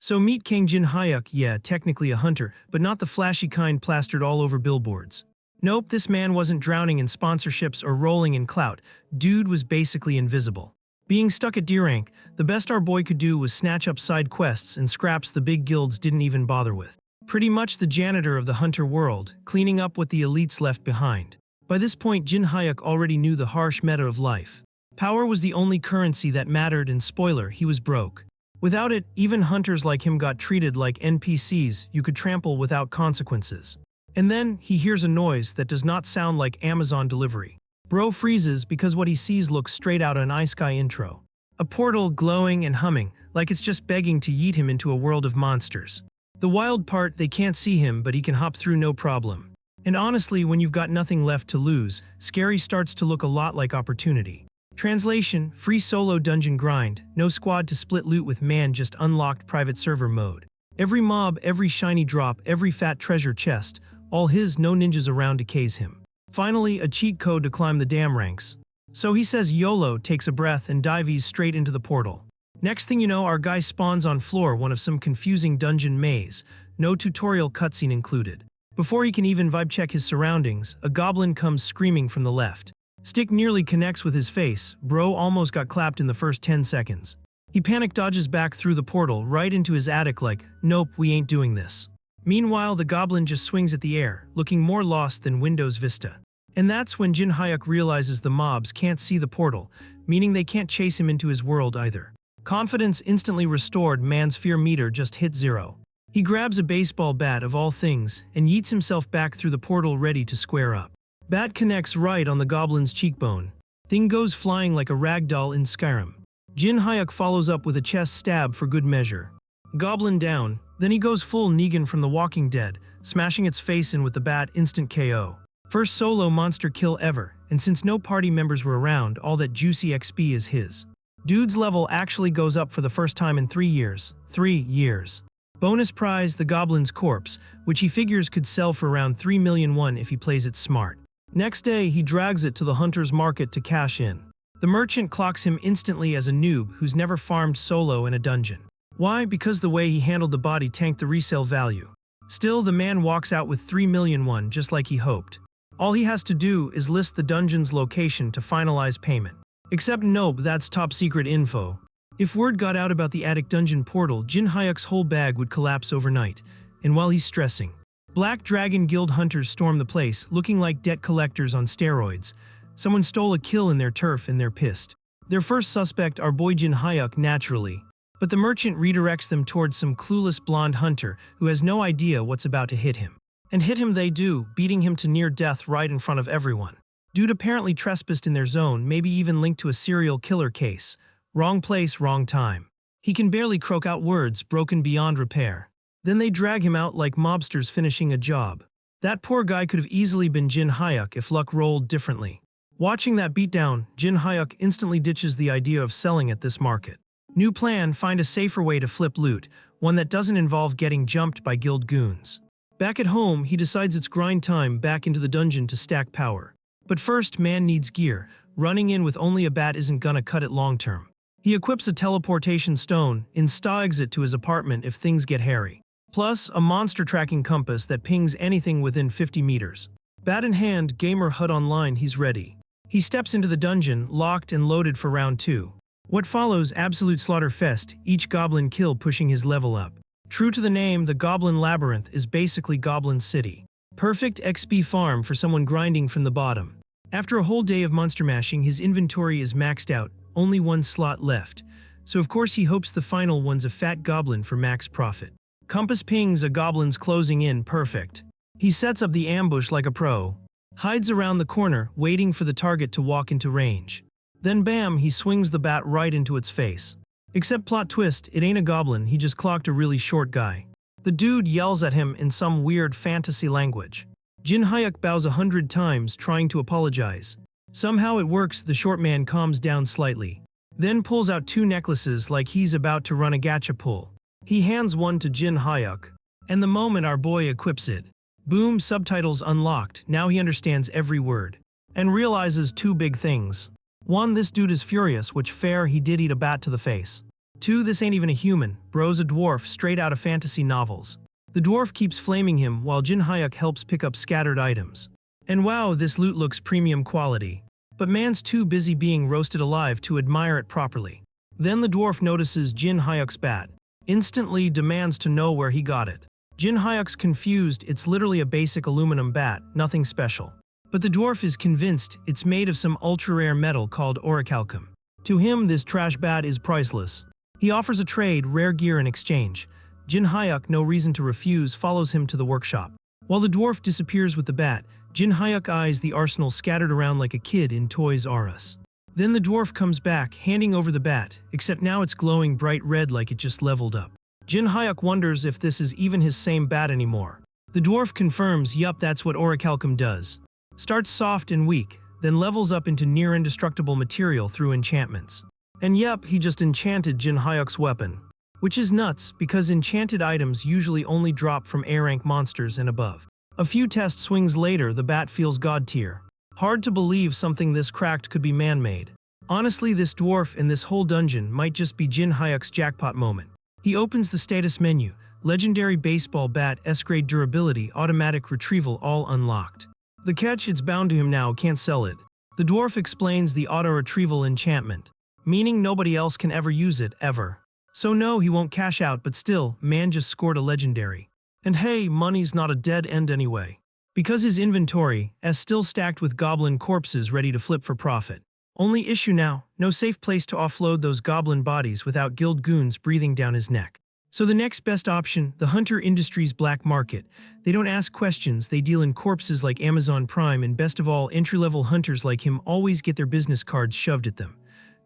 So meet King Jin Hyuk, yeah, technically a hunter, but not the flashy kind plastered all over billboards. Nope, this man wasn't drowning in sponsorships or rolling in clout. Dude was basically invisible. Being stuck at D rank, the best our boy could do was snatch up side quests and scraps the big guilds didn't even bother with. Pretty much the janitor of the hunter world, cleaning up what the elites left behind. By this point, Jin Hyuk already knew the harsh meta of life. Power was the only currency that mattered, and spoiler, he was broke. Without it, even hunters like him got treated like NPCs you could trample without consequences. And then, he hears a noise that does not sound like Amazon delivery. Bro freezes because what he sees looks straight out an iSky intro. A portal glowing and humming, like it's just begging to yeet him into a world of monsters. The wild part, they can't see him, but he can hop through no problem. And honestly, when you've got nothing left to lose, scary starts to look a lot like opportunity. Translation: free solo dungeon grind, no squad to split loot with man, just unlocked private server mode. Every mob, every shiny drop, every fat treasure chest, all his, no ninjas around to case him. Finally, a cheat code to climb the damn ranks. So he says YOLO, takes a breath, and dives straight into the portal. Next thing you know, our guy spawns on floor one of some confusing dungeon maze, no tutorial cutscene included. Before he can even vibe check his surroundings, a goblin comes screaming from the left. Stick nearly connects with his face, bro almost got clapped in the first 10 seconds. He panic dodges back through the portal right into his attic like, nope, we ain't doing this. Meanwhile, the goblin just swings at the air, looking more lost than Windows Vista. And that's when Jin Hyuk realizes the mobs can't see the portal, meaning they can't chase him into his world either. Confidence instantly restored, man's fear meter just hit 0. He grabs a baseball bat of all things and yeets himself back through the portal ready to square up. Bat connects right on the goblin's cheekbone. Thing goes flying like a rag doll in Skyrim. Jin Hyuk follows up with a chest stab for good measure. Goblin down, then he goes full Negan from The Walking Dead, smashing its face in with the bat, instant KO. First solo monster kill ever, and since no party members were around, all that juicy XP is his. Dude's level actually goes up for the first time in 3 years. 3 years. Bonus prize, the goblin's corpse, which he figures could sell for around 3 million won if he plays it smart. Next day, he drags it to the hunter's market to cash in. The merchant clocks him instantly as a noob who's never farmed solo in a dungeon. Why? Because the way he handled the body tanked the resale value. Still, the man walks out with 3 million won just like he hoped. All he has to do is list the dungeon's location to finalize payment. Except nope, that's top secret info. If word got out about the attic dungeon portal, Jin Hyuk's whole bag would collapse overnight. And while he's stressing, Black Dragon Guild hunters storm the place, looking like debt collectors on steroids. Someone stole a kill in their turf and they're pissed. Their first suspect, our boy Jin Hyuk, naturally. But the merchant redirects them towards some clueless blonde hunter who has no idea what's about to hit him. And hit him they do, beating him to near death right in front of everyone. Dude apparently trespassed in their zone, maybe even linked to a serial killer case. Wrong place, wrong time. He can barely croak out words, broken beyond repair. Then they drag him out like mobsters finishing a job. That poor guy could have easily been Jin Hyuk if luck rolled differently. Watching that beatdown, Jin Hyuk instantly ditches the idea of selling at this market. New plan, find a safer way to flip loot, one that doesn't involve getting jumped by guild goons. Back at home, he decides it's grind time back into the dungeon to stack power. But first, man needs gear. Running in with only a bat isn't gonna cut it long term. He equips a teleportation stone, insta-exit to his apartment if things get hairy. Plus, a monster tracking compass that pings anything within 50 meters. Bat in hand, gamer HUD online, he's ready. He steps into the dungeon, locked and loaded for round 2. What follows, absolute slaughter fest, each goblin kill pushing his level up. True to the name, the Goblin Labyrinth is basically Goblin City. Perfect XP farm for someone grinding from the bottom. After a whole day of monster mashing, his inventory is maxed out, only one slot left. So of course he hopes the final one's a fat goblin for max profit. Compass pings a goblin's closing in, perfect. He sets up the ambush like a pro. Hides around the corner, waiting for the target to walk into range. Then bam, he swings the bat right into its face. Except plot twist, it ain't a goblin, he just clocked a really short guy. The dude yells at him in some weird fantasy language. Jin Hyuk bows 100 times, trying to apologize. Somehow it works, the short man calms down slightly. Then pulls out 2 necklaces like he's about to run a gacha pull. He hands one to Jin Hyuk. And the moment our boy equips it, boom, subtitles unlocked, now he understands every word. And realizes 2 big things. 1, this dude is furious, which fair, he did eat a bat to the face. 2. This ain't even a human, bro's a dwarf straight out of fantasy novels. The dwarf keeps flaming him while Jin Hyuk helps pick up scattered items. And wow, this loot looks premium quality. But man's too busy being roasted alive to admire it properly. Then the dwarf notices Jin Hyuk's bat. Instantly demands to know where he got it. Jin Hyuk's confused, it's literally a basic aluminum bat, nothing special. But the dwarf is convinced it's made of some ultra-rare metal called orichalcum. To him, this trash bat is priceless. He offers a trade, rare gear in exchange. Jin Hyuk, no reason to refuse, follows him to the workshop. While the dwarf disappears with the bat, Jin Hyuk eyes the arsenal scattered around like a kid in Toys R Us. Then the dwarf comes back, handing over the bat, except now it's glowing bright red like it just leveled up. Jin Hyuk wonders if this is even his same bat anymore. The dwarf confirms, yup, that's what orichalcum does. Starts soft and weak, then levels up into near indestructible material through enchantments. And yep, he just enchanted Jin Hyuk's weapon. Which is nuts, because enchanted items usually only drop from A-rank monsters and above. A few test swings later, the bat feels god tier. Hard to believe something this cracked could be man-made. Honestly, this dwarf and this whole dungeon might just be Jin Hyuk's jackpot moment. He opens the status menu, legendary baseball bat, S-grade durability, automatic retrieval, all unlocked. The catch, it's bound to him now, can't sell it. The dwarf explains the auto-retrieval enchantment, meaning nobody else can ever use it, ever. So no, he won't cash out, but still, man just scored a legendary. And hey, money's not a dead end anyway. Because his inventory is still stacked with goblin corpses ready to flip for profit. Only issue now, no safe place to offload those goblin bodies without guild goons breathing down his neck. So the next best option, the Hunter Industries black market. They don't ask questions, they deal in corpses like Amazon Prime, and best of all, entry-level hunters like him always get their business cards shoved at them.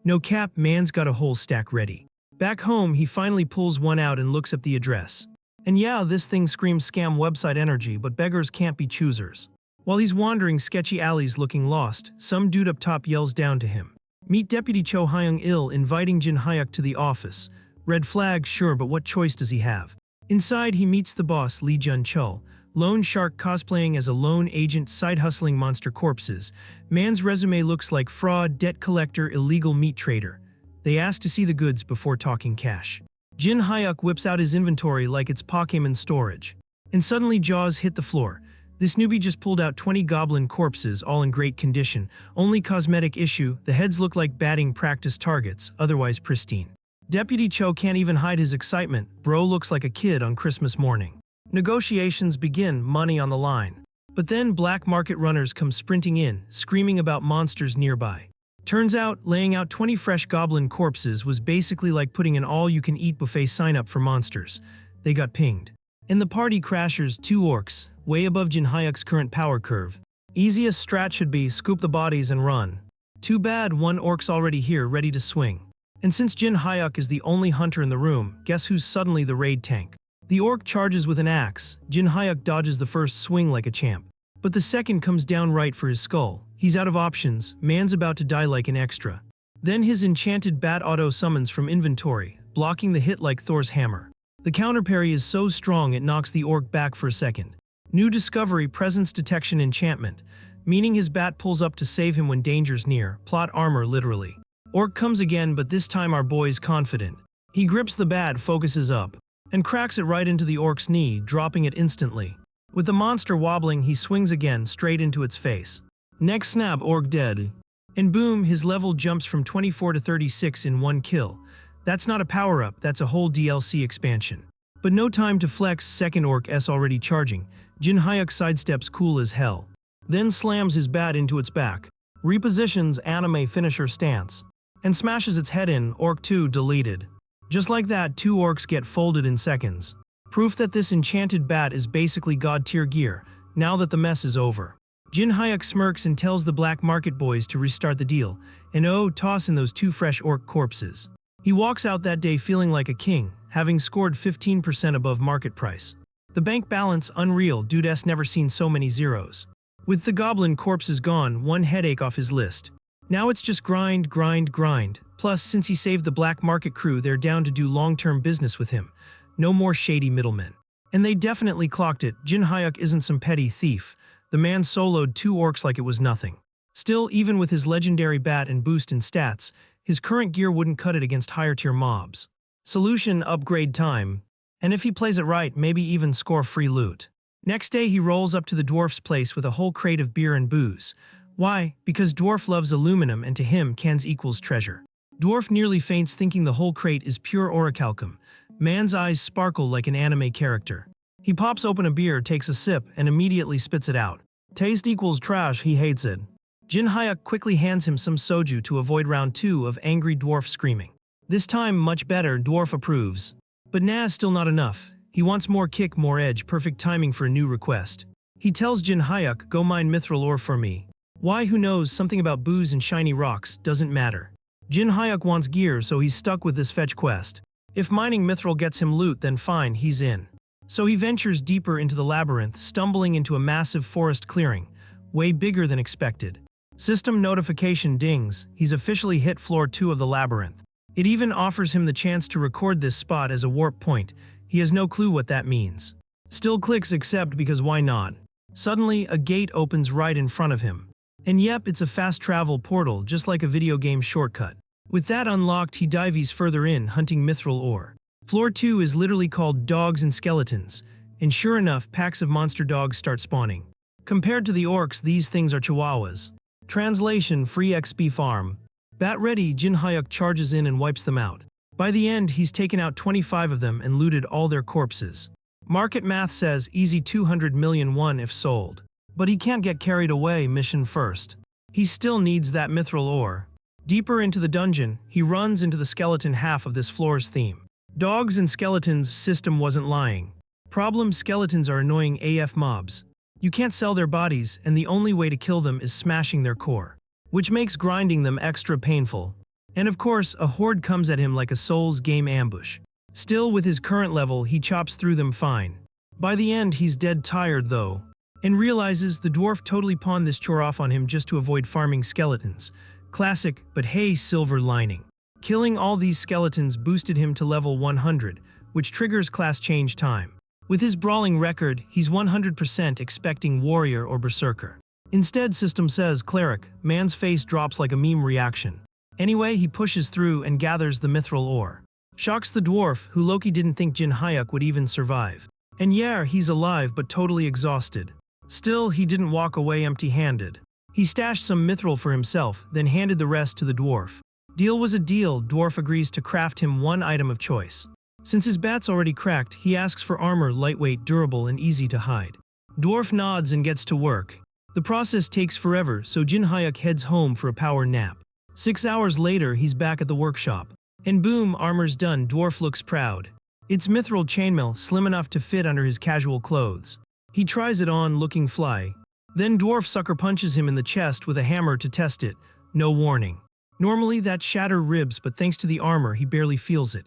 No cap, man's got a whole stack ready. Back home, he finally pulls one out and looks up the address. And yeah, this thing screams scam website energy, but beggars can't be choosers. While he's wandering sketchy alleys looking lost, some dude up top yells down to him. Meet Deputy Cho Hyung-il, inviting Jin Hyuk to the office. Red flag, sure, but what choice does he have? Inside, he meets the boss, Lee Jun-chul, lone shark cosplaying as a lone agent side-hustling monster corpses. Man's resume looks like fraud, debt collector, illegal meat trader. They ask to see the goods before talking cash. Jin Hyuk whips out his inventory like it's Pokémon storage. And suddenly jaws hit the floor. This newbie just pulled out 20 goblin corpses, all in great condition. Only cosmetic issue, the heads look like batting practice targets, otherwise pristine. Deputy Cho can't even hide his excitement, bro looks like a kid on Christmas morning. Negotiations begin, money on the line. But then black market runners come sprinting in, screaming about monsters nearby. Turns out, laying out 20 fresh goblin corpses was basically like putting an all-you-can-eat buffet sign-up for monsters. They got pinged. In the party crashers, 2 orcs, way above Jin Hyuk's current power curve. Easiest strat should be scoop the bodies and run. Too bad, 1 orc's already here, ready to swing. And since Jin Hyuk is the only hunter in the room, guess who's suddenly the raid tank? The orc charges with an axe. Jin Hyuk dodges the first swing like a champ. But the second comes down right for his skull. He's out of options, man's about to die like an extra. Then his enchanted bat auto-summons from inventory, blocking the hit like Thor's hammer. The counterparry is so strong it knocks the orc back for a second. New discovery, presence detection enchantment, meaning his bat pulls up to save him when danger's near, plot armor literally. Orc comes again, but this time our boy's confident. He grips the bat, focuses up, and cracks it right into the orc's knee, dropping it instantly. With the monster wobbling, he swings again, straight into its face. Next snap, orc dead. And boom, his level jumps from 24 to 36 in 1 kill. That's not a power-up, that's a whole DLC expansion. But no time to flex, second orc S already charging. Jin Hyuk sidesteps cool as hell. Then slams his bat into its back. Repositions anime finisher stance. And smashes its head in, orc 2 deleted. Just like that, 2 orcs get folded in seconds. Proof that this enchanted bat is basically god tier gear, now that the mess is over. Jin Hyuk smirks and tells the black market boys to restart the deal, and oh, toss in those 2 fresh orc corpses. He walks out that day feeling like a king, having scored 15% above market price. The bank balance unreal, dude's never seen so many zeros. With the goblin corpses gone, 1 headache off his list. Now it's just grind, grind, grind. Plus, since he saved the black market crew, they're down to do long-term business with him. No more shady middlemen. And they definitely clocked it, Jin Hyuk isn't some petty thief. The man soloed 2 orcs like it was nothing. Still, even with his legendary bat and boost in stats, his current gear wouldn't cut it against higher-tier mobs. Solution: upgrade time. And if he plays it right, maybe even score free loot. Next day, he rolls up to the dwarf's place with a whole crate of beer and booze. Why? Because dwarf loves aluminum and to him, cans equals treasure. Dwarf nearly faints thinking the whole crate is pure orichalcum. Man's eyes sparkle like an anime character. He pops open a beer, takes a sip, and immediately spits it out. Taste equals trash, he hates it. Jin Hyuk quickly hands him some soju to avoid round 2 of angry dwarf screaming. This time, much better, dwarf approves. But nah, still not enough. He wants more kick, more edge, perfect timing for a new request. He tells Jin Hyuk, go mine mithril ore for me. Why, who knows, something about booze and shiny rocks, doesn't matter. Jin Hyuk wants gear, so he's stuck with this fetch quest. If mining mithril gets him loot, then fine, he's in. So he ventures deeper into the labyrinth, stumbling into a massive forest clearing, way bigger than expected. System notification dings, he's officially hit floor 2 of the labyrinth. It even offers him the chance to record this spot as a warp point. He has no clue what that means. Still clicks accept because why not? Suddenly, a gate opens right in front of him. And yep, it's a fast travel portal, just like a video game shortcut. With that unlocked, he dives further in, hunting mithril ore. Floor 2 is literally called Dogs and Skeletons, and sure enough, packs of monster dogs start spawning. Compared to the orcs, these things are chihuahuas. Translation: free XP farm. Bat ready, Jin Hyuk charges in and wipes them out. By the end, he's taken out 25 of them and looted all their corpses. Market math says easy 200 million won if sold. But he can't get carried away, mission first. He still needs that mithril ore. Deeper into the dungeon, he runs into the skeleton half of this floor's theme. Dogs and skeletons system wasn't lying. Problem: skeletons are annoying AF mobs. You can't sell their bodies, and the only way to kill them is smashing their core, which makes grinding them extra painful. And of course, a horde comes at him like a Souls game ambush. Still, with his current level, he chops through them fine. By the end, he's dead tired though, and realizes the dwarf totally pawned this chore off on him just to avoid farming skeletons. Classic, but hey, silver lining. Killing all these skeletons boosted him to level 100, which triggers class change time. With his brawling record, he's 100% expecting warrior or berserker. Instead, system says cleric. Man's face drops like a meme reaction. Anyway, he pushes through and gathers the mithril ore. Shocks the dwarf, who Loki didn't think Jin Hyuk would even survive. And yeah, he's alive but totally exhausted. Still, he didn't walk away empty-handed. He stashed some mithril for himself, then handed the rest to the dwarf. Deal was a deal. Dwarf agrees to craft him one item of choice. Since his bat's already cracked, he asks for armor, lightweight, durable, and easy to hide. Dwarf nods and gets to work. The process takes forever, so Jin Hyuk heads home for a power nap. 6 hours later, he's back at the workshop. And boom, armor's done. Dwarf looks proud. It's mithril chainmail, slim enough to fit under his casual clothes. He tries it on, looking fly. Then dwarf sucker punches him in the chest with a hammer to test it. No warning. Normally that'd shatter ribs, but thanks to the armor, he barely feels it.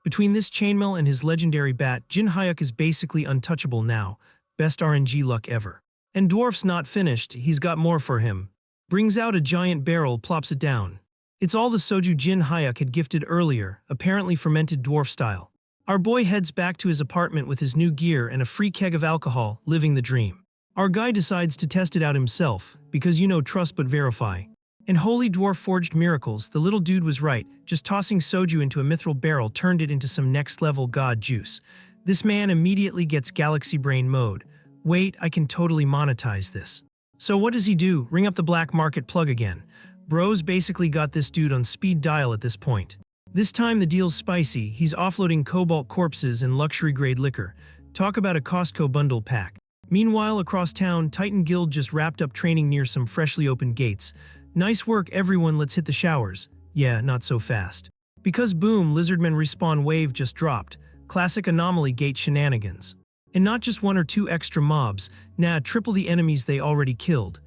Between this chainmail and his legendary bat, Jin Hyuk is basically untouchable now. Best RNG luck ever. And dwarf's not finished, he's got more for him. Brings out a giant barrel, plops it down. It's all the soju Jin Hyuk had gifted earlier, apparently fermented dwarf style. Our boy heads back to his apartment with his new gear and a free keg of alcohol, living the dream. Our guy decides to test it out himself, because trust but verify. And holy dwarf forged miracles, the little dude was right. Just tossing soju into a mithril barrel turned it into some next level god juice. This man immediately gets galaxy brain mode. Wait, I can totally monetize this. So what does he do? Ring up the black market plug again. Bros basically got this dude on speed dial at this point. This time the deal's spicy. He's offloading cobalt corpses and luxury grade liquor. Talk about a Costco bundle pack. Meanwhile, across town, Titan Guild just wrapped up training near some freshly opened gates. Nice work everyone, let's hit the showers. Yeah, not so fast. Because boom, Lizardmen respawn wave just dropped. Classic anomaly gate shenanigans. And not just 1 or 2 extra mobs, nah, triple the enemies they already killed.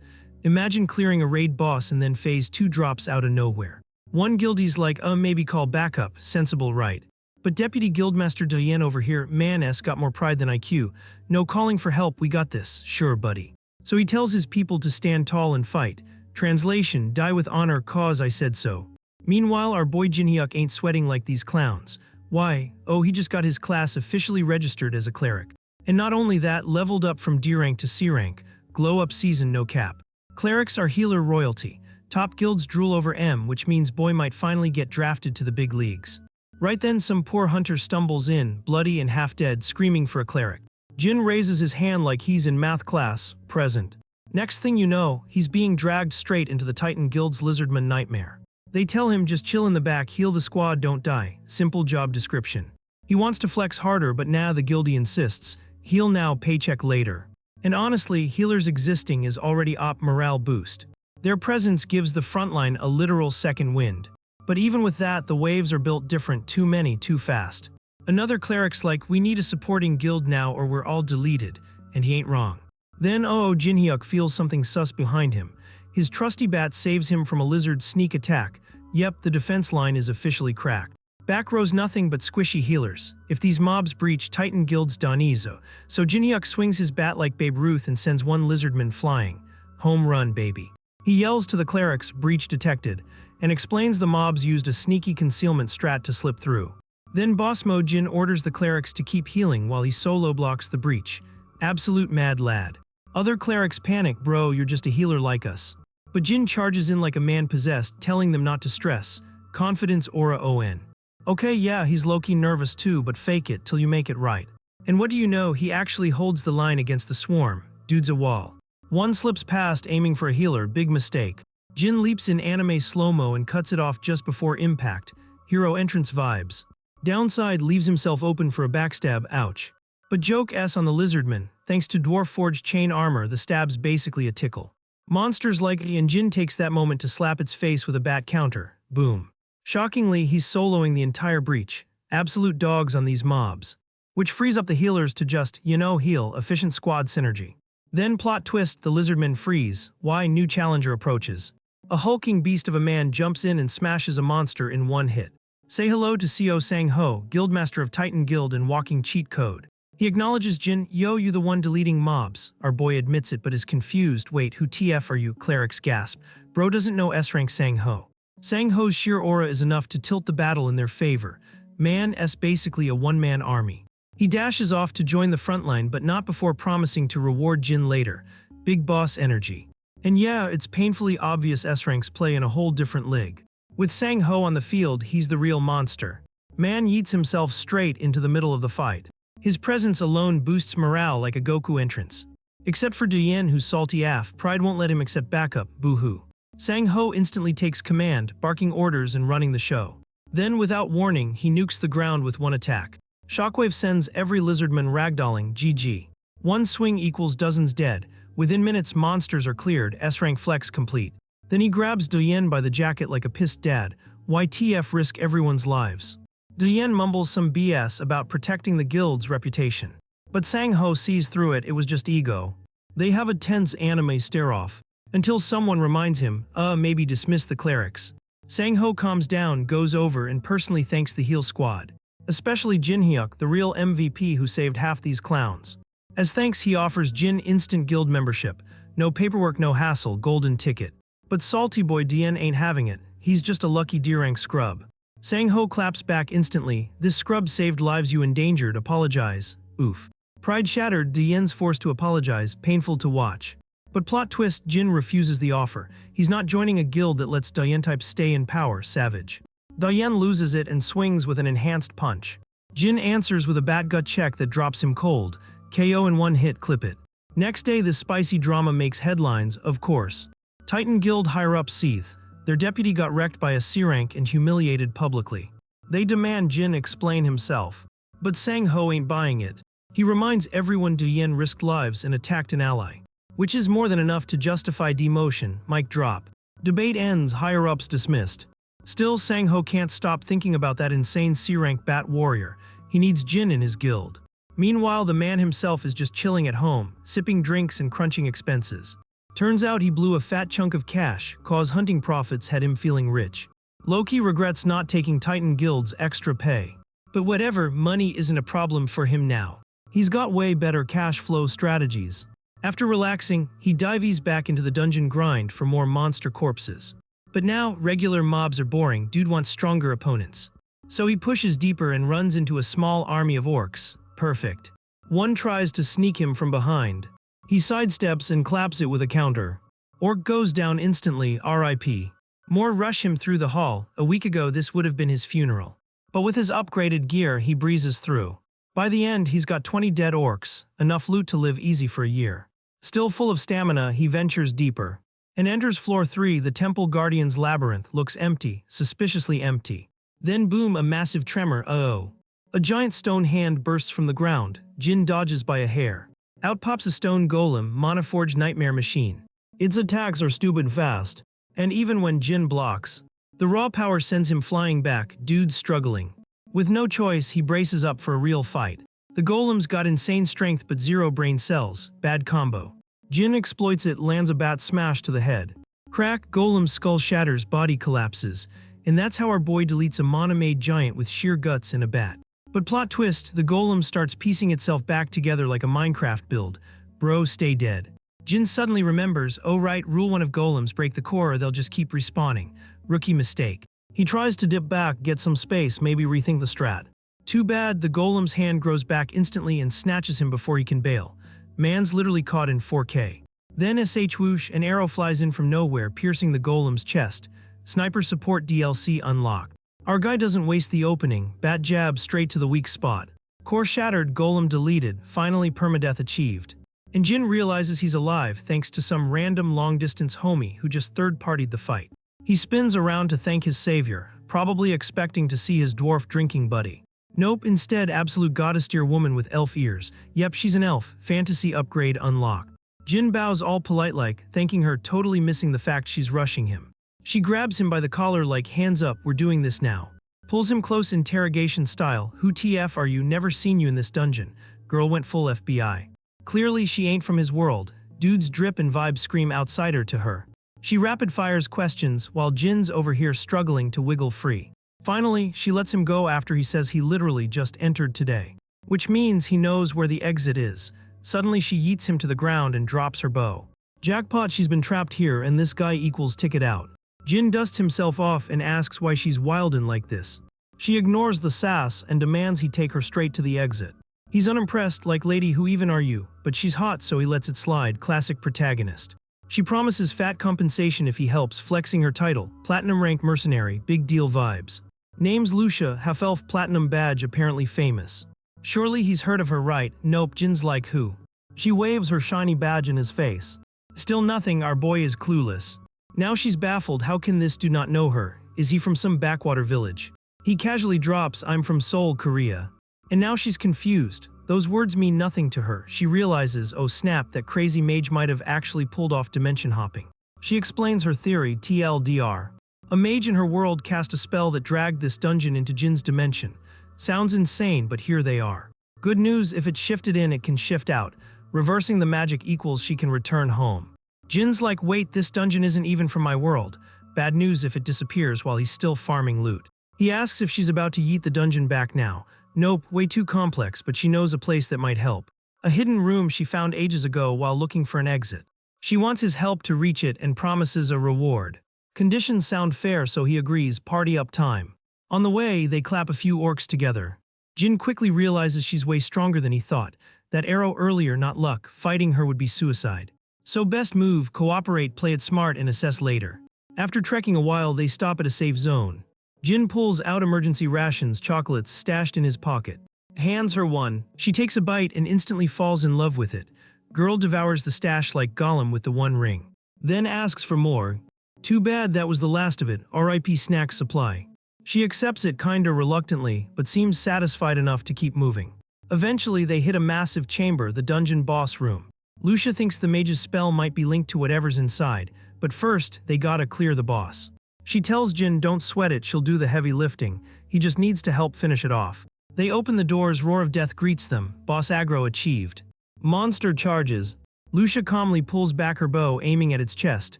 Imagine clearing a raid boss and then phase 2 drops out of nowhere. One guildie's like, maybe call backup, sensible right. But Deputy Guildmaster Diane over here, man-s got more pride than IQ. No calling for help, we got this, sure buddy. So he tells his people to stand tall and fight. Translation: die with honor, cause I said so. Meanwhile, our boy Jin Hyuk ain't sweating like these clowns. Why? Oh, he just got his class officially registered as a cleric. And not only that, leveled up from D rank to C rank. Glow up season, no cap. Clerics are healer royalty. Top guilds drool over M, which means boy might finally get drafted to the big leagues. Right then some poor hunter stumbles in, bloody and half-dead, screaming for a cleric. Jin raises his hand like he's in math class, present. Next thing you know, he's being dragged straight into the Titan Guild's lizardman nightmare. They tell him just chill in the back, heal the squad, don't die. Simple job description. He wants to flex harder, but nah, the guildie insists. Heal now, paycheck later. And honestly, healers existing is already op morale boost. Their presence gives the frontline a literal second wind. But even with that, the waves are built different, too many, too fast. Another cleric's like, we need a supporting guild now or we're all deleted, and he ain't wrong. Then Jinhyuk feels something sus behind him. His trusty bat saves him from a lizard sneak attack. Yep, the defense line is officially cracked. Back rows nothing but squishy healers. If these mobs breach Titan Guild's Donizo, so Jinhyuk swings his bat like Babe Ruth and sends one lizardman flying. Home run, baby. He yells to the clerics, breach detected, and explains the mobs used a sneaky concealment strat to slip through. Then Boss Mode Jin orders the clerics to keep healing while he solo blocks the breach. Absolute mad lad. Other clerics panic, bro, you're just a healer like us. But Jin charges in like a man possessed, telling them not to stress. Confidence aura on. Okay, yeah, he's low-key nervous too, but fake it till you make it right. And what do you know, he actually holds the line against the swarm. Dude's a wall. One slips past aiming for a healer, big mistake. Jin leaps in anime slow-mo and cuts it off just before impact. Hero entrance vibes. Downside leaves himself open for a backstab, ouch. But joke S on the lizardman, thanks to dwarf forged chain armor, the stab's basically a tickle. Monsters like and Jin takes that moment to slap its face with a bat counter. Boom. Shockingly, he's soloing the entire breach. Absolute dogs on these mobs. Which frees up the healers to just, heal, efficient squad synergy. Then plot twist, the lizardmen freeze. Why? New challenger approaches. A hulking beast of a man jumps in and smashes a monster in one hit. Say hello to Co Sang-ho, guildmaster of Titan Guild and walking cheat code. He acknowledges Jin, yo, you the one deleting mobs. Our boy admits it but is confused. Wait, who TF are you? Clerics gasp. Bro doesn't know S-rank Sang-ho. Sang-ho's sheer aura is enough to tilt the battle in their favor. Man S basically a one-man army. He dashes off to join the frontline but not before promising to reward Jin later. Big boss energy. And yeah, it's painfully obvious S-ranks play in a whole different league. With Sang-ho on the field, he's the real monster. Man yeets himself straight into the middle of the fight. His presence alone boosts morale like a Goku entrance. Except for Duyen, who's salty AF, pride won't let him accept backup, boo-hoo. Sang-ho instantly takes command, barking orders and running the show. Then, without warning, he nukes the ground with one attack. Shockwave sends every lizardman ragdolling, GG. One swing equals dozens dead. Within minutes, monsters are cleared, S-rank flex complete. Then he grabs Duyen by the jacket like a pissed dad. Why TF risk everyone's lives? Duyen mumbles some BS about protecting the guild's reputation. But Sang-ho sees through it, it was just ego. They have a tense anime stare-off. Until someone reminds him, maybe dismiss the clerics. Sang-ho calms down, goes over and personally thanks the heal squad. Especially Jinhyuk, the real MVP who saved half these clowns. As thanks, he offers Jin instant guild membership. No paperwork, no hassle, golden ticket. But salty boy Dien ain't having it. He's just a lucky D-rank scrub. Sang-ho claps back instantly. This scrub saved lives, you endangered, apologize. Oof. Pride shattered, Dien's forced to apologize, painful to watch. But plot twist, Jin refuses the offer. He's not joining a guild that lets Dien types stay in power, savage. Dien loses it and swings with an enhanced punch. Jin answers with a bat gut check that drops him cold. KO in one hit, clip it. Next day, this spicy drama makes headlines, of course. Titan Guild higher-ups seethe. Their deputy got wrecked by a C-rank and humiliated publicly. They demand Jin explain himself. But Sang-ho ain't buying it. He reminds everyone Duyen risked lives and attacked an ally. Which is more than enough to justify demotion, mic drop. Debate ends, higher-ups dismissed. Still, Sang-ho can't stop thinking about that insane C-rank bat warrior. He needs Jin in his guild. Meanwhile, the man himself is just chilling at home, sipping drinks and crunching expenses. Turns out he blew a fat chunk of cash, cause hunting profits had him feeling rich. Loki regrets not taking Titan Guild's extra pay. But whatever, money isn't a problem for him now. He's got way better cash flow strategies. After relaxing, he dives back into the dungeon grind for more monster corpses. But now, regular mobs are boring, dude wants stronger opponents. So he pushes deeper and runs into a small army of orcs. Perfect. One tries to sneak him from behind. He sidesteps and claps it with a counter. Orc goes down instantly, RIP. More rush him through the hall. A week ago this would have been his funeral. But with his upgraded gear, he breezes through. By the end, he's got 20 dead orcs, enough loot to live easy for a year. Still full of stamina, he ventures deeper and enters floor 3. The Temple Guardian's labyrinth looks empty, suspiciously empty. Then boom, a massive tremor, uh-oh. A giant stone hand bursts from the ground. Jin dodges by a hair. Out pops a stone golem, Monoforge nightmare machine. Its attacks are stupid fast. And even when Jin blocks, the raw power sends him flying back, dude's struggling. With no choice, he braces up for a real fight. The golem's got insane strength but zero brain cells, bad combo. Jin exploits it, lands a bat smash to the head. Crack, golem's skull shatters, body collapses. And that's how our boy deletes a mono-made giant with sheer guts and a bat. But plot twist, the golem starts piecing itself back together like a Minecraft build. Bro, stay dead. Jin suddenly remembers, oh right, rule 1 of golems, break the core or they'll just keep respawning. Rookie mistake. He tries to dip back, get some space, maybe rethink the strat. Too bad, the golem's hand grows back instantly and snatches him before he can bail. Man's literally caught in 4K. Then SH whoosh, an arrow flies in from nowhere, piercing the golem's chest. Sniper support DLC unlocked. Our guy doesn't waste the opening, bat jab straight to the weak spot. Core shattered, golem deleted, finally permadeath achieved. And Jin realizes he's alive thanks to some random long-distance homie who just third-partied the fight. He spins around to thank his savior, probably expecting to see his dwarf drinking buddy. Nope, instead absolute goddess tier woman with elf ears. Yep, she's an elf, fantasy upgrade unlocked. Jin bows all polite-like, thanking her, totally missing the fact she's rushing him. She grabs him by the collar like, hands up, we're doing this now. Pulls him close interrogation style, who TF are you, never seen you in this dungeon. Girl went full FBI. Clearly she ain't from his world. Dude's drip and vibe scream outsider to her. She rapid fires questions while Jin's over here struggling to wiggle free. Finally, she lets him go after he says he literally just entered today. Which means he knows where the exit is. Suddenly she yeets him to the ground and drops her bow. Jackpot, she's been trapped here and this guy equals ticket out. Jin dusts himself off and asks why she's wildin' like this. She ignores the sass and demands he take her straight to the exit. He's unimpressed, like, lady, who even are you? But she's hot, so he lets it slide, classic protagonist. She promises fat compensation if he helps, flexing her title, platinum rank mercenary, big deal vibes. Name's Lucia, half-elf, platinum badge, apparently famous. Surely he's heard of her, right? Nope, Jin's like, who? She waves her shiny badge in his face. Still nothing, our boy is clueless. Now she's baffled, how can this dude not know her? Is he from some backwater village? He casually drops, I'm from Seoul, Korea. And now she's confused. Those words mean nothing to her. She realizes, oh snap, that crazy mage might have actually pulled off dimension hopping. She explains her theory, TLDR. A mage in her world cast a spell that dragged this dungeon into Jin's dimension. Sounds insane, but here they are. Good news, if it's shifted in, it can shift out. Reversing the magic equals she can return home. Jin's like, wait, this dungeon isn't even from my world. Bad news if it disappears while he's still farming loot. He asks if she's about to yeet the dungeon back now. Nope, way too complex, but she knows a place that might help. A hidden room she found ages ago while looking for an exit. She wants his help to reach it and promises a reward. Conditions sound fair, so he agrees, party up time. On the way, they clap a few orcs together. Jin quickly realizes she's way stronger than he thought. That arrow earlier, not luck, fighting her would be suicide. So best move, cooperate, play it smart and assess later. After trekking a while, they stop at a safe zone. Jin pulls out emergency rations, chocolates stashed in his pocket. Hands her one. She takes a bite and instantly falls in love with it. Girl devours the stash like Gollum with the one ring. Then asks for more. Too bad that was the last of it, RIP snack supply. She accepts it kinda reluctantly, but seems satisfied enough to keep moving. Eventually they hit a massive chamber, the dungeon boss room. Lucia thinks the mage's spell might be linked to whatever's inside, but first, they gotta clear the boss. She tells Jin don't sweat it, she'll do the heavy lifting, he just needs to help finish it off. They open the doors, roar of death greets them, boss aggro achieved. Monster charges. Lucia calmly pulls back her bow, aiming at its chest.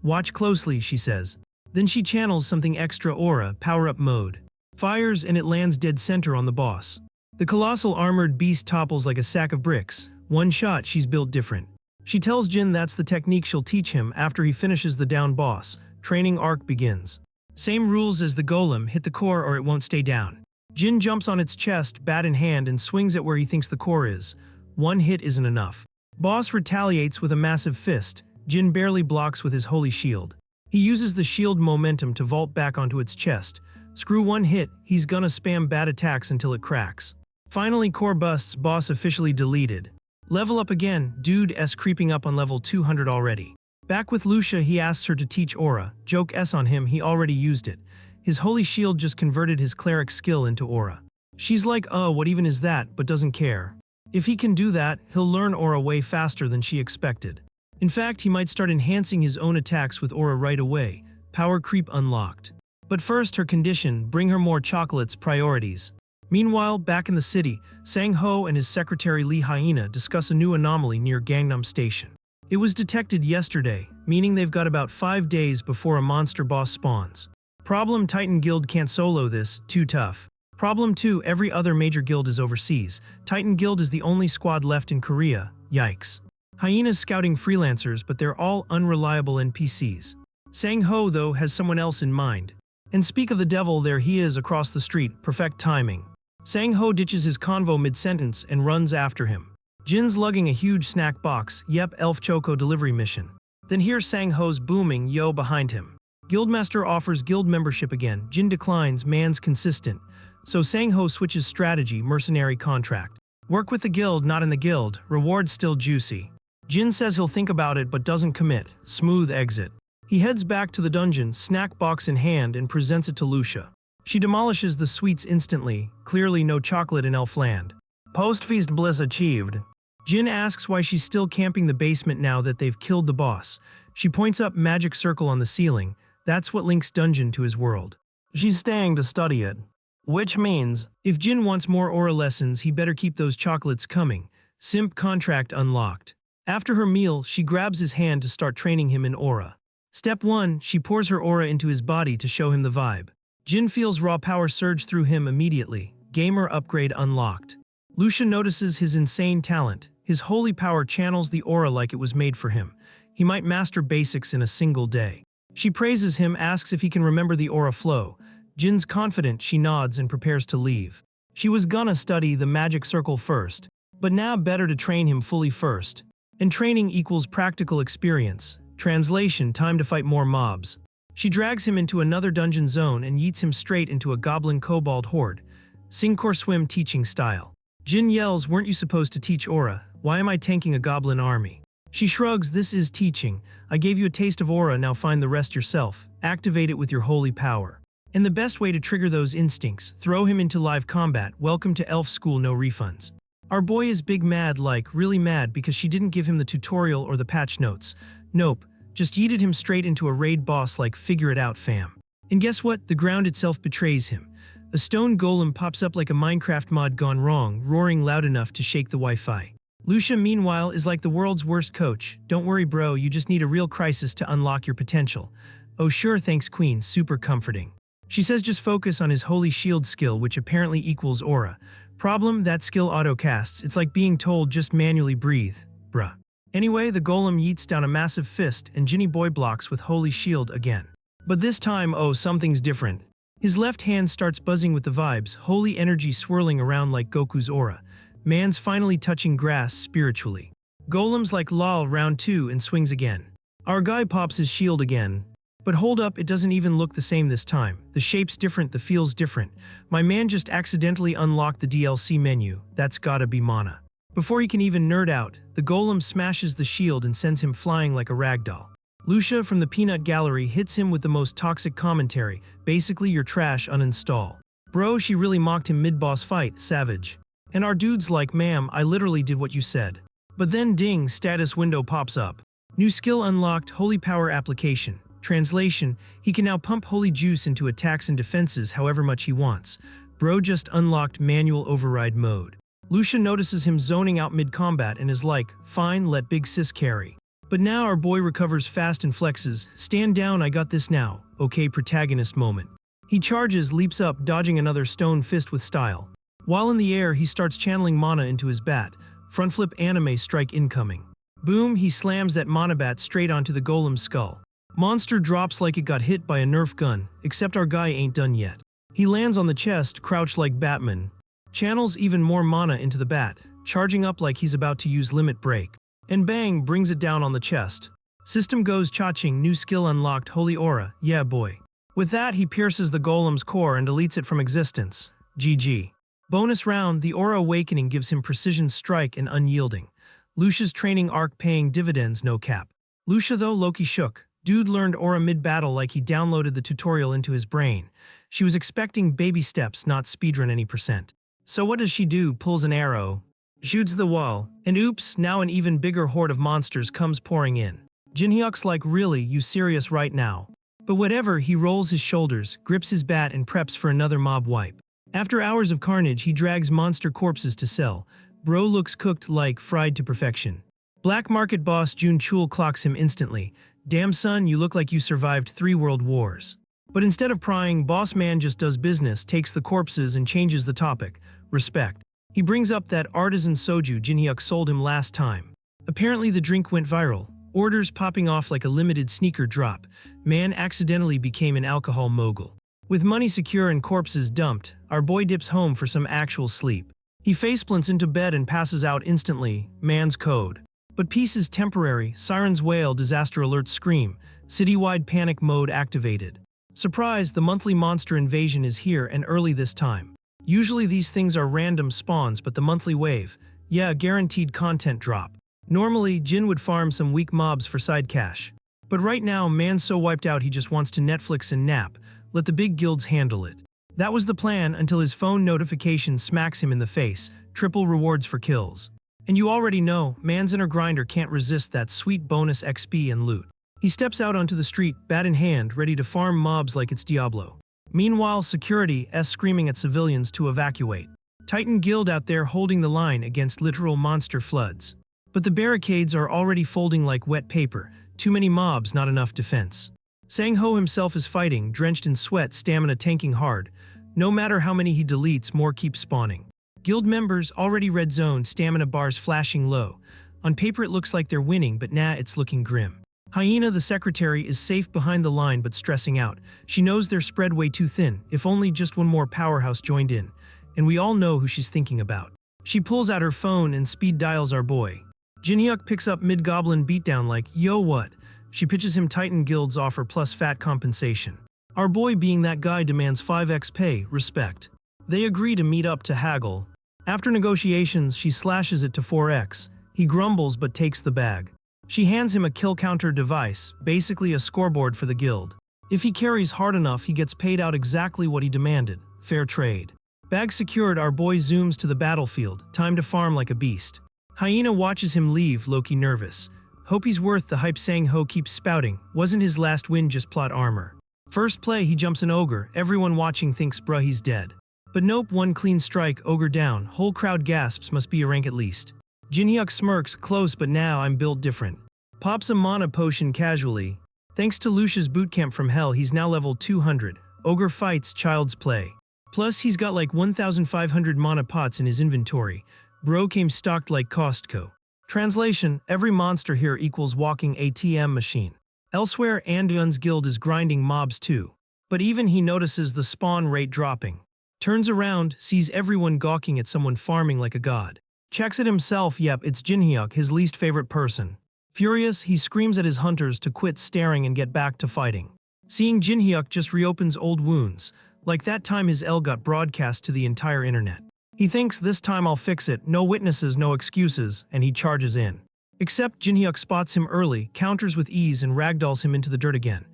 Watch closely, she says. Then she channels something extra aura, power-up mode. Fires and it lands dead center on the boss. The colossal armored beast topples like a sack of bricks. One shot, she's built different. She tells Jin that's the technique she'll teach him after he finishes the down boss. Training arc begins. Same rules as the golem, hit the core or it won't stay down. Jin jumps on its chest, bat in hand, and swings at where he thinks the core is. One hit isn't enough. Boss retaliates with a massive fist. Jin barely blocks with his holy shield. He uses the shield momentum to vault back onto its chest. Screw one hit, he's gonna spam bad attacks until it cracks. Finally, core busts, boss officially deleted. Level up again, dude S creeping up on level 200 already. Back with Lucia, he asks her to teach aura. Joke S on him, he already used it. His holy shield just converted his cleric skill into aura. She's like, what even is that, but doesn't care. If he can do that, he'll learn aura way faster than she expected. In fact, he might start enhancing his own attacks with aura right away. Power creep unlocked. But first, her condition, bring her more chocolates, priorities. Meanwhile, back in the city, Sang-ho and his secretary Lee Hyena discuss a new anomaly near Gangnam Station. It was detected yesterday, meaning they've got about 5 days before a monster boss spawns. Problem: Titan Guild can't solo this, too tough. Problem 2: every other major guild is overseas. Titan Guild is the only squad left in Korea, yikes. Hyena's scouting freelancers, but they're all unreliable NPCs. Sang-ho, though, has someone else in mind. And speak of the devil, there he is across the street, perfect timing. Sang-ho ditches his convo mid-sentence and runs after him. Jin's lugging a huge snack box, yep, Elf Choco delivery mission. Then here's Sang-ho's booming yo behind him. Guildmaster offers guild membership again, Jin declines, man's consistent. So Sang-ho switches strategy, mercenary contract. Work with the guild, not in the guild, rewards still juicy. Jin says he'll think about it but doesn't commit, smooth exit. He heads back to the dungeon, snack box in hand, and presents it to Lucia. She demolishes the sweets instantly, clearly no chocolate in Elfland. Post-feast bliss achieved. Jin asks why she's still camping the basement now that they've killed the boss. She points up magic circle on the ceiling. That's what links dungeon to his world. She's staying to study it. Which means, if Jin wants more aura lessons, he better keep those chocolates coming. Simp contract unlocked. After her meal, she grabs his hand to start training him in aura. Step 1, she pours her aura into his body to show him the vibe. Jin feels raw power surge through him immediately. Gamer upgrade unlocked. Lucia notices his insane talent. His holy power channels the aura like it was made for him. He might master basics in a single day. She praises him, asks if he can remember the aura flow. Jin's confident, she nods and prepares to leave. She was gonna study the magic circle first, but now better to train him fully first. And training equals practical experience. Translation: time to fight more mobs. She drags him into another dungeon zone and yeets him straight into a goblin kobold horde. Sink or swim teaching style. Jin yells, weren't you supposed to teach aura? Why am I tanking a goblin army? She shrugs, this is teaching. I gave you a taste of aura, now find the rest yourself. Activate it with your holy power. And the best way to trigger those instincts, throw him into live combat. Welcome to elf school, no refunds. Our boy is big mad, like really mad because she didn't give him the tutorial or the patch notes. Nope, just yeeted him straight into a raid boss like figure it out fam. And guess what? The ground itself betrays him. A stone golem pops up like a Minecraft mod gone wrong, roaring loud enough to shake the Wi-Fi. Lucia, meanwhile, is like the world's worst coach. Don't worry bro, you just need a real crisis to unlock your potential. Oh sure, thanks queen, super comforting. She says just focus on his holy shield skill, which apparently equals aura. Problem: that skill auto-casts. It's like being told just manually breathe, bruh. Anyway, the golem yeets down a massive fist and Ginny Boy blocks with holy shield again. But this time, something's different. His left hand starts buzzing with the vibes, holy energy swirling around like Goku's aura. Man's finally touching grass spiritually. Golem's like lol, round 2 and swings again. Our guy pops his shield again. But hold up, it doesn't even look the same this time. The shape's different, the feel's different. My man just accidentally unlocked the DLC menu. That's gotta be mana. Before he can even nerd out, the golem smashes the shield and sends him flying like a ragdoll. Lucia from the peanut gallery hits him with the most toxic commentary. Basically, you're trash, uninstall. Bro, she really mocked him mid-boss fight, savage. And our dude's like, ma'am, I literally did what you said. But then ding, status window pops up. New skill unlocked, holy power application. Translation: he can now pump holy juice into attacks and defenses however much he wants. Bro just unlocked manual override mode. Lucia notices him zoning out mid-combat and is like, fine, let big sis carry. But now our boy recovers fast and flexes, stand down, I got this now. Okay, protagonist moment. He charges, leaps up, dodging another stone fist with style. While in the air, he starts channeling mana into his bat. Front flip anime strike incoming. Boom, he slams that mana bat straight onto the golem's skull. Monster drops like it got hit by a Nerf gun, except our guy ain't done yet. He lands on the chest, crouched like Batman. Channels even more mana into the bat, charging up like he's about to use limit break. And bang, brings it down on the chest. System goes cha-ching, new skill unlocked, holy aura, yeah boy. With that, he pierces the golem's core and deletes it from existence. GG. Bonus round, the Aura Awakening gives him precision strike and unyielding. Lucia's training arc paying dividends no cap. Lucia though, Loki shook. Dude learned Aura mid-battle like he downloaded the tutorial into his brain. She was expecting baby steps, not speedrun any percent. So what does she do? Pulls an arrow, shoots the wall, and oops, now an even bigger horde of monsters comes pouring in. Jinhyuk's like, really, you serious right now? But whatever, he rolls his shoulders, grips his bat and preps for another mob wipe. After hours of carnage, he drags monster corpses to sell. Bro looks cooked like fried to perfection. Black market boss Jun Chul clocks him instantly. Damn son, you look like you survived 3 world wars. But instead of prying, boss man just does business, takes the corpses and changes the topic. Respect. He brings up that artisan soju Jinhyuk sold him last time. Apparently the drink went viral. Orders popping off like a limited sneaker drop. Man accidentally became an alcohol mogul. With money secure and corpses dumped, our boy dips home for some actual sleep. He faceplants into bed and passes out instantly. Man's code. But peace is temporary. Sirens wail, disaster alerts scream. Citywide panic mode activated. Surprise, the monthly monster invasion is here and early this time. Usually these things are random spawns, but the monthly wave, yeah, guaranteed content drop. Normally, Jin would farm some weak mobs for side cash. But right now, man's so wiped out he just wants to Netflix and nap. Let the big guilds handle it. That was the plan until his phone notification smacks him in the face. Triple rewards for kills. And you already know, man's inner grinder can't resist that sweet bonus XP and loot. He steps out onto the street, bat in hand, ready to farm mobs like it's Diablo. Meanwhile, security is screaming at civilians to evacuate. Titan Guild out there holding the line against literal monster floods. But the barricades are already folding like wet paper. Too many mobs, not enough defense. Sang-ho himself is fighting, drenched in sweat, stamina tanking hard. No matter how many he deletes, more keep spawning. Guild members already red zone, stamina bars flashing low. On paper it looks like they're winning, but nah, it's looking grim. Hyena, the secretary, is safe behind the line but stressing out. She knows they're spread way too thin, if only just one more powerhouse joined in. And we all know who she's thinking about. She pulls out her phone and speed dials our boy. Jinhyuk picks up mid-goblin beatdown like, yo what? She pitches him Titan Guild's offer plus fat compensation. Our boy, being that guy, demands 5x pay, respect. They agree to meet up to haggle. After negotiations, she slashes it to 4x. He grumbles but takes the bag. She hands him a kill counter device, basically a scoreboard for the guild. If he carries hard enough, he gets paid out exactly what he demanded. Fair trade. Bag secured, our boy zooms to the battlefield. Time to farm like a beast. Hyena watches him leave, Loki nervous. Hope he's worth the hype. Sang-ho keeps spouting. Wasn't his last win just plot armor? First play, he jumps an ogre. Everyone watching thinks bruh he's dead. But nope, one clean strike, ogre down. Whole crowd gasps, must be a rank at least. Jinhyuk smirks, close but now I'm built different. Pops a mana potion casually. Thanks to Lucia's bootcamp from hell, he's now level 200. Ogre fights, child's play. Plus he's got like 1,500 mana pots in his inventory. Bro came stocked like Costco. Translation, every monster here equals walking ATM machine. Elsewhere, Andyun's guild is grinding mobs too. But even he notices the spawn rate dropping. Turns around, sees everyone gawking at someone farming like a god. Checks it himself, yep, it's Jinhyuk, his least favorite person. Furious, he screams at his hunters to quit staring and get back to fighting. Seeing Jinhyuk just reopens old wounds, like that time his L got broadcast to the entire internet. He thinks, this time I'll fix it, no witnesses, no excuses, and he charges in. Except Jinhyuk spots him early, counters with ease and ragdolls him into the dirt again.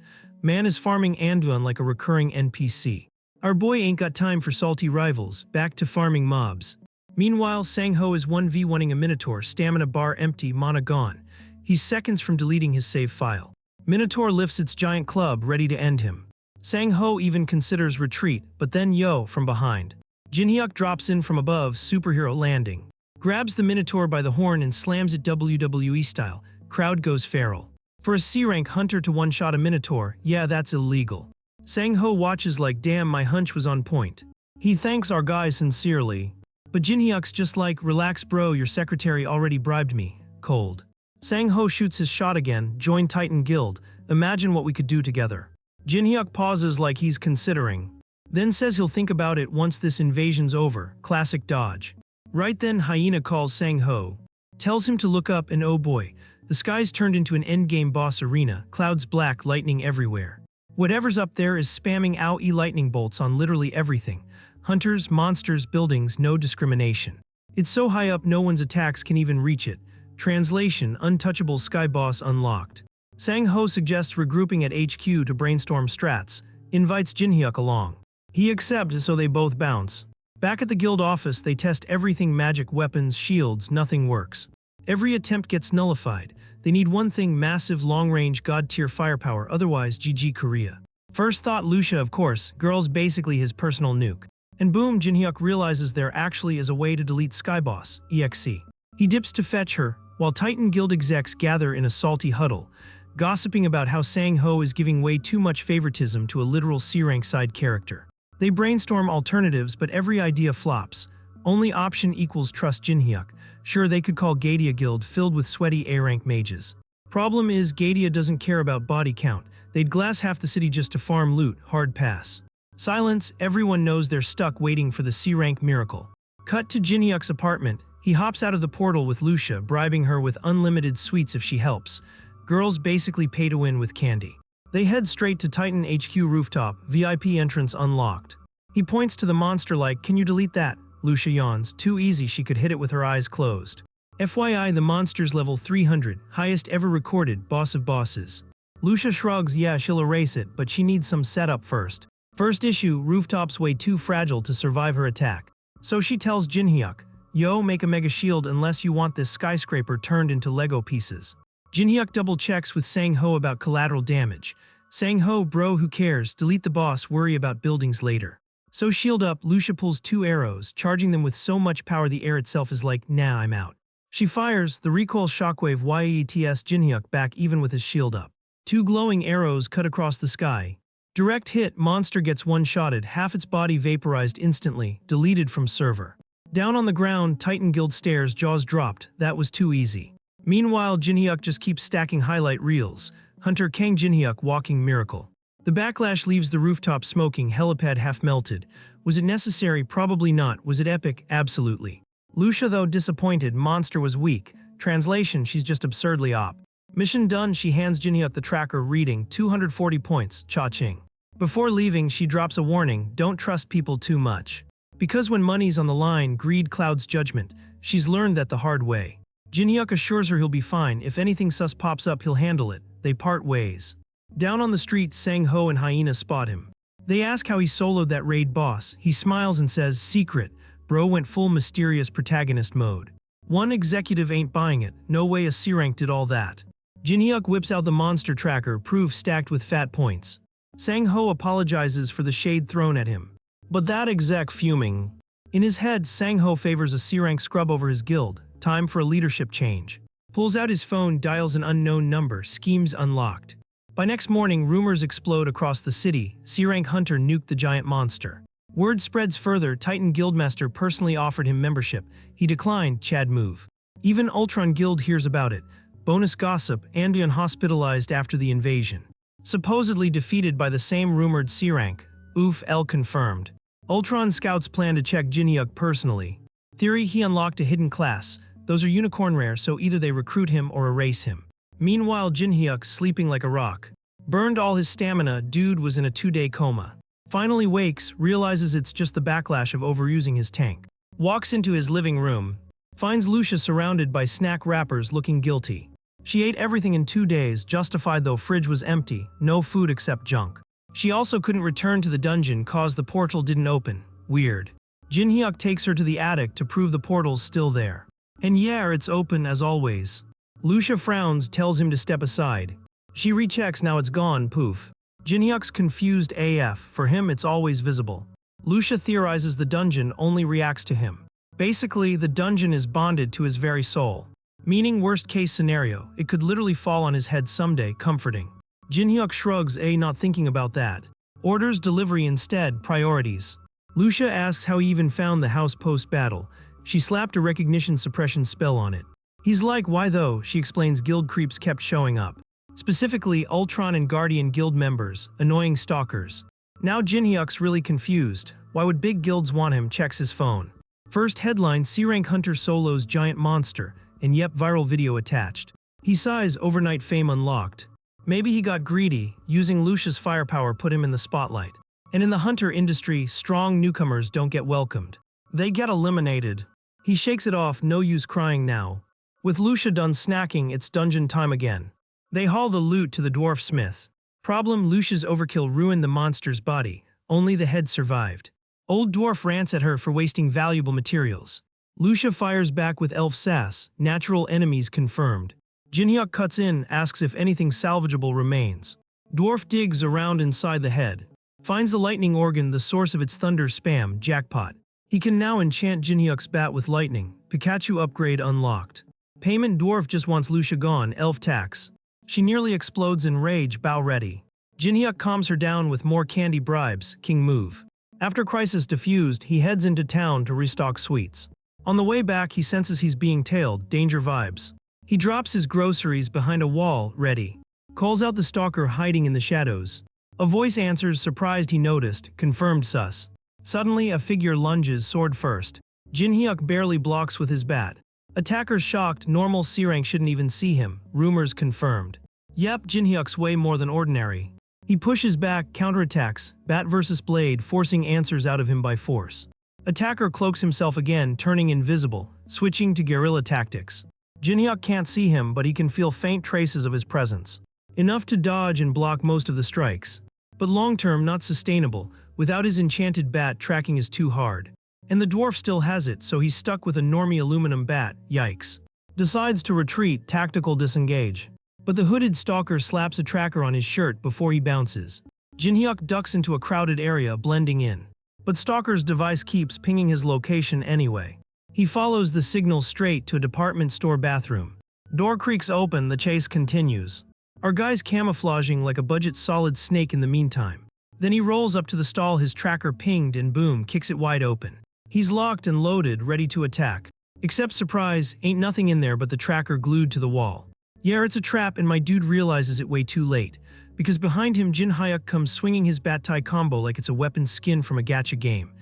Man is farming Anduin like a recurring NPC. Our boy ain't got time for salty rivals, back to farming mobs. Meanwhile, Sang-ho is 1v1ing a Minotaur, stamina bar empty, mana gone. He's seconds from deleting his save file. Minotaur lifts its giant club, ready to end him. Sang-ho even considers retreat, but then yo, from behind. Jinhyuk drops in from above, superhero landing. Grabs the Minotaur by the horn and slams it WWE style. Crowd goes feral. For a C-rank hunter to one-shot a Minotaur, yeah, that's illegal. Sang-ho watches like, damn, my hunch was on point. He thanks our guy sincerely. But Jinhyuk's just like, relax bro, your secretary already bribed me. Cold. Sang-ho shoots his shot again, join Titan Guild, imagine what we could do together. Jinhyuk pauses like he's considering. Then says he'll think about it once this invasion's over, classic dodge. Right then Hyena calls Sang-ho. Tells him to look up and oh boy, the sky's turned into an endgame boss arena, clouds black, lightning everywhere. Whatever's up there is spamming AoE lightning bolts on literally everything. Hunters, monsters, buildings, no discrimination. It's so high up no one's attacks can even reach it. Translation, untouchable sky boss unlocked. Sang-ho suggests regrouping at HQ to brainstorm strats, invites Jinhyuk along. He accepts, so they both bounce. Back at the guild office, they test everything: magic, weapons, shields, nothing works. Every attempt gets nullified. They need one thing: massive, long-range, god-tier firepower, otherwise GG Korea. First thought, Lucia, of course, girl's basically his personal nuke. And boom, Jinhyuk realizes there actually is a way to delete Skyboss, EXE. He dips to fetch her, while Titan Guild execs gather in a salty huddle, gossiping about how Sang-ho is giving way too much favoritism to a literal C-rank side character. They brainstorm alternatives, but every idea flops. Only option equals trust Jinhyuk. Sure, they could call Gadia Guild, filled with sweaty A-rank mages. Problem is, Gadia doesn't care about body count. They'd glass half the city just to farm loot, hard pass. Silence, everyone knows they're stuck waiting for the C-rank miracle. Cut to Jinhyuk's apartment. He hops out of the portal with Lucia, bribing her with unlimited sweets if she helps. Girls basically pay to win with candy. They head straight to Titan HQ rooftop, VIP entrance unlocked. He points to the monster like, "Can you delete that?" Lucia yawns, too easy, she could hit it with her eyes closed. FYI, the monster's level 300, highest ever recorded, boss of bosses. Lucia shrugs, yeah, she'll erase it, but she needs some setup first. First issue, rooftops way too fragile to survive her attack. So she tells Jinhyuk, "Yo, make a mega shield unless you want this skyscraper turned into Lego pieces." Jinhyuk double checks with Sang-ho about collateral damage. Sang-ho, bro, who cares, delete the boss, worry about buildings later. So shield up, Lucia pulls 2 arrows, charging them with so much power the air itself is like, nah, I'm out. She fires, the recoil shockwave YETS Jinhyuk back even with his shield up. 2 glowing arrows cut across the sky. Direct hit, monster gets one-shotted, half its body vaporized instantly, deleted from server. Down on the ground, Titan Guild stares, jaws dropped, that was too easy. Meanwhile, Jinhyuk just keeps stacking highlight reels. Hunter Kang Jinhyuk walking miracle. The backlash leaves the rooftop smoking, helipad half melted. Was it necessary? Probably not. Was it epic? Absolutely. Lucia, though disappointed, monster was weak. Translation, she's just absurdly op. Mission done, she hands Jinhyuk the tracker, reading 240 points, cha-ching. Before leaving, she drops a warning, don't trust people too much. Because when money's on the line, greed clouds judgment. She's learned that the hard way. Jinhyuk assures her he'll be fine, if anything sus pops up he'll handle it. They part ways. Down on the street, Sang-ho and Hyena spot him. They ask how he soloed that raid boss. He smiles and says, secret. Bro went full mysterious protagonist mode. One executive ain't buying it, no way a C-rank did all that. Jinhyuk whips out the monster tracker, proof stacked with fat points. Sang-ho apologizes for the shade thrown at him. But that exec fuming. In his head, Sang-ho favors a C-rank scrub over his guild. Time for a leadership change. Pulls out his phone, dials an unknown number, schemes unlocked. By next morning, rumors explode across the city. C-rank hunter nuked the giant monster. Word spreads further, Titan Guildmaster personally offered him membership. He declined, Chad move. Even Ultron Guild hears about it. Bonus gossip, Andion hospitalized after the invasion. Supposedly defeated by the same rumored C-rank. Oof, L confirmed. Ultron scouts plan to check Jinhyuk personally. Theory, he unlocked a hidden class. Those are unicorn rare, so either they recruit him or erase him. Meanwhile, Jinhyuk, sleeping like a rock. Burned all his stamina, dude was in a 2-day coma. Finally wakes, realizes it's just the backlash of overusing his tank. Walks into his living room. Finds Lucia surrounded by snack wrappers looking guilty. She ate everything in 2 days, justified though fridge was empty, no food except junk. She also couldn't return to the dungeon cause the portal didn't open. Weird. Jinhyuk takes her to the attic to prove the portal's still there. And yeah, it's open as always. Lucia frowns, tells him to step aside. She rechecks, now it's gone, poof. Jinhyuk's confused AF, for him it's always visible. Lucia theorizes the dungeon only reacts to him. Basically, the dungeon is bonded to his very soul. Meaning worst case scenario, it could literally fall on his head someday, comforting. Jinhyuk shrugs, not thinking about that. Orders delivery instead, priorities. Lucia asks how he even found the house post-battle. She slapped a recognition suppression spell on it. He's like, why though? She explains guild creeps kept showing up. Specifically, Ultron and Guardian guild members, annoying stalkers. Now Jinhyuk's really confused. Why would big guilds want him? Checks his phone. First headline, C-rank hunter solos giant monster, and yep, viral video attached. He sighs, overnight fame unlocked. Maybe he got greedy, using Lucia's firepower put him in the spotlight. And in the hunter industry, strong newcomers don't get welcomed. They get eliminated. He shakes it off, no use crying now. With Lucia done snacking, it's dungeon time again. They haul the loot to the dwarf smith. Problem: Lucia's overkill ruined the monster's body. Only the head survived. Old dwarf rants at her for wasting valuable materials. Lucia fires back with elf sass, natural enemies confirmed. Jinhyuk cuts in, asks if anything salvageable remains. Dwarf digs around inside the head. Finds the lightning organ, the source of its thunder spam, jackpot. He can now enchant Jinhyuk's bat with lightning. Pikachu upgrade unlocked. Payment: dwarf just wants Lucia gone, elf tax. She nearly explodes in rage, bow ready. Jinhyuk calms her down with more candy bribes, king move. After crisis diffused, he heads into town to restock sweets. On the way back, he senses he's being tailed, danger vibes. He drops his groceries behind a wall, ready. Calls out the stalker hiding in the shadows. A voice answers, surprised he noticed, confirmed sus. Suddenly, a figure lunges, sword first. Jinhyuk barely blocks with his bat. Attackers shocked, normal C-rank shouldn't even see him, rumors confirmed. Yep, Jinhyuk's way more than ordinary. He pushes back, counterattacks, bat versus blade, forcing answers out of him by force. Attacker cloaks himself again, turning invisible, switching to guerrilla tactics. Jinhyuk can't see him, but he can feel faint traces of his presence. Enough to dodge and block most of the strikes. But long-term, not sustainable, without his enchanted bat tracking is too hard. And the dwarf still has it, so he's stuck with a normie aluminum bat, yikes. Decides to retreat, tactical disengage. But the hooded stalker slaps a tracker on his shirt before he bounces. Jinhyuk ducks into a crowded area, blending in. But stalker's device keeps pinging his location anyway. He follows the signal straight to a department store bathroom. Door creaks open, the chase continues. Our guy's camouflaging like a budget solid snake in the meantime. Then he rolls up to the stall his tracker pinged and boom, kicks it wide open. He's locked and loaded, ready to attack. Except surprise, ain't nothing in there but the tracker glued to the wall. Yeah, it's a trap, and my dude realizes it way too late. Because behind him, Jinhyuk comes swinging his bat-tie combo like it's a weapon skin from a gacha game.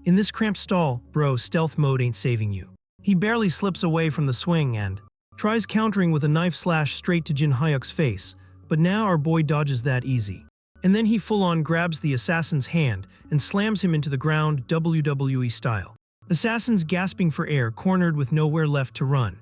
In this cramped stall, bro, stealth mode ain't saving you. He barely slips away from the swing and tries countering with a knife slash straight to Jinhyuk's face. But now our boy dodges that easy. And then he full-on grabs the assassin's hand and slams him into the ground, WWE style. Assassin's gasping for air, cornered with nowhere left to run.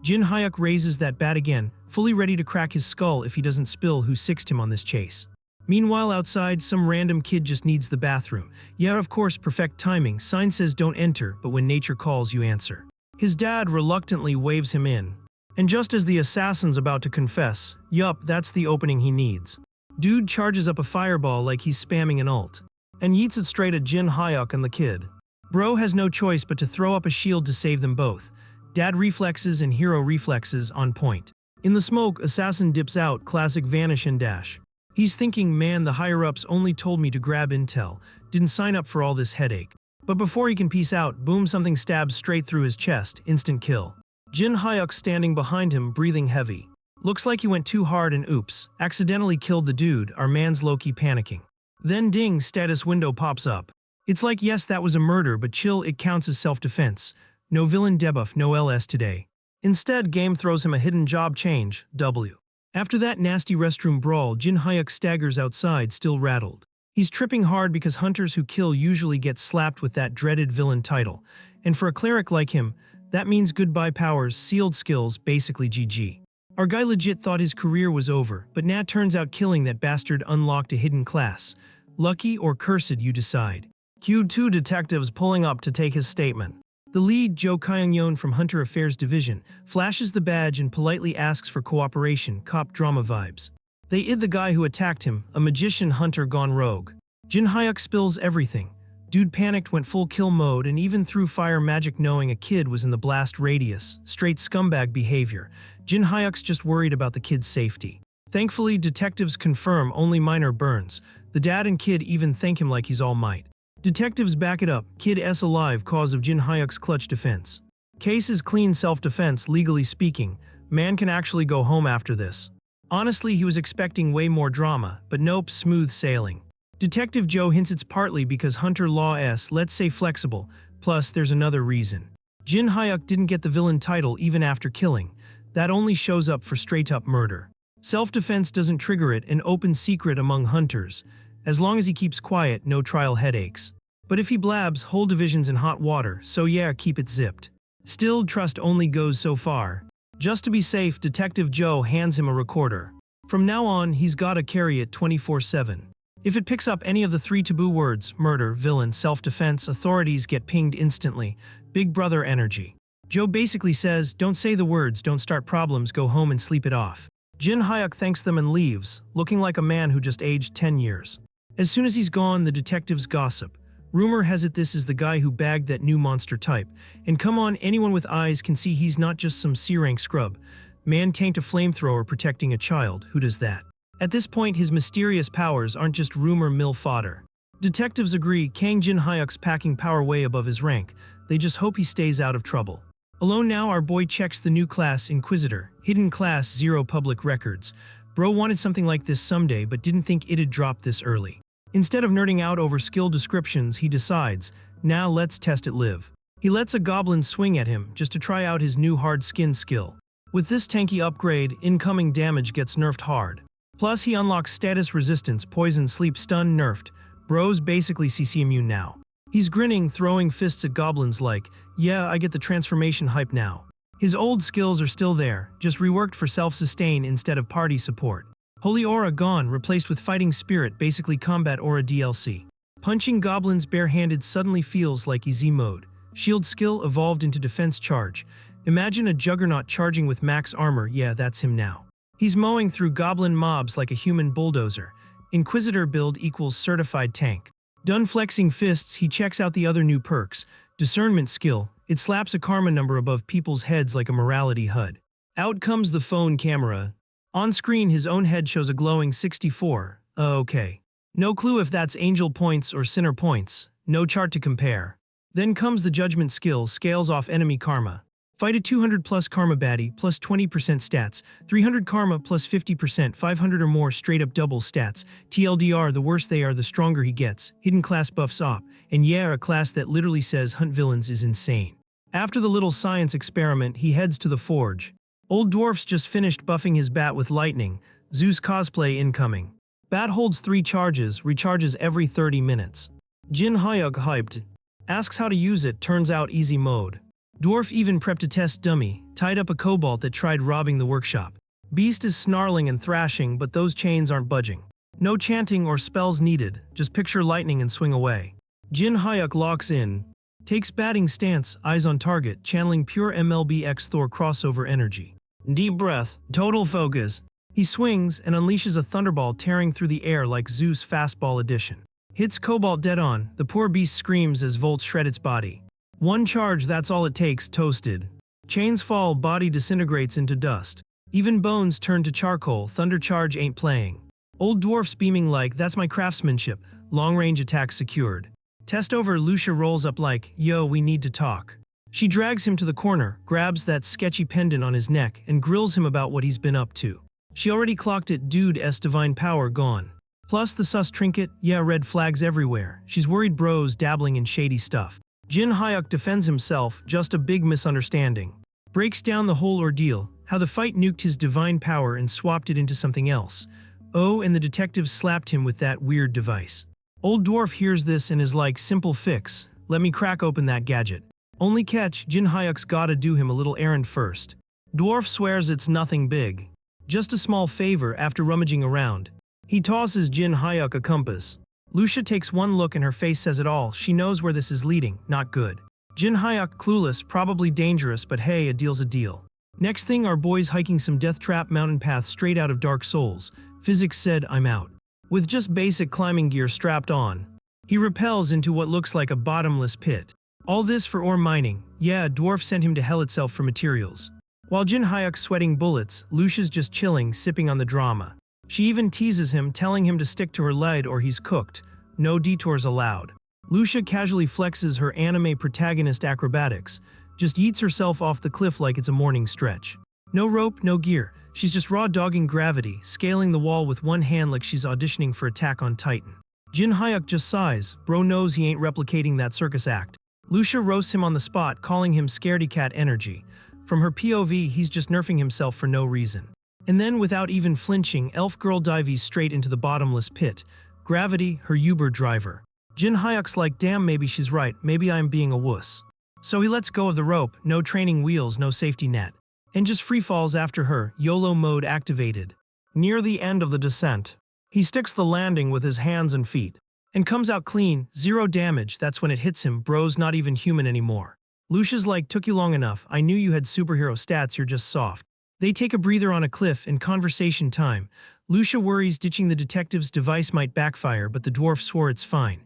Jinhyuk raises that bat again, fully ready to crack his skull if he doesn't spill who sixed him on this chase. Meanwhile outside, some random kid just needs the bathroom. Yeah, of course, perfect timing. Sign says don't enter, but when nature calls, you answer. His dad reluctantly waves him in. And just as the assassin's about to confess, yup, that's the opening he needs. Dude charges up a fireball like he's spamming an ult. And yeets it straight at Jinhyuk and the kid. Bro has no choice but to throw up a shield to save them both. Dad reflexes and hero reflexes on point. In the smoke, assassin dips out, classic vanish and dash. He's thinking, man, the higher-ups only told me to grab intel, didn't sign up for all this headache. But before he can peace out, boom, something stabs straight through his chest, instant kill. Jinhyuk standing behind him, breathing heavy. Looks like he went too hard and oops, accidentally killed the dude, our man's low-key panicking. Then ding, status window pops up. It's like, yes, that was a murder, but chill, it counts as self-defense. No villain debuff, no LS today. Instead, game throws him a hidden job change, W. After that nasty restroom brawl, Jinhyuk staggers outside, still rattled. He's tripping hard because hunters who kill usually get slapped with that dreaded villain title. And for a cleric like him, that means goodbye powers, sealed skills, basically GG. Our guy legit thought his career was over, but now turns out killing that bastard unlocked a hidden class. Lucky or cursed, you decide. Cue 2 detectives pulling up to take his statement. The lead, Jo Kyung-yeon from Hunter Affairs Division, flashes the badge and politely asks for cooperation, cop drama vibes. They id the guy who attacked him, a magician hunter gone rogue. Jinhyuk spills everything. Dude panicked, went full kill mode, and even threw fire magic knowing a kid was in the blast radius. Straight scumbag behavior. Jinhyuk's just worried about the kid's safety. Thankfully, detectives confirm only minor burns. The dad and kid even thank him like he's all might. Detectives back it up, kid S alive, cause of Jinhyuk's clutch defense. Case is clean self-defense, legally speaking. Man can actually go home after this. Honestly, he was expecting way more drama, but nope, smooth sailing. Detective Joe hints it's partly because Hunter Law S, let's say, flexible, plus there's another reason. Jinhyuk didn't get the villain title even after killing. That only shows up for straight-up murder. Self-defense doesn't trigger it, an open secret among hunters. As long as he keeps quiet, no trial headaches. But if he blabs, whole divisions in hot water, so yeah, keep it zipped. Still, trust only goes so far. Just to be safe, Detective Joe hands him a recorder. From now on, he's gotta carry it 24/7. If it picks up any of the 3 taboo words, murder, villain, self-defense, authorities get pinged instantly. Big brother energy. Joe basically says, don't say the words, don't start problems, go home and sleep it off. Jin Hyuk thanks them and leaves, looking like a man who just aged 10 years. As soon as he's gone, the detectives gossip. Rumor has it this is the guy who bagged that new monster type. And come on, anyone with eyes can see he's not just some C-rank scrub. Man tanked a flamethrower protecting a child, who does that? At this point, his mysterious powers aren't just rumor mill fodder. Detectives agree Kang Jin Hyuk's packing power way above his rank. They just hope he stays out of trouble. Alone now, our boy checks the new class, Inquisitor. Hidden class, 0 public records. Bro wanted something like this someday, but didn't think it'd drop this early. Instead of nerding out over skill descriptions, he decides, now let's test it live. He lets a goblin swing at him, just to try out his new hard skin skill. With this tanky upgrade, incoming damage gets nerfed hard. Plus, he unlocks status resistance, poison, sleep, stun, nerfed. Bro's basically CC immune now. He's grinning, throwing fists at goblins like, yeah, I get the transformation hype now. His old skills are still there, just reworked for self-sustain instead of party support. Holy Aura gone, replaced with Fighting Spirit, basically Combat Aura DLC. Punching goblins barehanded suddenly feels like easy mode. Shield skill evolved into Defense Charge. Imagine a juggernaut charging with max armor, yeah, that's him now. He's mowing through goblin mobs like a human bulldozer. Inquisitor build equals certified tank. Done flexing fists, he checks out the other new perks. Discernment skill, it slaps a karma number above people's heads like a morality HUD. Out comes the phone camera. On screen, his own head shows a glowing 64. Okay. No clue if that's angel points or sinner points. No chart to compare. Then comes the judgment skill, scales off enemy karma. Fight a 200 plus karma baddie, plus 20% stats, 300 karma plus 50%, 500 or more straight up double stats. TLDR, the worse they are, the stronger he gets. Hidden class buffs op. And yeah, a class that literally says hunt villains is insane. After the little science experiment, he heads to the forge. Old Dwarf's just finished buffing his bat with lightning. Zeus cosplay incoming. Bat holds 3 charges, recharges every 30 minutes. Jin Hyuk hyped. Asks how to use it, turns out easy mode. Dwarf even prepped a test dummy, tied up a kobold that tried robbing the workshop. Beast is snarling and thrashing, but those chains aren't budging. No chanting or spells needed, just picture lightning and swing away. Jin Hyuk locks in. Takes batting stance, eyes on target, channeling pure MLB X Thor crossover energy. Deep breath, total focus. He swings and unleashes a thunderball tearing through the air like Zeus fastball edition. Hits Cobalt dead on, the poor beast screams as volts shred its body. One charge, that's all it takes, toasted. Chains fall, body disintegrates into dust. Even bones turn to charcoal, thunder charge ain't playing. Old Dwarf's beaming like, that's my craftsmanship, long-range attack secured. Test over, Lucia rolls up like, yo, we need to talk. She drags him to the corner, grabs that sketchy pendant on his neck, and grills him about what he's been up to. She already clocked it, dude's divine power gone. Plus the sus trinket, yeah, red flags everywhere. She's worried bro's dabbling in shady stuff. Jin Hyuk defends himself, just a big misunderstanding. Breaks down the whole ordeal, how the fight nuked his divine power and swapped it into something else. Oh, and the detectives slapped him with that weird device. Old Dwarf hears this and is like, simple fix, let me crack open that gadget. Only catch, Jin Hyuk's gotta do him a little errand first. Dwarf swears it's nothing big. Just a small favor after rummaging around. He tosses Jin Hyuk a compass. Lucia takes one look and her face says it all. She knows where this is leading, not good. Jin Hyuk clueless, probably dangerous, but hey, a deal's a deal. Next thing, our boy's hiking some death trap mountain path straight out of Dark Souls. Physics said, I'm out. With just basic climbing gear strapped on, he rappels into what looks like a bottomless pit. All this for ore mining. Yeah, Dwarf sent him to hell itself for materials. While Jin Hyuk's sweating bullets, Lucia's just chilling, sipping on the drama. She even teases him, telling him to stick to her lead or he's cooked. No detours allowed. Lucia casually flexes her anime protagonist acrobatics, just yeets herself off the cliff like it's a morning stretch. No rope, no gear. She's just raw dogging gravity, scaling the wall with one hand like she's auditioning for Attack on Titan. Jin Hyuk just sighs. Bro knows he ain't replicating that circus act. Lucia roasts him on the spot, calling him scaredy cat energy. From her POV, he's just nerfing himself for no reason. And then, without even flinching, elf girl dives straight into the bottomless pit. Gravity, her Uber driver. Jin Hyuk's like, damn, maybe she's right, maybe I'm being a wuss. So he lets go of the rope, no training wheels, no safety net. And just free falls after her, YOLO mode activated. Near the end of the descent, he sticks the landing with his hands and feet. And comes out clean, 0 damage. That's when it hits him, bro's not even human anymore. Lucia's like, took you long enough, I knew you had superhero stats, you're just soft. They take a breather on a cliff in conversation time. Lucia worries ditching the detective's device might backfire, but the dwarf swore it's fine.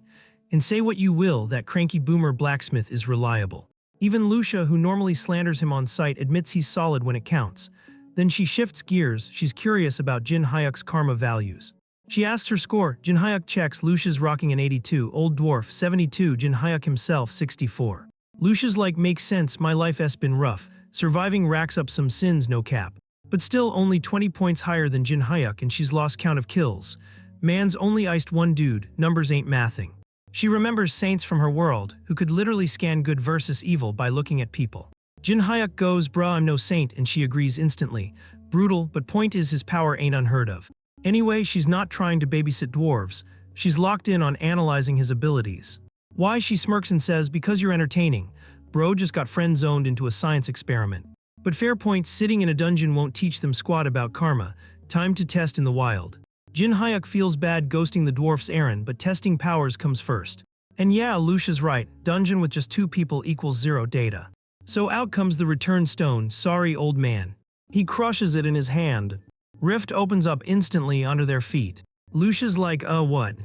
And say what you will, that cranky boomer blacksmith is reliable. Even Lucia, who normally slanders him on sight, admits he's solid when it counts. Then she shifts gears, she's curious about Jin Hyuk's karma values. She asks her score, Jin Hyuk checks, Lucia's rocking an 82, old dwarf, 72, Jin Hyuk himself, 64. Lucia's like, makes sense, my life has been rough. Surviving racks up some sins, no cap. But still only 20 points higher than Jin Hyuk and she's lost count of kills. Man's only iced one dude, numbers ain't mathing. She remembers saints from her world, who could literally scan good versus evil by looking at people. Jin Hyuk goes, bruh, I'm no saint, and she agrees instantly. Brutal, but point is his power ain't unheard of. Anyway, she's not trying to babysit dwarves. She's locked in on analyzing his abilities. Why, she smirks and says, because you're entertaining. Bro just got friend-zoned into a science experiment. But fair point, sitting in a dungeon won't teach them squat about karma. Time to test in the wild. Jin Hyuk feels bad ghosting the dwarf's errand, but testing powers comes first. And yeah, Lucia's right, dungeon with just 2 people equals 0 data. So out comes the return stone, sorry old man. He crushes it in his hand. Rift opens up instantly under their feet. Lucia's like, what?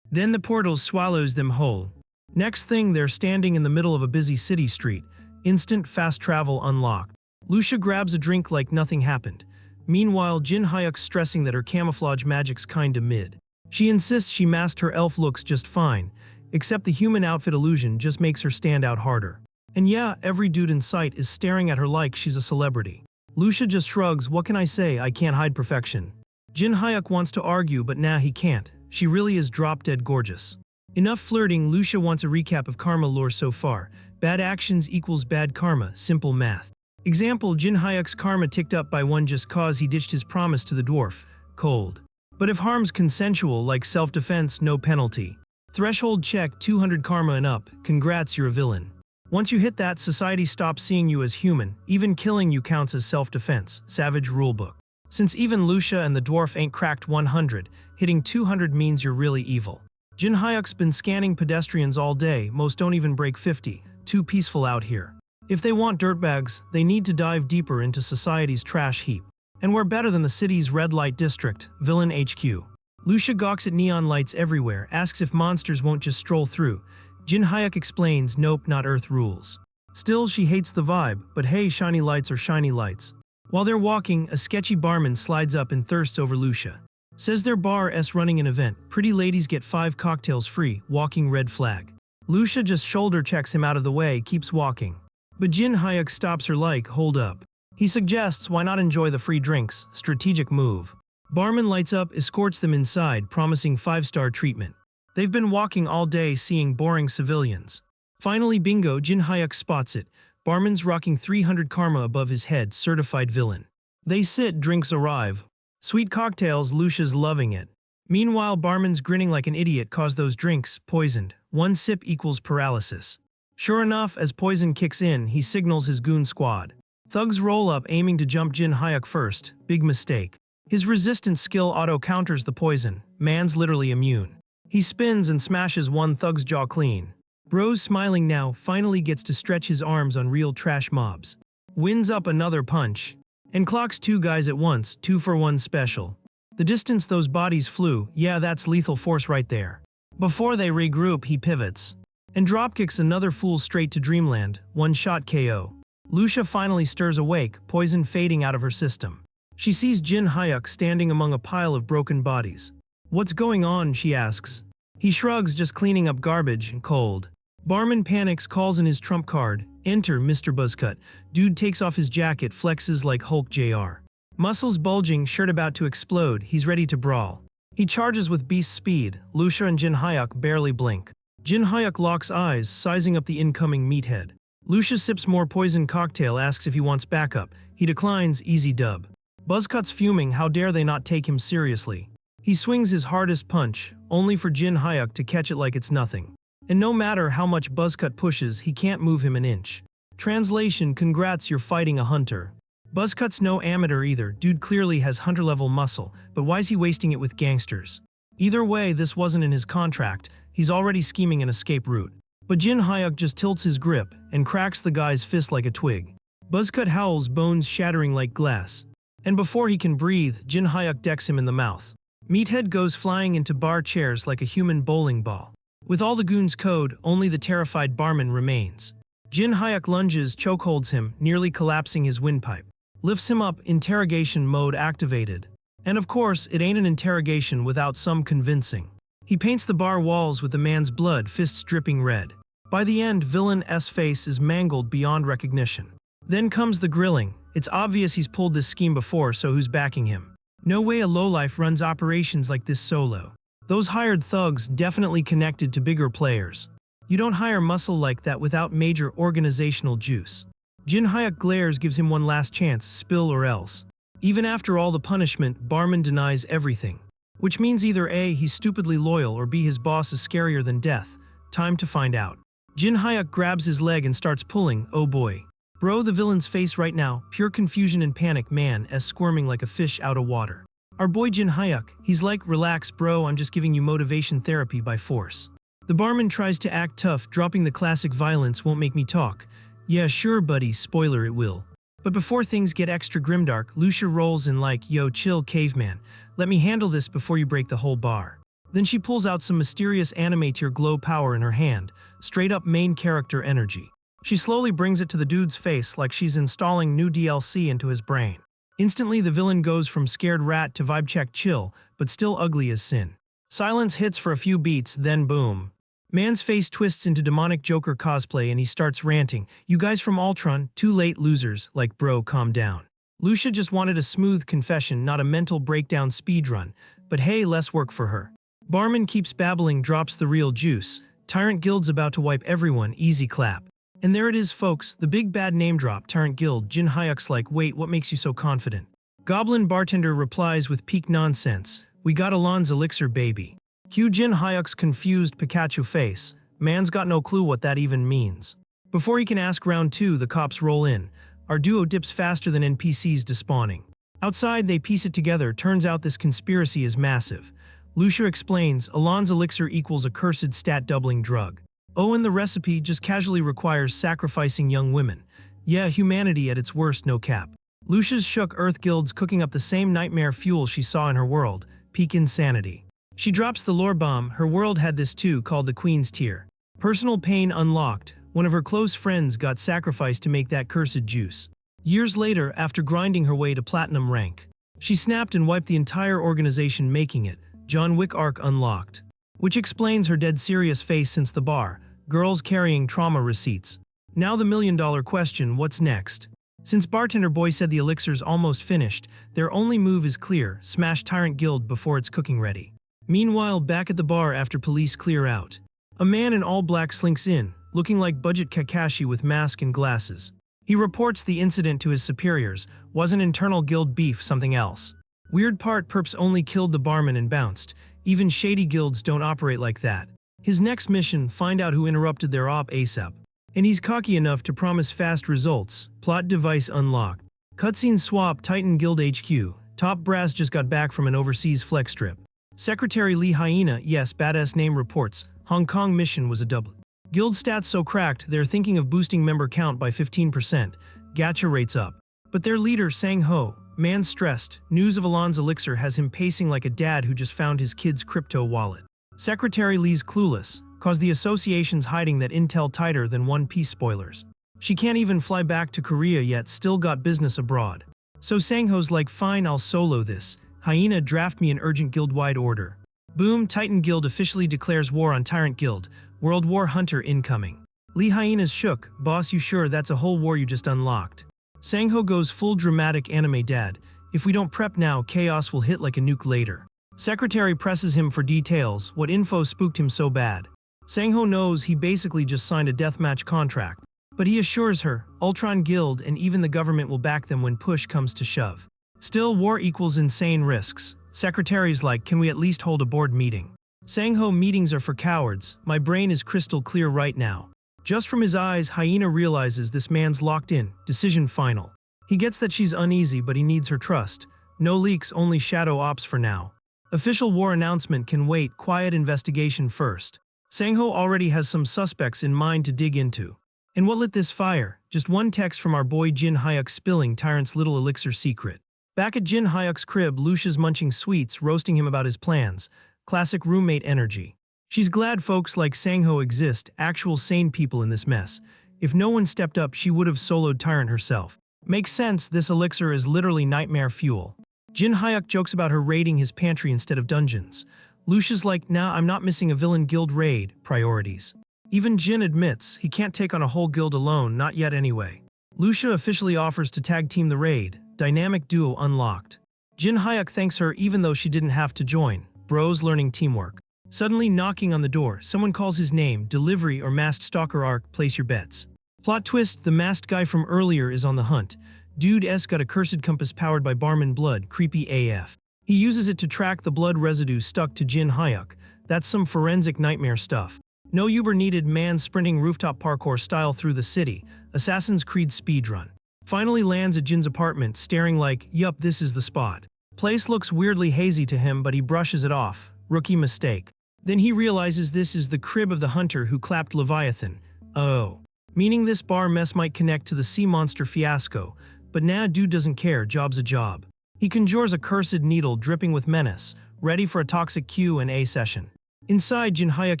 Then the portal swallows them whole. Next thing, they're standing in the middle of a busy city street. Instant fast travel unlocked. Lucia grabs a drink like nothing happened. Meanwhile, Jin Hyuk's stressing that her camouflage magic's kinda mid. She insists she masked her elf looks just fine, except the human outfit illusion just makes her stand out harder. And yeah, every dude in sight is staring at her like she's a celebrity. Lucia just shrugs, what can I say, I can't hide perfection. Jin Hyuk wants to argue, but nah, he can't. She really is drop-dead gorgeous. Enough flirting, Lucia wants a recap of karma lore so far. Bad actions equals bad karma, simple math. Example, Jin Hyuk's karma ticked up by 1 just cause he ditched his promise to the dwarf. Cold. But if harm's consensual, like self-defense, no penalty. Threshold check, 200 karma and up, congrats, you're a villain. Once you hit that, society stops seeing you as human, even killing you counts as self-defense. Savage rulebook. Since even Lucia and the dwarf ain't cracked 100, hitting 200 means you're really evil. Jin Hyuk's been scanning pedestrians all day, most don't even break 50, too peaceful out here. If they want dirtbags, they need to dive deeper into society's trash heap. And we're better than the city's red light district, Villain HQ. Lucia gawks at neon lights everywhere, asks if monsters won't just stroll through. Jin Hyuk explains, nope, not Earth rules. Still, she hates the vibe, but hey, shiny lights are shiny lights. While they're walking, a sketchy barman slides up and thirsts over Lucia. Says their bar's running an event, pretty ladies get 5 cocktails free, walking red flag. Lucia just shoulder checks him out of the way, keeps walking. But Jin Hyuk stops her like, hold up. He suggests why not enjoy the free drinks, strategic move. Barman lights up, escorts them inside, promising 5-star treatment. They've been walking all day seeing boring civilians. Finally bingo, Jin Hyuk spots it. Barman's rocking 300 karma above his head, certified villain. They sit, drinks arrive. Sweet cocktails, Lucia's loving it. Meanwhile, barman's grinning like an idiot cause those drinks, poisoned. 1 sip equals paralysis. Sure enough, as poison kicks in, he signals his goon squad. Thugs roll up aiming to jump Jin Hyuk first, big mistake. His resistance skill auto-counters the poison, man's literally immune. He spins and smashes one thug's jaw clean. Bro's smiling now, finally gets to stretch his arms on real trash mobs. Wins up another punch. And clocks 2 guys at once, 2 for 1 special. The distance those bodies flew, yeah, that's lethal force right there. Before they regroup, he pivots. And dropkicks another fool straight to dreamland, 1-shot KO. Lucia finally stirs awake, poison fading out of her system. She sees Jin Hyuk standing among a pile of broken bodies. What's going on, she asks. He shrugs, just cleaning up garbage, cold. Barman panics, calls in his trump card. Enter Mr. Buzzcut. Dude takes off his jacket, flexes like Hulk Jr. Muscles bulging, shirt about to explode, he's ready to brawl. He charges with beast speed. Lucia and Jin Hyuk barely blink. Jin Hyuk locks eyes, sizing up the incoming meathead. Lucia sips more poison cocktail, asks if he wants backup. He declines, easy dub. Buzzcut's fuming, how dare they not take him seriously. He swings his hardest punch, only for Jin Hyuk to catch it like it's nothing. And no matter how much Buzzcut pushes, he can't move him an inch. Translation: congrats, you're fighting a hunter. Buzzcut's no amateur either, dude clearly has hunter-level muscle, but why's he wasting it with gangsters? Either way, this wasn't in his contract, he's already scheming an escape route. But Jin Hyuk just tilts his grip and cracks the guy's fist like a twig. Buzzcut howls, bones shattering like glass. And before he can breathe, Jin Hyuk decks him in the mouth. Meathead goes flying into bar chairs like a human bowling ball. With all the goons' code, only the terrified barman remains. Jin Hyuk lunges, chokeholds him, nearly collapsing his windpipe. Lifts him up, interrogation mode activated. And of course, it ain't an interrogation without some convincing. He paints the bar walls with the man's blood, fists dripping red. By the end, villain S face is mangled beyond recognition. Then comes the grilling. It's obvious he's pulled this scheme before, so who's backing him? No way a lowlife runs operations like this solo. Those hired thugs definitely connected to bigger players. You don't hire muscle like that without major organizational juice. Jin Hyuk glares, gives him one last chance, spill or else. Even after all the punishment, barman denies everything. Which means either A, he's stupidly loyal, or B, his boss is scarier than death. Time to find out. Jin Hyuk grabs his leg and starts pulling, oh boy. Bro, the villain's face right now, pure confusion and panic, man, as squirming like a fish out of water. Our boy Jin Hyuk, he's like, relax bro, I'm just giving you motivation therapy by force. The barman tries to act tough, dropping the classic violence won't make me talk. Yeah, sure buddy, spoiler it will. But before things get extra grimdark, Lucia rolls in like, yo chill caveman, let me handle this before you break the whole bar. Then she pulls out some mysterious anime-tier glow power in her hand, straight up main character energy. She slowly brings it to the dude's face like she's installing new DLC into his brain. Instantly the villain goes from scared rat to vibe check chill, but still ugly as sin. Silence hits for a few beats, then boom. Man's face twists into demonic Joker cosplay and he starts ranting. You guys from Ultron, too late losers, like bro, calm down. Lucia just wanted a smooth confession, not a mental breakdown speedrun, but hey, less work for her. Barman keeps babbling, drops the real juice. Tyrant Guild's about to wipe everyone, easy clap. And there it is folks, the big bad name drop, Tyrant Guild. Jin Hyuk's like, wait, what makes you so confident? Goblin bartender replies with peak nonsense, we got Alon's elixir baby. Cue Jin Hyuk's confused Pikachu face, man's got no clue what that even means. Before he can ask round two, the cops roll in. Our duo dips faster than NPCs despawning. Outside, they piece it together, turns out this conspiracy is massive. Lucia explains, Alon's elixir equals a cursed stat-doubling drug. Oh, and the recipe just casually requires sacrificing young women. Yeah, humanity at its worst, no cap. Lucia's shook Earth Guild's cooking up the same nightmare fuel she saw in her world, peak insanity. She drops the lore bomb, her world had this too, called the Queen's Tear. Personal pain unlocked, one of her close friends got sacrificed to make that cursed juice. Years later, after grinding her way to platinum rank, she snapped and wiped the entire organization, making it John Wick arc unlocked. Which explains her dead serious face since the bar, girls carrying trauma receipts. Now the million-dollar question, what's next? Since Bartender Boy said the elixir's almost finished, their only move is clear, smash Tyrant Guild before it's cooking ready. Meanwhile, back at the bar after police clear out, a man in all black slinks in, looking like budget Kakashi with mask and glasses. He reports the incident to his superiors, wasn't internal guild beef, something else. Weird part, perps only killed the barman and bounced. Even shady guilds don't operate like that. His next mission, find out who interrupted their op ASAP. And he's cocky enough to promise fast results. Plot device unlocked. Cutscene swap, Titan Guild HQ. Top brass just got back from an overseas flex trip. Secretary Lee Hyena, yes, badass name, reports, Hong Kong mission was a double. Guild stats so cracked, they're thinking of boosting member count by 15%. Gacha rates up. But their leader, Sang Ho, man stressed. News of Alon's elixir has him pacing like a dad who just found his kid's crypto wallet. Secretary Lee's clueless, cause the association's hiding that intel tighter than One Piece spoilers. She can't even fly back to Korea yet, still got business abroad. So Sangho's like, fine, I'll solo this. Hyena, draft me an urgent guild-wide order. Boom, Titan Guild officially declares war on Tyrant Guild. World War Hunter incoming. Lee Hyena's shook, boss, you sure that's a whole war you just unlocked? Sangho goes full dramatic anime dad. If we don't prep now, chaos will hit like a nuke later. Secretary presses him for details, what info spooked him so bad. Sangho knows he basically just signed a deathmatch contract. But he assures her, Ultron Guild and even the government will back them when push comes to shove. Still, war equals insane risks. Secretaries like, can we at least hold a board meeting? Sang-ho, meetings are for cowards. My brain is crystal clear right now. Just from his eyes, Hyena realizes this man's locked in. Decision final. He gets that she's uneasy, but he needs her trust. No leaks, only shadow ops for now. Official war announcement can wait, quiet investigation first. Sang-ho already has some suspects in mind to dig into. And what lit this fire? Just one text from our boy Jin Hyuk spilling Tyrant's little elixir secret. Back at Jin Hyuk's crib, Lucia's munching sweets, roasting him about his plans. Classic roommate energy. She's glad folks like Sang-ho exist, actual sane people in this mess. If no one stepped up, she would have soloed Tyrant herself. Makes sense, this elixir is literally nightmare fuel. Jin Hyuk jokes about her raiding his pantry instead of dungeons. Lucia's like, nah, I'm not missing a villain guild raid, priorities. Even Jin admits he can't take on a whole guild alone, not yet anyway. Lucia officially offers to tag team the raid, dynamic duo unlocked. Jin Hyuk thanks her even though she didn't have to join. Bros learning teamwork. Suddenly knocking on the door, someone calls his name, delivery or masked stalker arc, place your bets. Plot twist, the masked guy from earlier is on the hunt. Dude S got a cursed compass powered by Barman blood, creepy AF. He uses it to track the blood residue stuck to Jin Hyuk. That's some forensic nightmare stuff. No Uber needed, man sprinting rooftop parkour style through the city. Assassin's Creed speedrun. Finally lands at Jin's apartment, staring like, yup, this is the spot. Place looks weirdly hazy to him, but he brushes it off. Rookie mistake. Then he realizes this is the crib of the hunter who clapped Leviathan. Oh. Meaning this bar mess might connect to the sea monster fiasco. But nah, dude doesn't care, job's a job. He conjures a cursed needle dripping with menace, ready for a toxic Q&A session. Inside, Jin Hyuk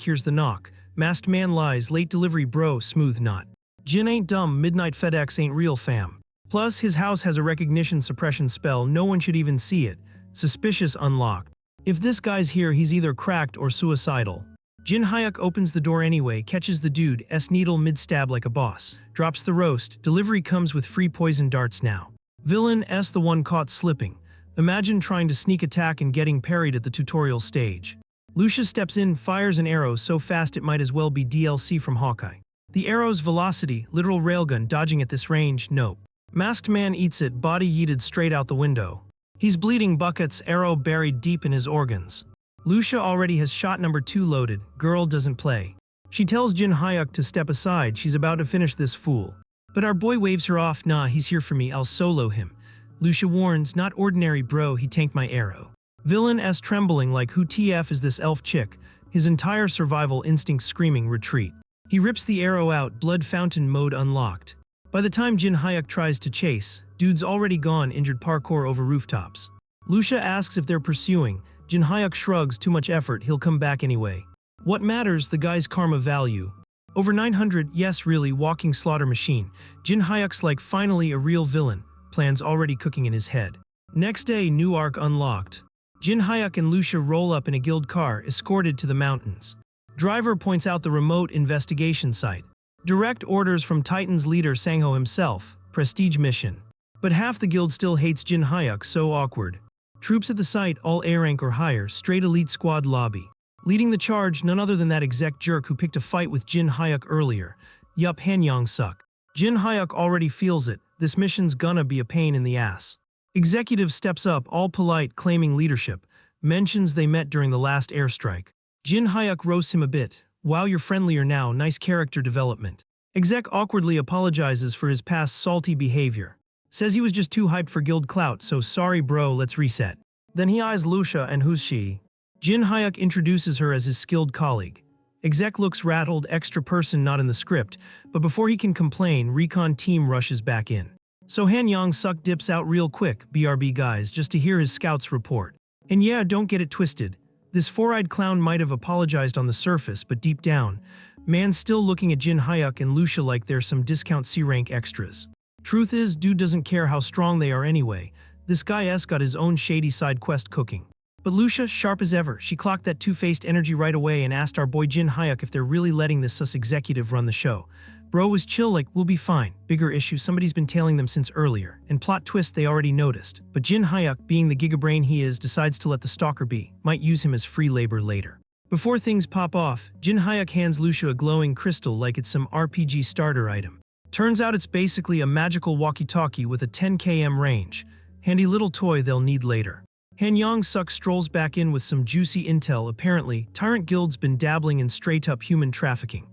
hears the knock. Masked man lies, late delivery bro, smooth not. Jin ain't dumb, midnight FedEx ain't real fam. Plus, his house has a recognition suppression spell, no one should even see it. Suspicious unlocked. If this guy's here, he's either cracked or suicidal. Jin Hyuk opens the door anyway, catches the dude, S needle mid-stab like a boss. Drops the roast, delivery comes with free poison darts now. Villain S the one caught slipping. Imagine trying to sneak attack and getting parried at the tutorial stage. Lucia steps in, fires an arrow so fast it might as well be DLC from Hawkeye. The arrow's velocity, literal railgun, dodging at this range, nope. Masked man eats it, body yeeted straight out the window. He's bleeding buckets, arrow buried deep in his organs. Lucia already has shot number 2 loaded, girl doesn't play. She tells Jin Hyuk to step aside, she's about to finish this fool. But our boy waves her off, nah, he's here for me, I'll solo him. Lucia warns, not ordinary bro, he tanked my arrow. Villain S trembling like who TF is this elf chick, his entire survival instinct screaming retreat. He rips the arrow out, blood fountain mode unlocked. By the time Jin Hyuk tries to chase, dude's already gone, injured parkour over rooftops. Lucia asks if they're pursuing, Jin Hyuk shrugs, too much effort, he'll come back anyway. What matters, the guy's karma value. Over 900, yes really, walking slaughter machine. Jin Hyuk's like finally a real villain, plans already cooking in his head. Next day, new arc unlocked. Jin Hyuk and Lucia roll up in a guild car, escorted to the mountains. Driver points out the remote investigation site. Direct orders from Titan's leader Sang-ho himself, prestige mission. But half the guild still hates Jin Hyuk, so awkward. Troops at the site, all A rank or higher, straight elite squad lobby. Leading the charge, none other than that exec jerk who picked a fight with Jin Hyuk earlier. Yup, Han suck. Jin Hyuk already feels it, this mission's gonna be a pain in the ass. Executive steps up, all polite, claiming leadership. Mentions they met during the last airstrike. Jin Hyuk roasts him a bit. Wow, you're friendlier now, nice character development. Exec awkwardly apologizes for his past salty behavior. Says he was just too hyped for guild clout, so sorry bro, let's reset. Then he eyes Lucia and who's she? Jin Hyuk introduces her as his skilled colleague. Exec looks rattled, extra person not in the script, but before he can complain, recon team rushes back in. So Han Suk dips out real quick, BRB guys, just to hear his scouts report. And yeah, don't get it twisted. This four-eyed clown might have apologized on the surface, but deep down, man's still looking at Jin Hyuk and Lucia like they're some discount C-rank extras. Truth is, dude doesn't care how strong they are anyway. This guy S got his own shady side quest cooking. But Lucia, sharp as ever, she clocked that two-faced energy right away and asked our boy Jin Hyuk if they're really letting this sus executive run the show. Bro was chill like, we'll be fine. Bigger issue, somebody's been tailing them since earlier. And plot twist they already noticed. But Jin Hyuk, being the gigabrain he is, decides to let the stalker be. Might use him as free labor later. Before things pop off, Jin Hyuk hands Lucia a glowing crystal like it's some RPG starter item. Turns out it's basically a magical walkie-talkie with a 10 km range. Handy little toy they'll need later. Han Yang-suk strolls back in with some juicy intel. Apparently, Tyrant Guild's been dabbling in straight-up human trafficking.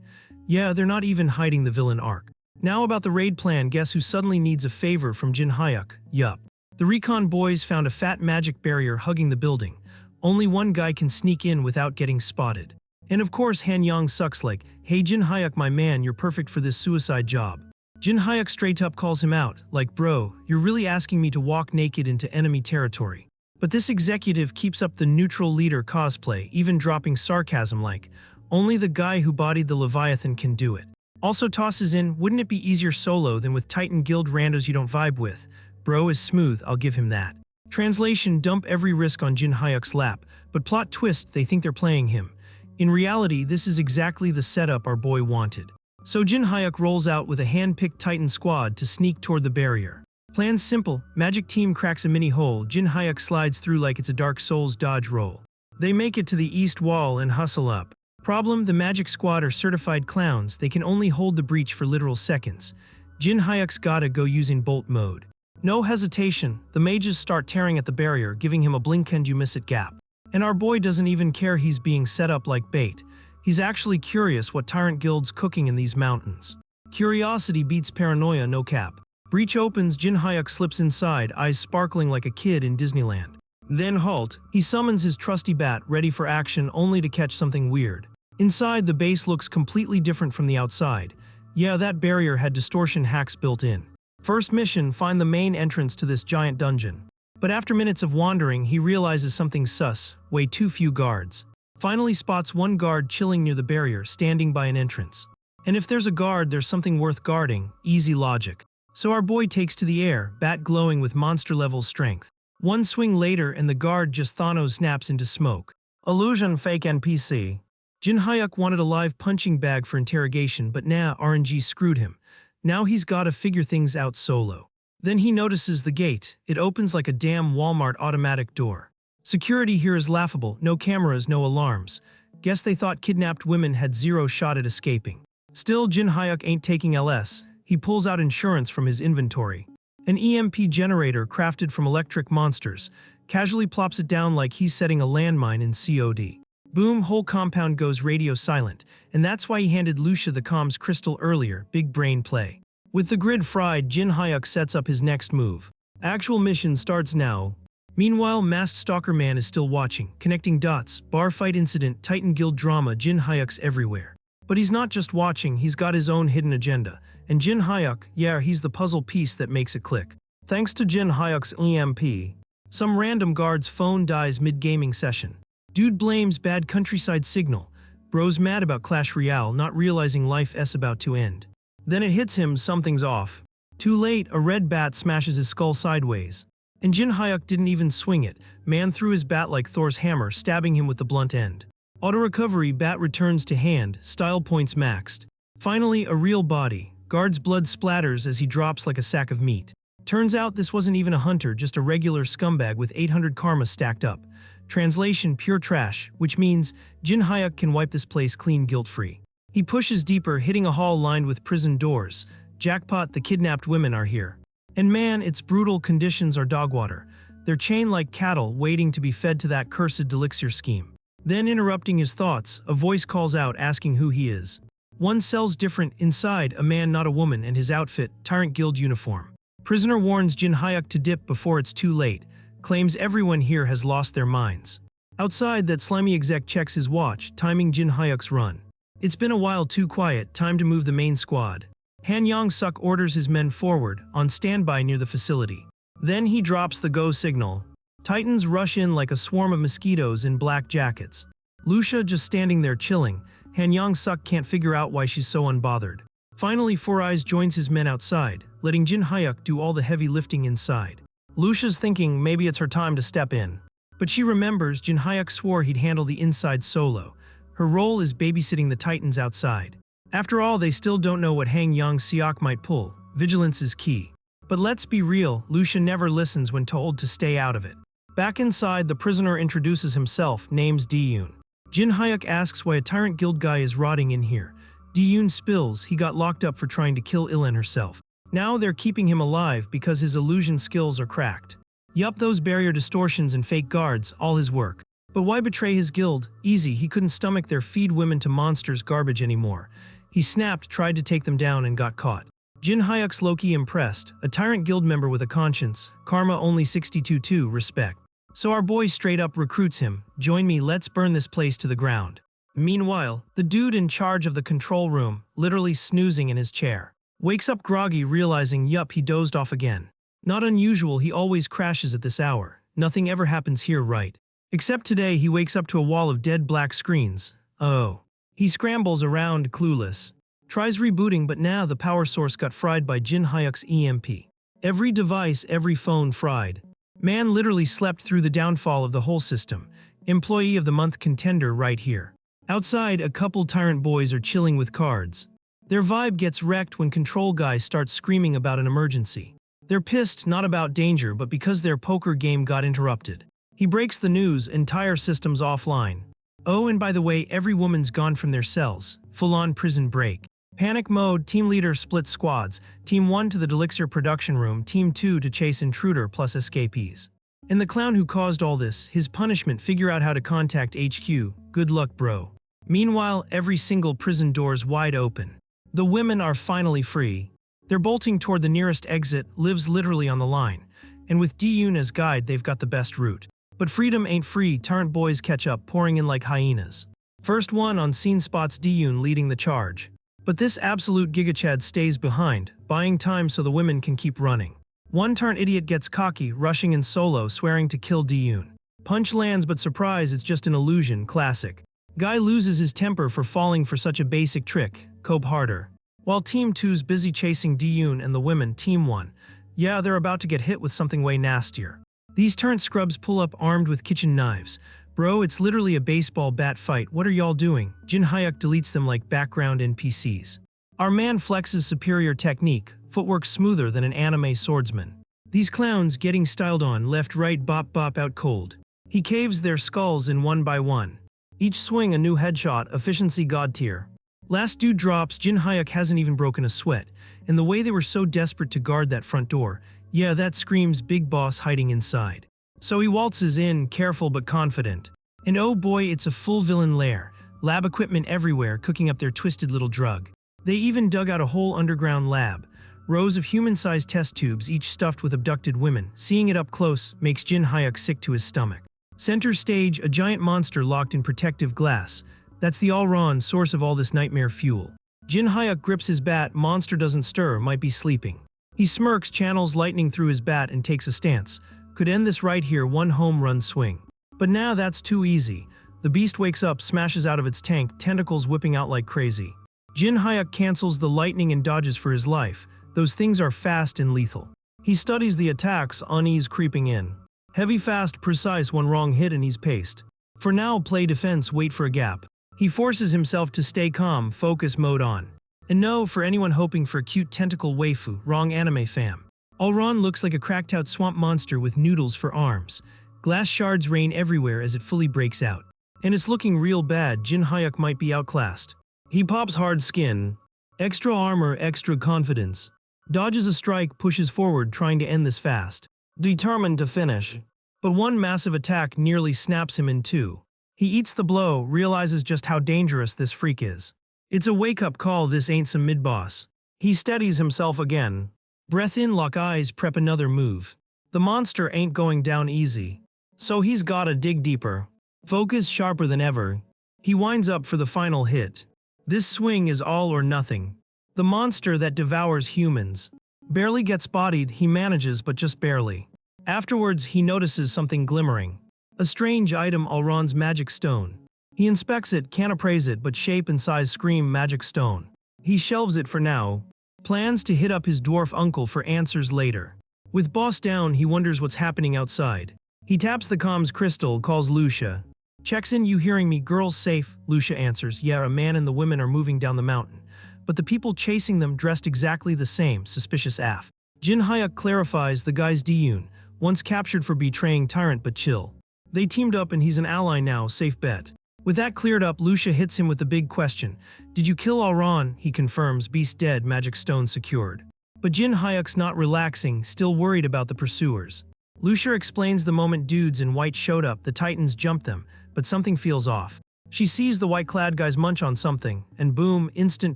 Yeah, they're not even hiding the villain arc. Now about the raid plan, guess who suddenly needs a favor from Jin Hyuk? Yup. The recon boys found a fat magic barrier hugging the building. Only one guy can sneak in without getting spotted. And of course Han Yang-suk's like, "Hey Jin Hyuk, my man, you're perfect for this suicide job." Jin Hyuk straight up calls him out, like, "Bro, you're really asking me to walk naked into enemy territory." But this executive keeps up the neutral leader cosplay, even dropping sarcasm like, "Only the guy who bodied the Leviathan can do it." Also tosses in, "Wouldn't it be easier solo than with Titan Guild randos you don't vibe with?" Bro is smooth, I'll give him that. Translation: dump every risk on Jin Hyuk's lap, but plot twist, they think they're playing him. In reality, this is exactly the setup our boy wanted. So Jin Hyuk rolls out with a hand-picked Titan squad to sneak toward the barrier. Plan's simple, magic team cracks a mini hole, Jin Hyuk slides through like it's a Dark Souls dodge roll. They make it to the east wall and hustle up. Problem: the magic squad are certified clowns, they can only hold the breach for literal seconds. Jin Hyuk's gotta go using bolt mode. No hesitation, the mages start tearing at the barrier, giving him a blink and you miss it gap. And our boy doesn't even care he's being set up like bait. He's actually curious what Tyrant Guild's cooking in these mountains. Curiosity beats paranoia, no cap. Breach opens, Jin Hyuk slips inside, eyes sparkling like a kid in Disneyland. Then halt, he summons his trusty bat, ready for action only to catch something weird. Inside, the base looks completely different from the outside. Yeah, that barrier had distortion hacks built in. First mission, find the main entrance to this giant dungeon. But after minutes of wandering, he realizes something sus, way too few guards. Finally spots one guard chilling near the barrier, standing by an entrance. And if there's a guard, there's something worth guarding, easy logic. So our boy takes to the air, bat glowing with monster-level strength. One swing later and the guard just Thanos snaps into smoke. Illusion, fake NPC. Jin Hyuk wanted a live punching bag for interrogation, but nah, RNG screwed him. Now he's gotta figure things out solo. Then he notices the gate. It opens like a damn Walmart automatic door. Security here is laughable, no cameras, no alarms. Guess they thought kidnapped women had zero shot at escaping. Still, Jin Hyuk ain't taking LS. He pulls out insurance from his inventory. An EMP generator crafted from electric monsters. Casually plops it down like he's setting a landmine in COD. Boom, whole compound goes radio silent, and that's why he handed Lucia the comms crystal earlier, big brain play. With the grid fried, Jin Hyuk sets up his next move. Actual mission starts now. Meanwhile, Masked Stalker Man is still watching, connecting dots, bar fight incident, Titan Guild drama, Jin Hyuk's everywhere. But he's not just watching, he's got his own hidden agenda. And Jin Hyuk, yeah, he's the puzzle piece that makes it click. Thanks to Jin Hyuk's EMP, some random guard's phone dies mid-gaming session. Dude blames bad countryside signal. Bro's mad about Clash Royale, not realizing life's about to end. Then it hits him, something's off. Too late, a red bat smashes his skull sideways. And Jin Hyuk didn't even swing it. Man threw his bat like Thor's hammer, stabbing him with the blunt end. Auto recovery, bat returns to hand, style points maxed. Finally, a real body. Guard's blood splatters as he drops like a sack of meat. Turns out this wasn't even a hunter, just a regular scumbag with 800 karma stacked up. Translation: pure trash, which means Jin Hyuk can wipe this place clean guilt-free. He pushes deeper, hitting a hall lined with prison doors. Jackpot, the kidnapped women are here. And man, its brutal conditions are dogwater. They're chained like cattle, waiting to be fed to that cursed Delixir scheme. Then, interrupting his thoughts, a voice calls out asking who he is. One cell's different, inside, a man not a woman, and his outfit, Tyrant Guild uniform. Prisoner warns Jin Hyuk to dip before it's too late. Claims everyone here has lost their minds. Outside, that slimy exec checks his watch, timing Jin Hyuk's run. It's been a while too quiet, time to move the main squad. Han Yang-suk orders his men forward, on standby near the facility. Then he drops the go signal. Titans rush in like a swarm of mosquitoes in black jackets. Lucia just standing there chilling. Han Yang-suk can't figure out why she's so unbothered. Finally, Four Eyes joins his men outside, letting Jin Hyuk do all the heavy lifting inside. Lucia's thinking maybe it's her time to step in. But she remembers Jin Hyuk swore he'd handle the inside solo. Her role is babysitting the Titans outside. After all, they still don't know what Han Yang-suk might pull. Vigilance is key. But let's be real, Lucia never listens when told to stay out of it. Back inside, the prisoner introduces himself, name's Diyun. Jin Hyuk asks why a Tyrant Guild guy is rotting in here. Diyun spills he got locked up for trying to kill Ilan herself. Now they're keeping him alive because his illusion skills are cracked. Yup, those barrier distortions and fake guards, all his work. But why betray his guild? Easy, he couldn't stomach their feed women to monsters garbage anymore. He snapped, tried to take them down, and got caught. Jin Hyuk's low-key impressed, a tyrant guild member with a conscience, karma only 62-2, respect. So our boy straight up recruits him, join me, let's burn this place to the ground. Meanwhile, the dude in charge of the control room, literally snoozing in his chair, wakes up groggy realizing yup he dozed off again. Not unusual, he always crashes at this hour. Nothing ever happens here, right? Except today he wakes up to a wall of dead black screens. Oh. He scrambles around, clueless. Tries rebooting, but now the power source got fried by Jin Hyuk's EMP. Every device, every phone fried. Man literally slept through the downfall of the whole system. Employee of the month contender right here. Outside, a couple tyrant boys are chilling with cards. Their vibe gets wrecked when control guy starts screaming about an emergency. They're pissed not about danger but because their poker game got interrupted. He breaks the news, entire system's offline. Oh, and by the way, every woman's gone from their cells. Full-on prison break. Panic mode, team leader splits squads. Team 1 to the Delixir production room, Team 2 to chase intruder plus escapees. And the clown who caused all this, his punishment, figure out how to contact HQ. Good luck, bro. Meanwhile, every single prison door's wide open. The women are finally free. They're bolting toward the nearest exit, lives literally on the line. And with Diyun as guide, they've got the best route. But freedom ain't free, tyrant boys catch up, pouring in like hyenas. First one on scene spots Diyun leading the charge. But this absolute gigachad stays behind, buying time so the women can keep running. One tyrant idiot gets cocky, rushing in solo, swearing to kill Diyun. Punch lands, but surprise, it's just an illusion, classic. Guy loses his temper for falling for such a basic trick, cope harder. While Team 2's busy chasing Diyun and the women, Team 1, yeah, they're about to get hit with something way nastier. These tyrant scrubs pull up armed with kitchen knives. Bro, it's literally a baseball bat fight, what are y'all doing? Jin Hyuk deletes them like background NPCs. Our man flexes superior technique, footwork smoother than an anime swordsman. These clowns getting styled on, left right bop bop out cold. He caves their skulls in one by one. Each swing a new headshot, efficiency god tier. Last dude drops, Jin Hyuk hasn't even broken a sweat. And the way they were so desperate to guard that front door, yeah, that screams big boss hiding inside. So he waltzes in, careful but confident. And oh boy, it's a full villain lair. Lab equipment everywhere, cooking up their twisted little drug. They even dug out a whole underground lab. Rows of human-sized test tubes, each stuffed with abducted women. Seeing it up close makes Jin Hyuk sick to his stomach. Center stage, a giant monster locked in protective glass. That's the all-ron source of all this nightmare fuel. Jin Hyuk grips his bat, monster doesn't stir, might be sleeping. He smirks, channels lightning through his bat and takes a stance. Could end this right here, one home run swing. But now that's too easy. The beast wakes up, smashes out of its tank, tentacles whipping out like crazy. Jin Hyuk cancels the lightning and dodges for his life. Those things are fast and lethal. He studies the attacks, unease creeping in. Heavy, fast, precise, one wrong hit and he's paced. For now, play defense, wait for a gap. He forces himself to stay calm, focus mode on. And no, for anyone hoping for a cute tentacle waifu, wrong anime fam. Allron looks like a cracked out swamp monster with noodles for arms. Glass shards rain everywhere as it fully breaks out. And it's looking real bad, Jin Hyuk might be outclassed. He pops hard skin. Extra armor, extra confidence. Dodges a strike, pushes forward, trying to end this fast. Determined to finish. But one massive attack nearly snaps him in two. He eats the blow, realizes just how dangerous this freak is. It's a wake-up call, this ain't some mid-boss. He steadies himself again. Breath in, lock eyes, prep another move. The monster ain't going down easy. So he's gotta dig deeper. Focus sharper than ever. He winds up for the final hit. This swing is all or nothing. The monster that devours humans. Barely gets bodied, he manages but just barely. Afterwards, he notices something glimmering. A strange item, Allron's magic stone. He inspects it, can't appraise it, but shape and size scream magic stone. He shelves it for now. Plans to hit up his dwarf uncle for answers later. With boss down, he wonders what's happening outside. He taps the comms crystal, calls Lucia. Checks in, you hearing me, girls safe? Lucia answers, yeah, a man and the women are moving down the mountain. But the people chasing them dressed exactly the same, suspicious AF. Jin Hyuk clarifies the guy's Diyun, once captured for betraying tyrant but chill. They teamed up and he's an ally now, safe bet. With that cleared up, Lucia hits him with the big question. Did you kill Allron? He confirms, beast dead, magic stone secured. But Jin Hyuk's not relaxing, still worried about the pursuers. Lucia explains the moment dudes in white showed up, the Titans jumped them, but something feels off. She sees the white-clad guys munch on something, and boom, instant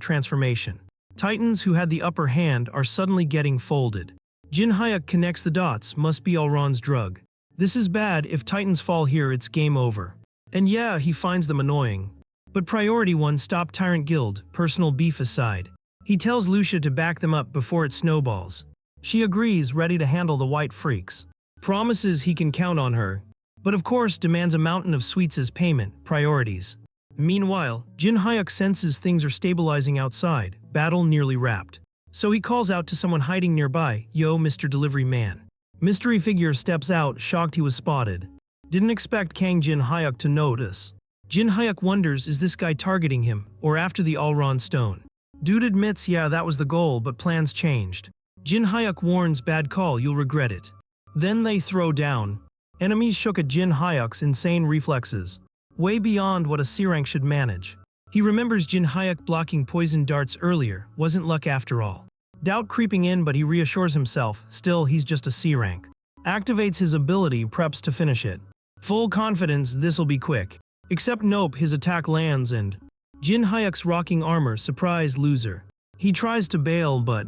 transformation. Titans who had the upper hand are suddenly getting folded. Jin Hyuk connects the dots, must be Elrond's drug. This is bad, if Titans fall here it's game over. And yeah, he finds them annoying. But priority one, stop Tyrant Guild, personal beef aside. He tells Lucia to back them up before it snowballs. She agrees, ready to handle the white freaks. Promises he can count on her. But of course demands a mountain of sweets as payment, priorities. Meanwhile, Jin Hyuk senses things are stabilizing outside, battle nearly wrapped. So he calls out to someone hiding nearby, "Yo, Mr. Delivery Man." Mystery figure steps out, shocked he was spotted. Didn't expect Kang Jin Hyuk to notice. Jin Hyuk wonders, is this guy targeting him, or after the Elrond stone? Dude admits, yeah, that was the goal, but plans changed. Jin Hyuk warns, bad call, you'll regret it. Then they throw down. Enemies shook at Jin Hyuk's insane reflexes. Way beyond what a C-rank should manage. He remembers Jin Hyuk blocking poison darts earlier, wasn't luck after all. Doubt creeping in, but he reassures himself, still he's just a C-rank. Activates his ability, preps to finish it. Full confidence this'll be quick. Except nope, his attack lands and Jin Hyuk's rocking armor, surprise loser. He tries to bail but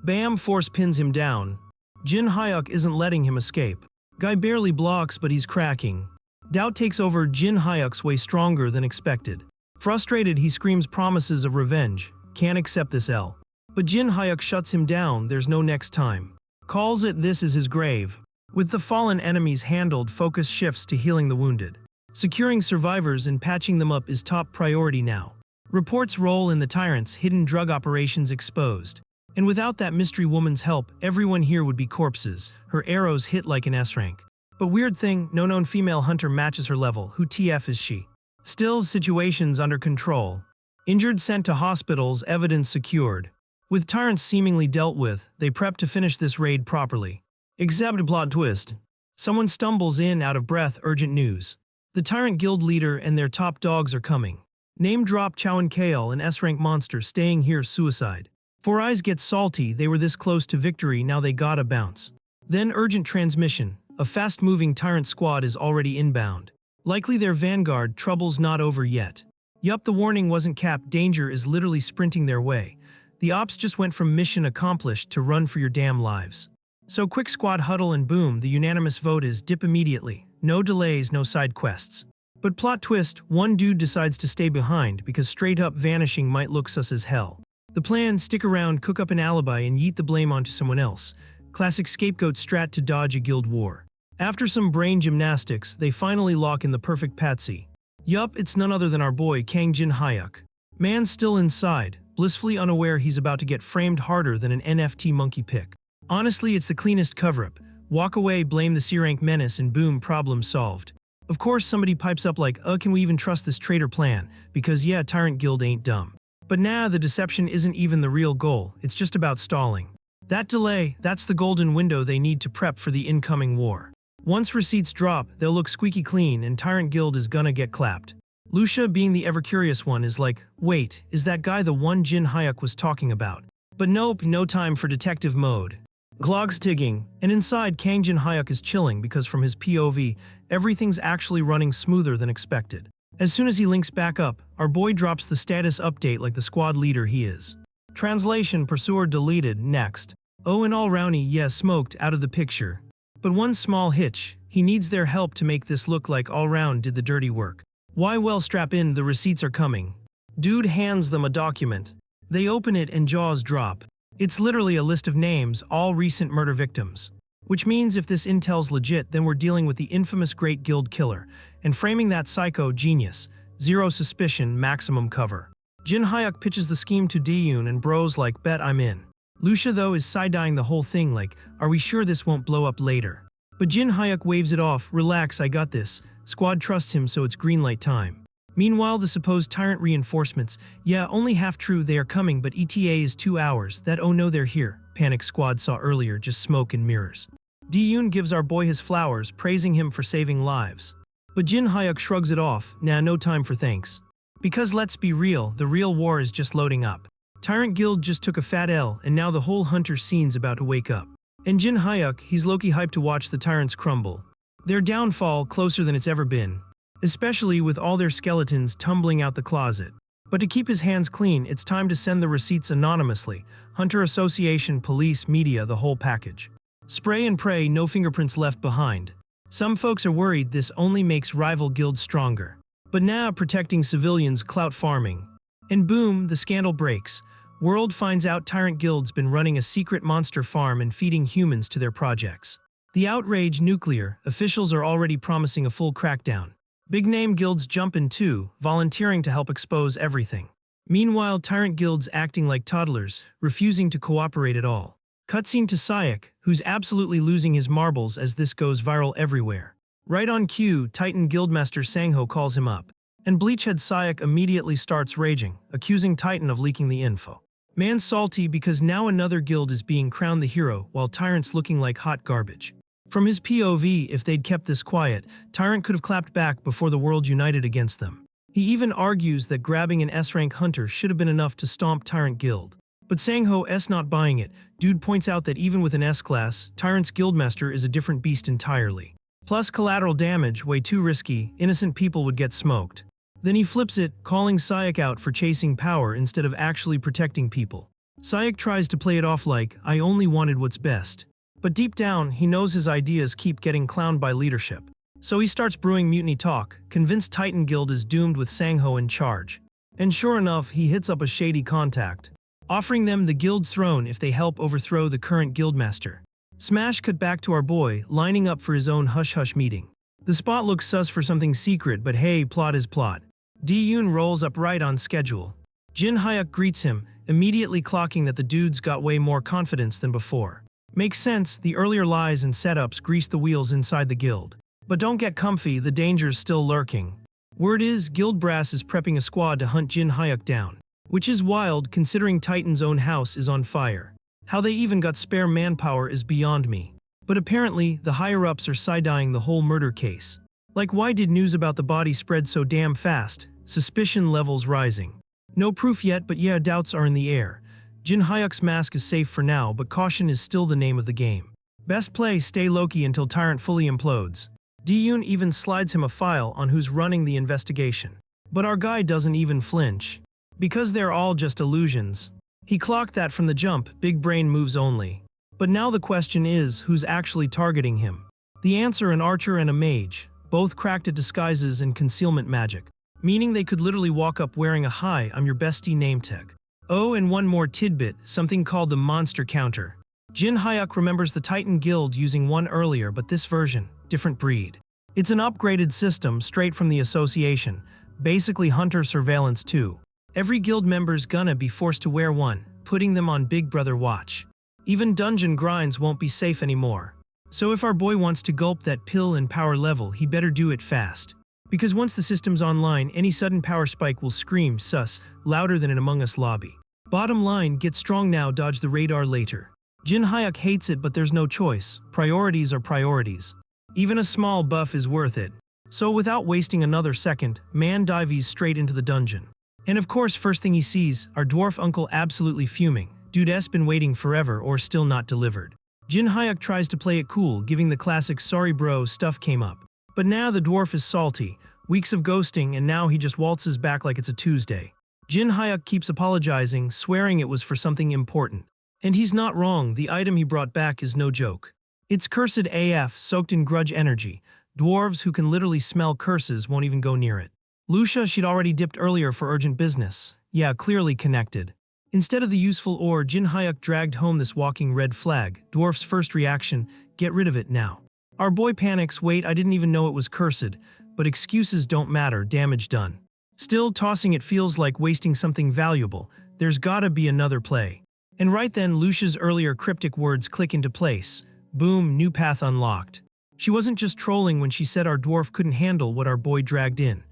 bam, force pins him down. Jin Hyuk isn't letting him escape. Guy barely blocks but he's cracking. Doubt takes over, Jin Hyuk's way stronger than expected. Frustrated he screams promises of revenge, can't accept this L. But Jin Hyuk shuts him down, there's no next time. Calls it this is his grave. With the fallen enemies handled, focus shifts to healing the wounded. Securing survivors and patching them up is top priority now. Reports roll in the Tyrant's hidden drug operations exposed. And without that mystery woman's help, everyone here would be corpses, her arrows hit like an S-rank. But weird thing, no known female hunter matches her level, who TF is she? Still, situations under control. Injured sent to hospitals, evidence secured. With Tyrants seemingly dealt with, they prep to finish this raid properly. Except plot twist. Someone stumbles in out of breath, urgent news. The Tyrant Guild leader and their top dogs are coming. Name drop Chowan Kale, an S-rank monster staying here, suicide. Four Eyes gets salty, they were this close to victory, now they gotta bounce. Then urgent transmission, a fast-moving Tyrant squad is already inbound. Likely their vanguard, trouble's not over yet. Yup, the warning wasn't capped, danger is literally sprinting their way. The ops just went from mission accomplished to run for your damn lives. So quick squad huddle and boom, the unanimous vote is dip immediately. No delays, no side quests. But plot twist, one dude decides to stay behind because straight up vanishing might look sus as hell. The plan, stick around, cook up an alibi and yeet the blame onto someone else. Classic scapegoat strat to dodge a guild war. After some brain gymnastics, they finally lock in the perfect patsy. Yup, it's none other than our boy Kang Jin Hyuk. Man's still inside, blissfully unaware he's about to get framed harder than an NFT monkey pick. Honestly, it's the cleanest cover-up. Walk away, blame the C-rank menace, and boom, problem solved. Of course, somebody pipes up like, can we even trust this traitor plan? Because yeah, Tyrant Guild ain't dumb. But nah, the deception isn't even the real goal, it's just about stalling. That delay, that's the golden window they need to prep for the incoming war. Once receipts drop, they'll look squeaky clean and Tyrant Guild is gonna get clapped. Lucia, being the ever-curious one, is like, wait, is that guy the one Jin Hyuk was talking about? But nope, no time for detective mode. Glog's tigging, and inside Kang Jin Hyuk is chilling because from his POV, everything's actually running smoother than expected. As soon as he links back up, our boy drops the status update like the squad leader he is. Translation, pursuer deleted, next. Oh, and all Rowney, yeah, smoked, out of the picture. But one small hitch, he needs their help to make this look like all round did the dirty work. Why, well, strap in, the receipts are coming. Dude hands them a document. They open it and jaws drop. It's literally a list of names, all recent murder victims. Which means if this intel's legit, then we're dealing with the infamous Great Guild Killer, and framing that psycho genius. Zero suspicion, maximum cover. Jin Hyuk pitches the scheme to Diyun and bros like, bet I'm in. Lucia though is side-eyeing the whole thing like, are we sure this won't blow up later? But Jin Hyuk waves it off, relax, I got this. Squad trusts him so it's green light time. Meanwhile, the supposed Tyrant reinforcements, yeah, only half true, they are coming, but ETA is 2 hours, that oh no they're here, Panic Squad saw earlier, just smoke and mirrors. Diyun gives our boy his flowers, praising him for saving lives. But Jin Hyuk shrugs it off, nah, no time for thanks. Because let's be real, the real war is just loading up. Tyrant Guild just took a fat L, and now the whole hunter scene's about to wake up. And Jin Hyuk, he's low-key hyped to watch the tyrants crumble. Their downfall closer than it's ever been, especially with all their skeletons tumbling out the closet. But to keep his hands clean, it's time to send the receipts anonymously. Hunter Association, police, media, the whole package. Spray and pray, no fingerprints left behind. Some folks are worried this only makes rival guilds stronger. But now protecting civilians, clout farming. And boom, the scandal breaks. World finds out Tyrant Guild's been running a secret monster farm and feeding humans to their projects. The outrage nuclear, officials are already promising a full crackdown. Big-name guilds jump in too, volunteering to help expose everything. Meanwhile, Tyrant Guilds acting like toddlers, refusing to cooperate at all. Cutscene to Sayek, who's absolutely losing his marbles as this goes viral everywhere. Right on cue, Titan Guildmaster Sangho calls him up. And Bleachhead Sayek immediately starts raging, accusing Titan of leaking the info. Man's salty because now another guild is being crowned the hero while Tyrant's looking like hot garbage. From his POV, if they'd kept this quiet, Tyrant could have clapped back before the world united against them. He even argues that grabbing an S-rank hunter should have been enough to stomp Tyrant Guild. But Sangho not buying it. Dude points out that even with an S-class, Tyrant's Guildmaster is a different beast entirely. Plus collateral damage, way too risky, innocent people would get smoked. Then he flips it, calling Sayek out for chasing power instead of actually protecting people. Sayek tries to play it off like, I only wanted what's best. But deep down, he knows his ideas keep getting clowned by leadership. So he starts brewing mutiny talk, convinced Titan Guild is doomed with Sangho in charge. And sure enough, he hits up a shady contact, offering them the guild's throne if they help overthrow the current guildmaster. Smash cut back to our boy, lining up for his own hush-hush meeting. The spot looks sus for something secret, but hey, plot is plot. Di-Yoon rolls up right on schedule. Jin Hyuk greets him, immediately clocking that the dude's got way more confidence than before. Makes sense, the earlier lies and setups greased the wheels inside the guild. But don't get comfy, the danger's still lurking. Word is, Guild Brass is prepping a squad to hunt Jin Hyuk down. Which is wild, considering Titan's own house is on fire. How they even got spare manpower is beyond me. But apparently, the higher-ups are side-eyeing the whole murder case. Like, why did news about the body spread so damn fast? Suspicion levels rising. No proof yet, but yeah, doubts are in the air. Jin Hyuk's mask is safe for now, but caution is still the name of the game. Best play, stay low-key until Tyrant fully implodes. Di-Yoon even slides him a file on who's running the investigation. But our guy doesn't even flinch. Because they're all just illusions. He clocked that from the jump, big brain moves only. But now the question is, who's actually targeting him? The answer, an archer and a mage, both cracked at disguises and concealment magic. Meaning they could literally walk up wearing a "Hi, I'm your bestie" name tag. Oh, and one more tidbit, something called the monster counter. Jin Hyuk remembers the Titan Guild using one earlier, but this version, different breed. It's an upgraded system straight from the association, basically hunter surveillance too. Every guild member's gonna be forced to wear one, putting them on Big Brother watch. Even dungeon grinds won't be safe anymore. So if our boy wants to gulp that pill and power level, he better do it fast. Because once the system's online, any sudden power spike will scream sus, louder than an Among Us lobby. Bottom line, get strong now, dodge the radar later. Jin Hyuk hates it, but there's no choice. Priorities are priorities. Even a small buff is worth it. So without wasting another second, man dives straight into the dungeon. And of course, first thing he sees, our dwarf uncle absolutely fuming. Dude's been waiting forever or still not delivered. Jin Hyuk tries to play it cool, giving the classic sorry bro stuff came up. But now the dwarf is salty. Weeks of ghosting and now he just waltzes back like it's a Tuesday. Jin Hyuk keeps apologizing, swearing it was for something important. And he's not wrong, the item he brought back is no joke. It's cursed AF, soaked in grudge energy. Dwarves who can literally smell curses won't even go near it. Lucia, she'd already dipped earlier for urgent business. Yeah, clearly connected. Instead of the useful ore, Jin Hyuk dragged home this walking red flag. Dwarf's first reaction, get rid of it now. Our boy panics, wait, I didn't even know it was cursed. But excuses don't matter, damage done. Still, tossing it feels like wasting something valuable. There's gotta be another play. And right then, Lucia's earlier cryptic words click into place. Boom, new path unlocked. She wasn't just trolling when she said our dwarf couldn't handle what our boy dragged in.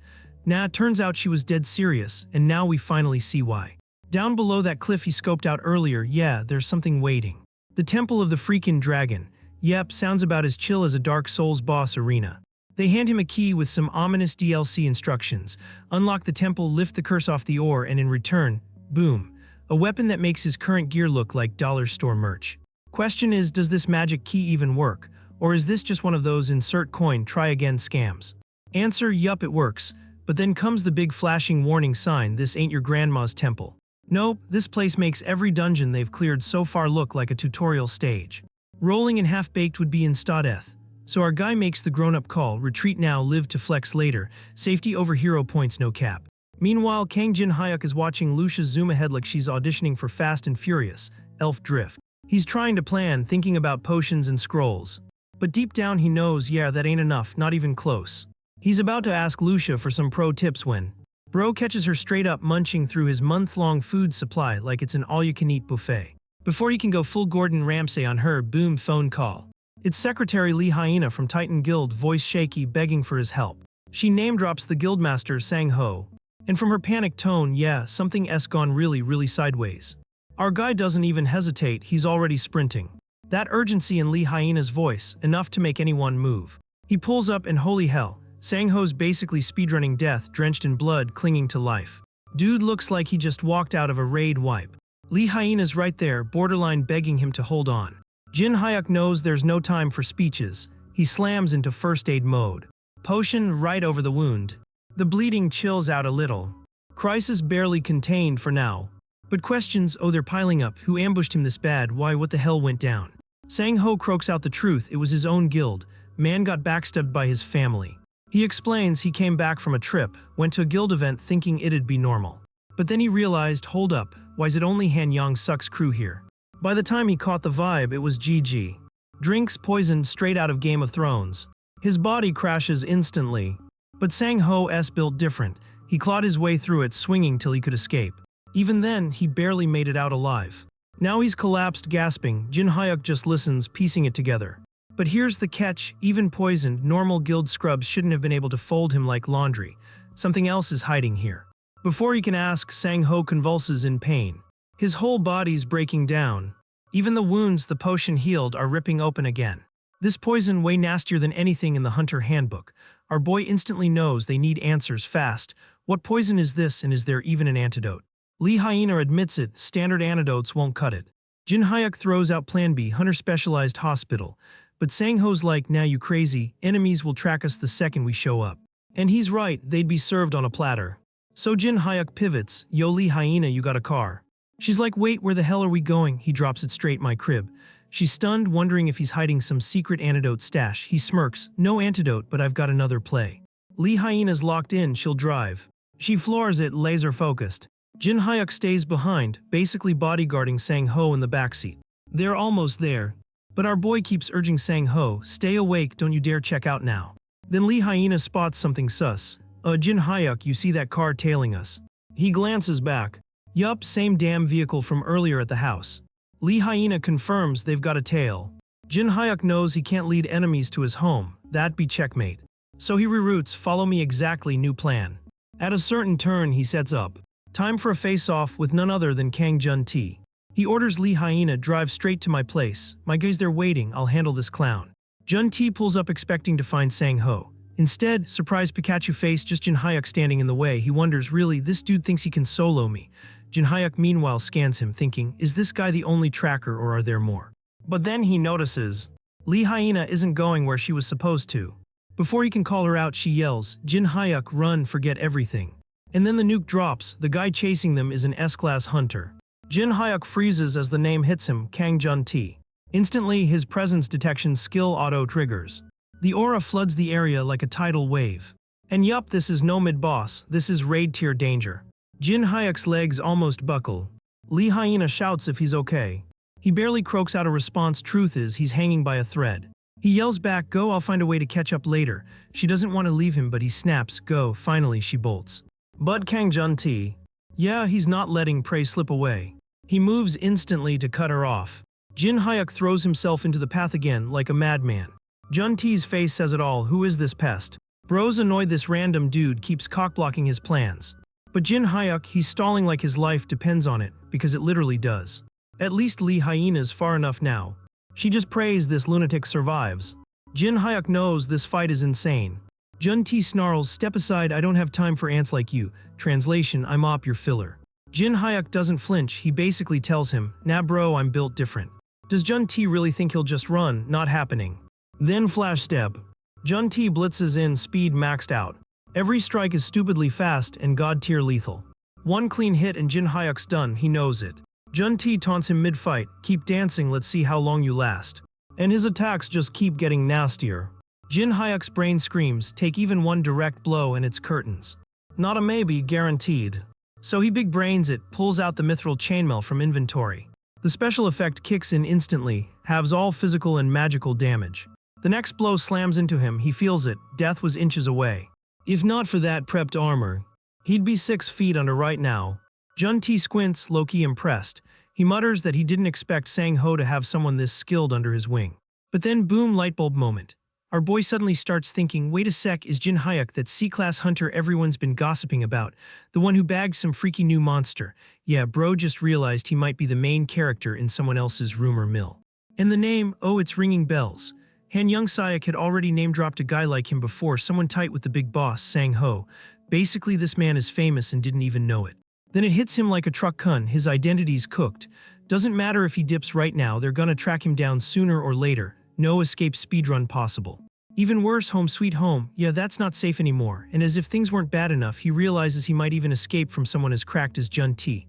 Nah, turns out she was dead serious, and now we finally see why. Down below that cliff he scoped out earlier, yeah, there's something waiting. The Temple of the Freakin' Dragon. Yep, sounds about as chill as a Dark Souls boss arena. They hand him a key with some ominous DLC instructions. Unlock the temple, lift the curse off the ore, and in return, boom, a weapon that makes his current gear look like dollar store merch. Question is, does this magic key even work? Or is this just one of those insert coin, try again scams? Answer, yup, it works. But then comes the big flashing warning sign, this ain't your grandma's temple. Nope, this place makes every dungeon they've cleared so far look like a tutorial stage. Rolling and half-baked would be insta-death. So our guy makes the grown-up call, retreat now, live to flex later, safety over hero points, no cap. Meanwhile, Kang Jin-hyuk is watching Lucia zoom ahead like she's auditioning for Fast and Furious, Elf Drift. He's trying to plan, thinking about potions and scrolls. But deep down he knows, yeah, that ain't enough, not even close. He's about to ask Lucia for some pro tips when Bro catches her straight up munching through his month-long food supply like it's an all-you-can-eat buffet. Before he can go full Gordon Ramsay on her, boom, phone call. It's Secretary Lee Hyena from Titan Guild, voice shaky, begging for his help. She name-drops the guildmaster Sang-ho. And from her panicked tone, yeah, something's gone really sideways. Our guy doesn't even hesitate, he's already sprinting. That urgency in Lee Hyena's voice, enough to make anyone move. He pulls up and holy hell, Sang-ho's basically speedrunning death, drenched in blood, clinging to life. Dude looks like he just walked out of a raid wipe. Lee Hyena's right there, borderline begging him to hold on. Jin-hyuk knows there's no time for speeches. He slams into first aid mode. Potion right over the wound. The bleeding chills out a little. Crisis barely contained for now. But questions, oh, they're piling up. Who ambushed him this bad? Why, what the hell went down? Sang-ho croaks out the truth, it was his own guild. Man got backstabbed by his family. He explains he came back from a trip, went to a guild event thinking it'd be normal. But then he realized, hold up, why's it only Han Yang-suk's crew here? By the time he caught the vibe, it was GG. Drinks poisoned straight out of Game of Thrones. His body crashes instantly. But Sang-ho's built different. He clawed his way through it, swinging till he could escape. Even then, he barely made it out alive. Now he's collapsed, gasping. Jin-hyuk just listens, piecing it together. But here's the catch, even poisoned, normal guild scrubs shouldn't have been able to fold him like laundry. Something else is hiding here. Before he can ask, Sang-ho convulses in pain. His whole body's breaking down. Even the wounds the potion healed are ripping open again. This poison way nastier than anything in the Hunter Handbook. Our boy instantly knows they need answers fast. What poison is this, and is there even an antidote? Lee Hyena admits it, standard antidotes won't cut it. Jin-hyuk throws out Plan B, Hunter Specialized Hospital. But Sang-ho's like, now you crazy, enemies will track us the second we show up. And he's right, they'd be served on a platter. So Jin-hyuk pivots, yo Lee Hyena, you got a car. She's like, wait, where the hell are we going? He drops it straight, my crib. She's stunned, wondering if he's hiding some secret antidote stash. He smirks, no antidote, but I've got another play. Lee Hyena's locked in, she'll drive. She floors it, laser focused. Jin-hyuk stays behind, basically bodyguarding Sang-ho in the backseat. They're almost there. But our boy keeps urging Sang-ho, stay awake, don't you dare check out now. Then Lee Hyena spots something sus. Jin-hyuk, you see that car tailing us? He glances back. Yup, same damn vehicle from earlier at the house. Lee Hyena confirms they've got a tail. Jin-hyuk knows he can't lead enemies to his home, that'd be checkmate. So he reroutes, follow me exactly, new plan. At a certain turn he sets up. Time for a face-off with none other than Kang Jun-ti. He orders Lee Hyena, drive straight to my place. My guys there waiting, I'll handle this clown. Jun-ti pulls up expecting to find Sang-ho. Instead, surprised Pikachu face, just Jin-hyuk standing in the way. He wonders, really, this dude thinks he can solo me. Jin-hyuk meanwhile scans him, thinking, is this guy the only tracker or are there more? But then he notices. Lee Hyena isn't going where she was supposed to. Before he can call her out, she yells, Jin-hyuk, run, forget everything. And then the nuke drops, the guy chasing them is an S-class hunter. Jin-hyuk freezes as the name hits him, Kang Jun-ti. Instantly, his presence detection skill auto-triggers. The aura floods the area like a tidal wave. And yup, this is no mid-boss, this is raid-tier danger. Jin-hyuk's legs almost buckle. Lee Hyena shouts if he's okay. He barely croaks out a response, truth is, he's hanging by a thread. He yells back, go, I'll find a way to catch up later. She doesn't want to leave him, but he snaps, go, finally she bolts. But Kang Jun-ti, yeah, he's not letting prey slip away. He moves instantly to cut her off. Jin-hyuk throws himself into the path again like a madman. Jun-ti's face says it all, who is this pest? Bro's annoyed this random dude keeps cockblocking his plans. But Jin-hyuk, he's stalling like his life depends on it, because it literally does. At least Lee Hyena's far enough now. She just prays this lunatic survives. Jin-hyuk knows this fight is insane. Jun-ti snarls, step aside, I don't have time for ants like you. Translation, I'm op your filler. Jin-hyuk doesn't flinch, he basically tells him, nah bro, I'm built different. Does Jun-T really think he'll just run? Not happening. Then flash step. Jun-T blitzes in, speed maxed out. Every strike is stupidly fast and god-tier lethal. One clean hit and Jin Hyuk's done, he knows it. Jun-T taunts him mid-fight, keep dancing, let's see how long you last. And his attacks just keep getting nastier. Jin Hyuk's brain screams, take even one direct blow and it's curtains. Not a maybe, guaranteed. So he big brains it, pulls out the mithril chainmail from inventory. The special effect kicks in instantly, halves all physical and magical damage. The next blow slams into him, he feels it, death was inches away. If not for that prepped armor, he'd be 6 feet under right now. Jun-T squints, low-key impressed. He mutters that he didn't expect Sang-ho to have someone this skilled under his wing. But then boom, lightbulb moment. Our boy suddenly starts thinking, wait a sec, is Jin Hyuk that C-class hunter everyone's been gossiping about? The one who bagged some freaky new monster. Yeah, bro just realized he might be the main character in someone else's rumor mill. And the name, oh it's ringing bells. Han Young-Syak had already name-dropped a guy like him before, someone tight with the big boss, Sang-ho. Basically this man is famous and didn't even know it. Then it hits him like a truck kun, his identity's cooked. Doesn't matter if he dips right now, they're gonna track him down sooner or later. No escape speedrun possible. Even worse, home sweet home, yeah that's not safe anymore, and as if things weren't bad enough, he realizes he might even escape from someone as cracked as Jun-T.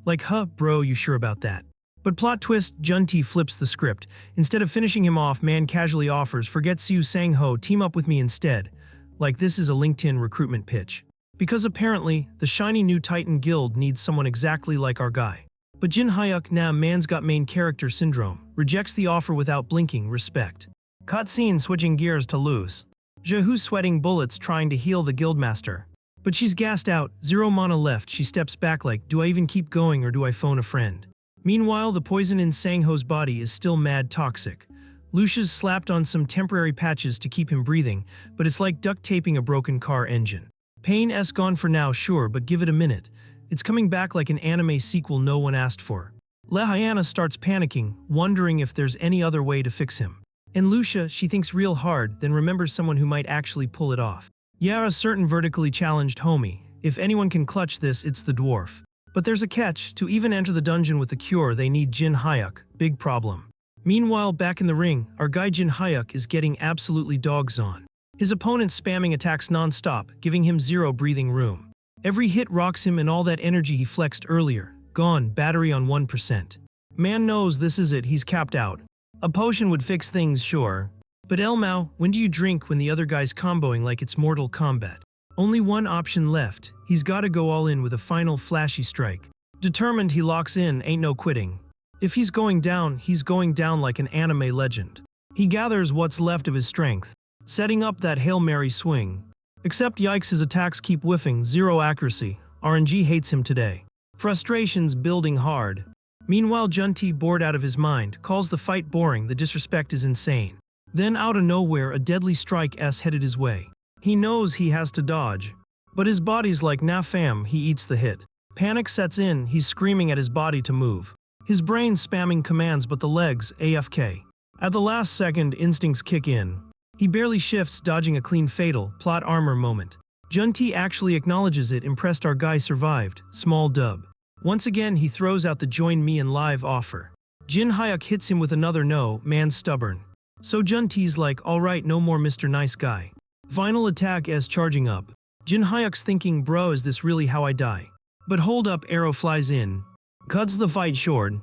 Like huh, bro, you sure about that? But plot twist, Jun-T flips the script. Instead of finishing him off, man casually offers, forget Siu Sang-ho, team up with me instead. Like this is a LinkedIn recruitment pitch. Because apparently, the shiny new Titan guild needs someone exactly like our guy. But Jin Hyuk, nah man's got main character syndrome, rejects the offer without blinking, respect. Cutscene switching gears to lose. Jehu's sweating bullets trying to heal the guildmaster. But she's gassed out, 0 mana left, she steps back like, do I even keep going or do I phone a friend? Meanwhile, the poison in Sang-ho's body is still mad toxic. Lucia's slapped on some temporary patches to keep him breathing, but it's like duct taping a broken car engine. Pain-'s gone for now, sure, but give it a minute. It's coming back like an anime sequel no one asked for. Lehyana starts panicking, wondering if there's any other way to fix him. And Lucia, she thinks real hard, then remembers someone who might actually pull it off. Yeah, a certain vertically challenged homie. If anyone can clutch this, it's the dwarf. But there's a catch, to even enter the dungeon with the cure they need Jin Hyuk, big problem. Meanwhile, back in the ring, our guy Jin Hyuk is getting absolutely dogs on. His opponent's spamming attacks non-stop, giving him 0 breathing room. Every hit rocks him and all that energy he flexed earlier, gone, battery on 1%. Man knows this is it, he's capped out. A potion would fix things, sure. But Elmao, when do you drink when the other guy's comboing like it's Mortal Kombat? Only one option left, he's gotta go all in with a final flashy strike. Determined he locks in, ain't no quitting. If he's going down like an anime legend. He gathers what's left of his strength, setting up that Hail Mary swing. Except yikes, his attacks keep whiffing, 0 accuracy. RNG hates him today. Frustration's building hard. Meanwhile, Jun-T, bored out of his mind, calls the fight boring, the disrespect is insane. Then out of nowhere, a deadly strike headed his way. He knows he has to dodge. But his body's like, nah fam, he eats the hit. Panic sets in, he's screaming at his body to move. His brain spamming commands but the legs, AFK. At the last second, instincts kick in. He barely shifts, dodging a clean fatal, plot armor moment. Jun-T actually acknowledges it, impressed our guy survived, small dub. Once again, he throws out the join me in live offer. Jin Hyuk hits him with another no, man's stubborn. So Jun-T's like, alright, no more Mr. Nice Guy. Final attack as charging up. Jin Hyuk's thinking, bro, is this really how I die? But hold up, arrow flies in. Cuts the fight short.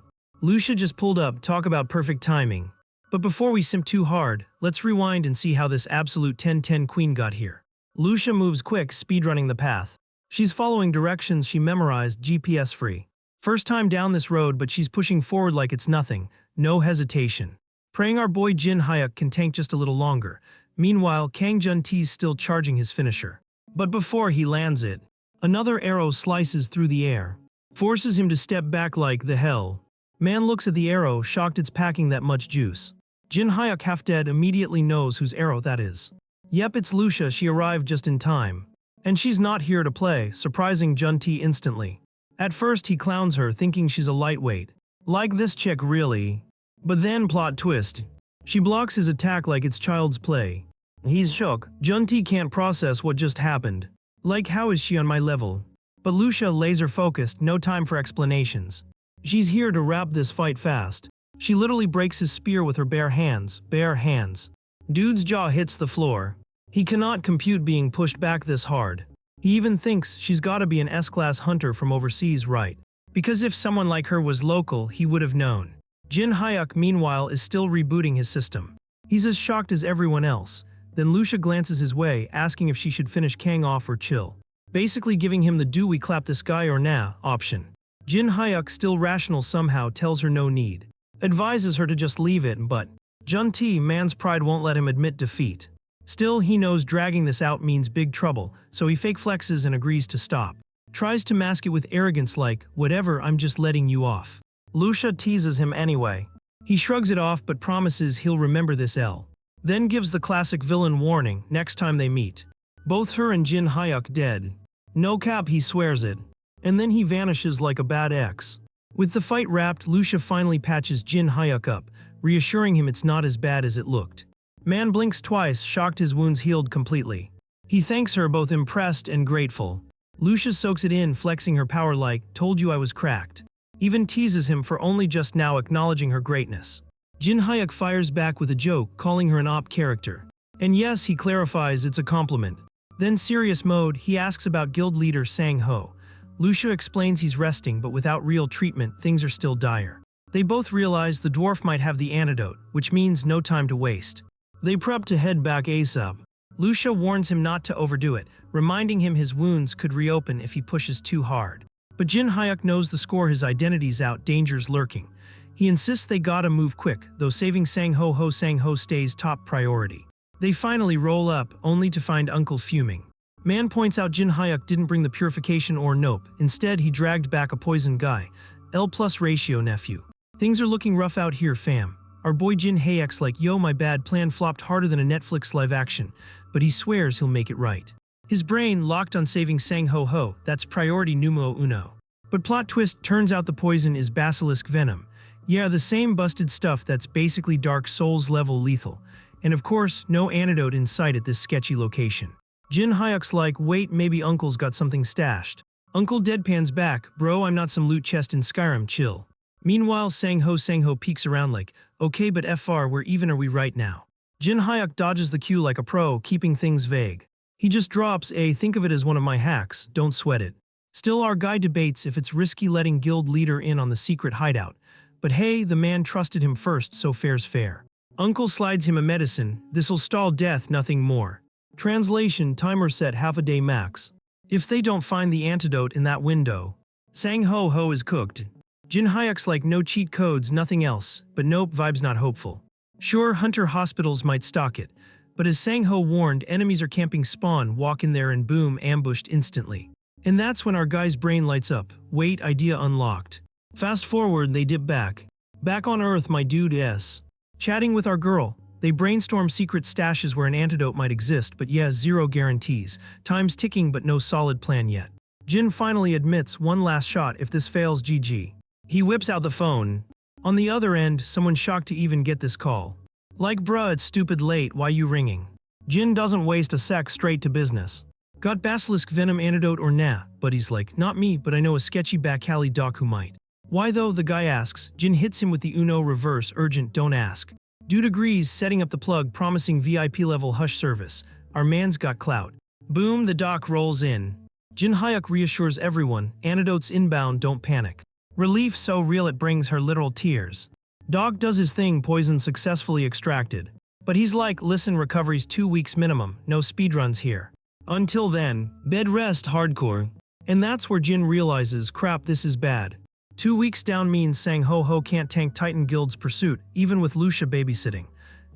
Lucia just pulled up, talk about perfect timing. But before we simp too hard, let's rewind and see how this absolute 10-10 queen got here. Lucia moves quick, speedrunning the path. She's following directions she memorized, GPS free. First time down this road, but she's pushing forward like it's nothing, no hesitation. Praying our boy Jin Hyuk can tank just a little longer. Meanwhile, Kang Jun-T's still charging his finisher. But before he lands it, another arrow slices through the air, forces him to step back like the hell. Man looks at the arrow, shocked it's packing that much juice. Jin Hyuk, half dead, immediately knows whose arrow that is. Yep, it's Lucia, she arrived just in time. And she's not here to play, surprising Jun-T instantly. At first he clowns her, thinking she's a lightweight. Like this chick really? But then plot twist. She blocks his attack like it's child's play. He's shook. Jun-T can't process what just happened. Like, how is she on my level? But Lucia laser focused, no time for explanations. She's here to wrap this fight fast. She literally breaks his spear with her bare hands. Bare hands. Dude's jaw hits the floor. He cannot compute being pushed back this hard. He even thinks she's gotta be an S-class hunter from overseas, right? Because if someone like her was local, he would have known. Jin Hyuk, meanwhile, is still rebooting his system. He's as shocked as everyone else. Then Lucia glances his way, asking if she should finish Kang off or chill. Basically giving him the "do we clap this guy or nah" option. Jin Hyuk, still rational somehow, tells her no need. Advises her to just leave it, but Jun-T, man's pride, won't let him admit defeat. Still, he knows dragging this out means big trouble, so he fake flexes and agrees to stop. Tries to mask it with arrogance like, "Whatever, I'm just letting you off." Lucia teases him anyway. He shrugs it off but promises he'll remember this L. Then gives the classic villain warning next time they meet. Both her and Jin Hyuk dead. No cap, he swears it. And then he vanishes like a bad ex. With the fight wrapped, Lucia finally patches Jin Hyuk up, reassuring him it's not as bad as it looked. Man blinks twice, shocked his wounds healed completely. He thanks her, both impressed and grateful. Lucia soaks it in, flexing her power like, "Told you I was cracked." Even teases him for only just now acknowledging her greatness. Jin Hyuk fires back with a joke, calling her an op character. And yes, he clarifies it's a compliment. Then serious mode, he asks about guild leader Sang-ho. Lucia explains he's resting, but without real treatment, things are still dire. They both realize the dwarf might have the antidote, which means no time to waste. They prep to head back ASAP. Lucia warns him not to overdo it, reminding him his wounds could reopen if he pushes too hard. But Jin Hyuk knows the score, his identity's out, danger's lurking. He insists they gotta move quick, though saving Sang-ho stays top priority. They finally roll up, only to find Uncle fuming. Man points out Jin Hyuk didn't bring the purification ore, nope. Instead, he dragged back a poison guy. L+ ratio nephew. Things are looking rough out here, fam. Our boy Jin Hyuk's like, "Yo, my bad plan flopped harder than a Netflix live action," but he swears he'll make it right. His brain locked on saving Sang-ho, that's priority numero uno. But plot twist, turns out the poison is basilisk venom. Yeah, the same busted stuff that's basically Dark Souls level lethal. And of course, no antidote in sight at this sketchy location. Jin Hyuk's like, "Wait, maybe Uncle's got something stashed." Uncle deadpans back, "Bro, I'm not some loot chest in Skyrim, chill." Meanwhile, Sang-ho peeks around like, "Okay, but FR, where even are we right now?" Jin Hyuk dodges the cue like a pro, keeping things vague. He just drops a, "Think of it as one of my hacks, don't sweat it." Still, our guy debates if it's risky letting guild leader in on the secret hideout. But hey, the man trusted him first, so fair's fair. Uncle slides him a medicine, "This'll stall death, nothing more." Translation, timer set half a day max. If they don't find the antidote in that window, Sang-ho is cooked. Jin Hyuk's like, "No cheat codes, nothing else," but nope, vibe's not hopeful. Sure, hunter hospitals might stock it, but as Sang-ho warned, enemies are camping spawn, walk in there and boom, ambushed instantly. And that's when our guy's brain lights up. Wait, idea unlocked. Fast forward, they dip back. Back on Earth, my dude S. Chatting with our girl. They brainstorm secret stashes where an antidote might exist, but yeah, zero guarantees. Time's ticking but no solid plan yet. Jin finally admits one last shot, if this fails, GG. He whips out the phone. On the other end, someone shocked to even get this call. Like, "Bruh, it's stupid late, why you ringing?" Jin doesn't waste a sec, straight to business. "Got basilisk venom antidote or nah?" But he's like, "Not me, but I know a sketchy back alley doc who might." "Why though?" the guy asks. Jin hits him with the Uno reverse, urgent, "Don't ask." Dude agrees, setting up the plug, promising VIP level hush service. Our man's got clout. Boom, the doc rolls in. Jin Hyuk reassures everyone, "Antidotes inbound, don't panic." Relief so real it brings her literal tears. Doc does his thing, poison successfully extracted. But he's like, "Listen, recovery's 2 weeks minimum, no speedruns here. Until then, bed rest hardcore." And that's where Jin realizes, crap, this is bad. 2 weeks down means Sang-ho can't tank Titan Guild's pursuit, even with Lucia babysitting.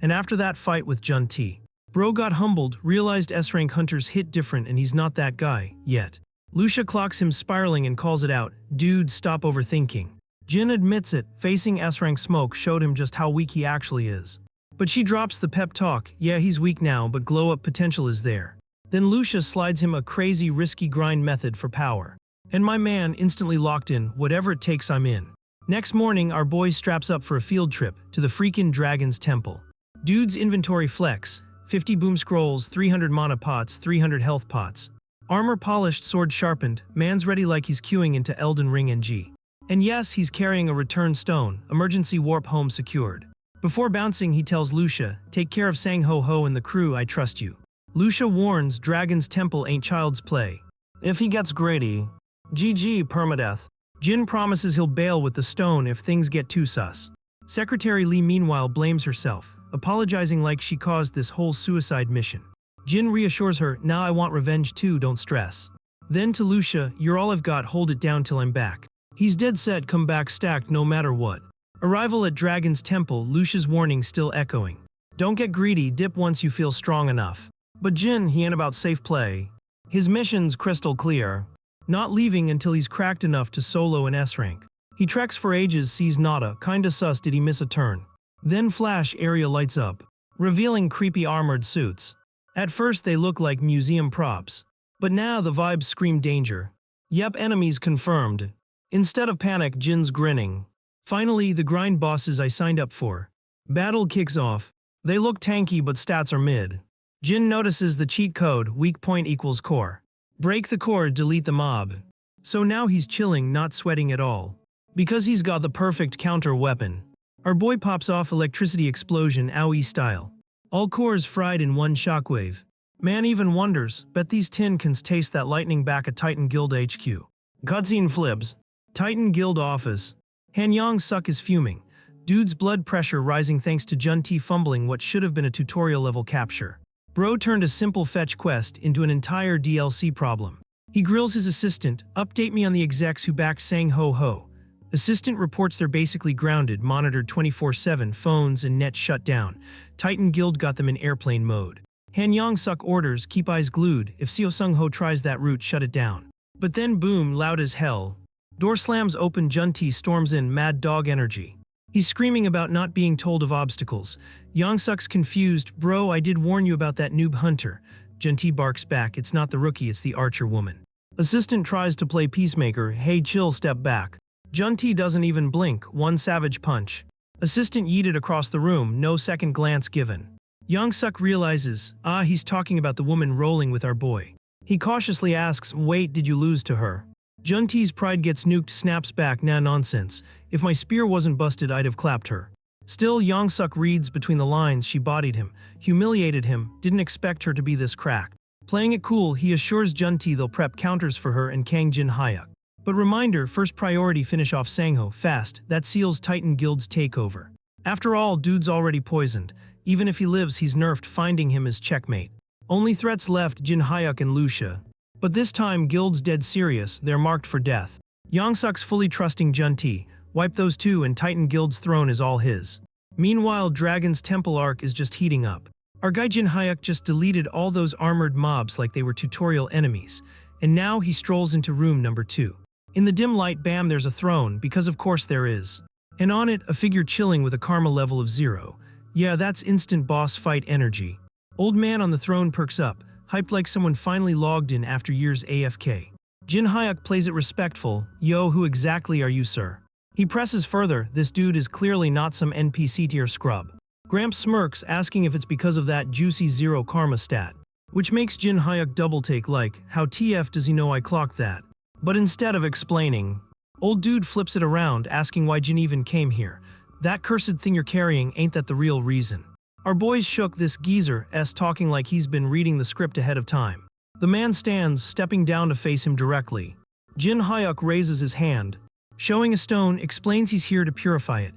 And after that fight with Jun-T, bro got humbled, realized S-rank hunters hit different and he's not that guy, yet. Lucia clocks him spiraling and calls it out, "Dude, stop overthinking." Jin admits it, facing S-rank smoke showed him just how weak he actually is. But she drops the pep talk, "Yeah, he's weak now, but glow-up potential is there." Then Lucia slides him a crazy risky grind method for power. And my man instantly locked in, "Whatever it takes, I'm in." Next morning, our boy straps up for a field trip to the freaking Dragon's Temple. Dude's inventory flex, 50 boom scrolls, 300 mana pots, 300 health pots. Armor polished, sword sharpened, man's ready like he's queuing into Elden Ring NG. And yes, he's carrying a return stone, emergency warp home secured. Before bouncing, he tells Lucia, "Take care of Sang Ho Ho and the crew, I trust you." Lucia warns Dragon's Temple ain't child's play. If he gets greedy, GG permadeath. Jin promises he'll bail with the stone if things get too sus. Secretary Lee meanwhile blames herself, apologizing like she caused this whole suicide mission. Jin reassures her, "Now I want revenge too, don't stress." Then to Lucia, "You're all I've got, hold it down till I'm back." He's dead set, come back stacked no matter what. Arrival at Dragon's Temple, Lucia's warning still echoing. Don't get greedy, dip once you feel strong enough. But Jin, he ain't about safe play. His mission's crystal clear. Not leaving until he's cracked enough to solo an S rank. He treks for ages, sees nada, kinda sus did he miss a turn. Then flash area lights up, revealing creepy armored suits. At first they look like museum props. But now the vibes scream danger. Yep, enemies confirmed. Instead of panic, Jin's grinning. Finally, the grind bosses I signed up for. Battle kicks off. They look tanky but stats are mid. Jin notices the cheat code, weak point equals core. Break the core, delete the mob. So now he's chilling, not sweating at all. Because he's got the perfect counter weapon. Our boy pops off electricity explosion AoE style. All cores fried in one shockwave. Man even wonders, bet these tin cans taste that lightning back at Titan Guild HQ. Cutscene flips. Titan Guild office. Han Yang Suk is fuming. Dude's blood pressure rising thanks to Jun Ti fumbling what should have been a tutorial level capture. Bro turned a simple fetch quest into an entire DLC problem. He grills his assistant, "Update me on the execs who backed Sang Ho Ho." Assistant reports they're basically grounded, monitored 24/7, phones and net shut down. Titan Guild got them in airplane mode. Han Yang Suk orders, "Keep eyes glued, if Seo Sung Ho tries that route, shut it down." But then boom, loud as hell. Door slams open, Jun Ti storms in, mad dog energy. He's screaming about not being told of obstacles. Yang Suk's confused, "Bro, I did warn you about that noob hunter." Jun Ti barks back, "It's not the rookie, it's the archer woman." Assistant tries to play peacemaker, "Hey chill, step back." Jun Ti doesn't even blink, one savage punch. Assistant yeeted across the room, no second glance given. Yang Suk realizes, he's talking about the woman rolling with our boy. He cautiously asks, "Wait, did you lose to her?" Jun Ti's pride gets nuked, snaps back, "Nah, nonsense. If my spear wasn't busted, I'd have clapped her." Still, Yang Suk reads between the lines, she bodied him, humiliated him, didn't expect her to be this cracked. Playing it cool, he assures Jun Ti they'll prep counters for her and Kang Jin Hyuk. But reminder, first priority finish off Sangho, fast, that seals Titan Guild's takeover. After all, dude's already poisoned. Even if he lives, he's nerfed, finding him is checkmate. Only threats left, Jin Hyuk and Lucia. But this time, Guild's dead serious, they're marked for death. Yang Suk's fully trusting Jun Ti. Wipe those two and Titan Guild's throne is all his. Meanwhile, Dragon's Temple arc is just heating up. Our guy Jin Hyuk just deleted all those armored mobs like they were tutorial enemies. And now he strolls into room number 2. In the dim light, bam, there's a throne, because of course there is. And on it, a figure chilling with a karma level of 0. Yeah, that's instant boss fight energy. Old man on the throne perks up, hyped like someone finally logged in after years AFK. Jin Hyuk plays it respectful, "Yo, who exactly are you, sir?" He presses further, this dude is clearly not some NPC tier scrub. Gramps smirks, asking if it's because of that juicy 0 karma stat. Which makes Jin Hyuk double take like, how TF does he know I clocked that? But instead of explaining, old dude flips it around, asking why Jin even came here. That cursed thing you're carrying, ain't that the real reason? Our boys shook, this geezer's talking like he's been reading the script ahead of time. The man stands, stepping down to face him directly. Jin Hyuk raises his hand, showing a stone, explains he's here to purify it.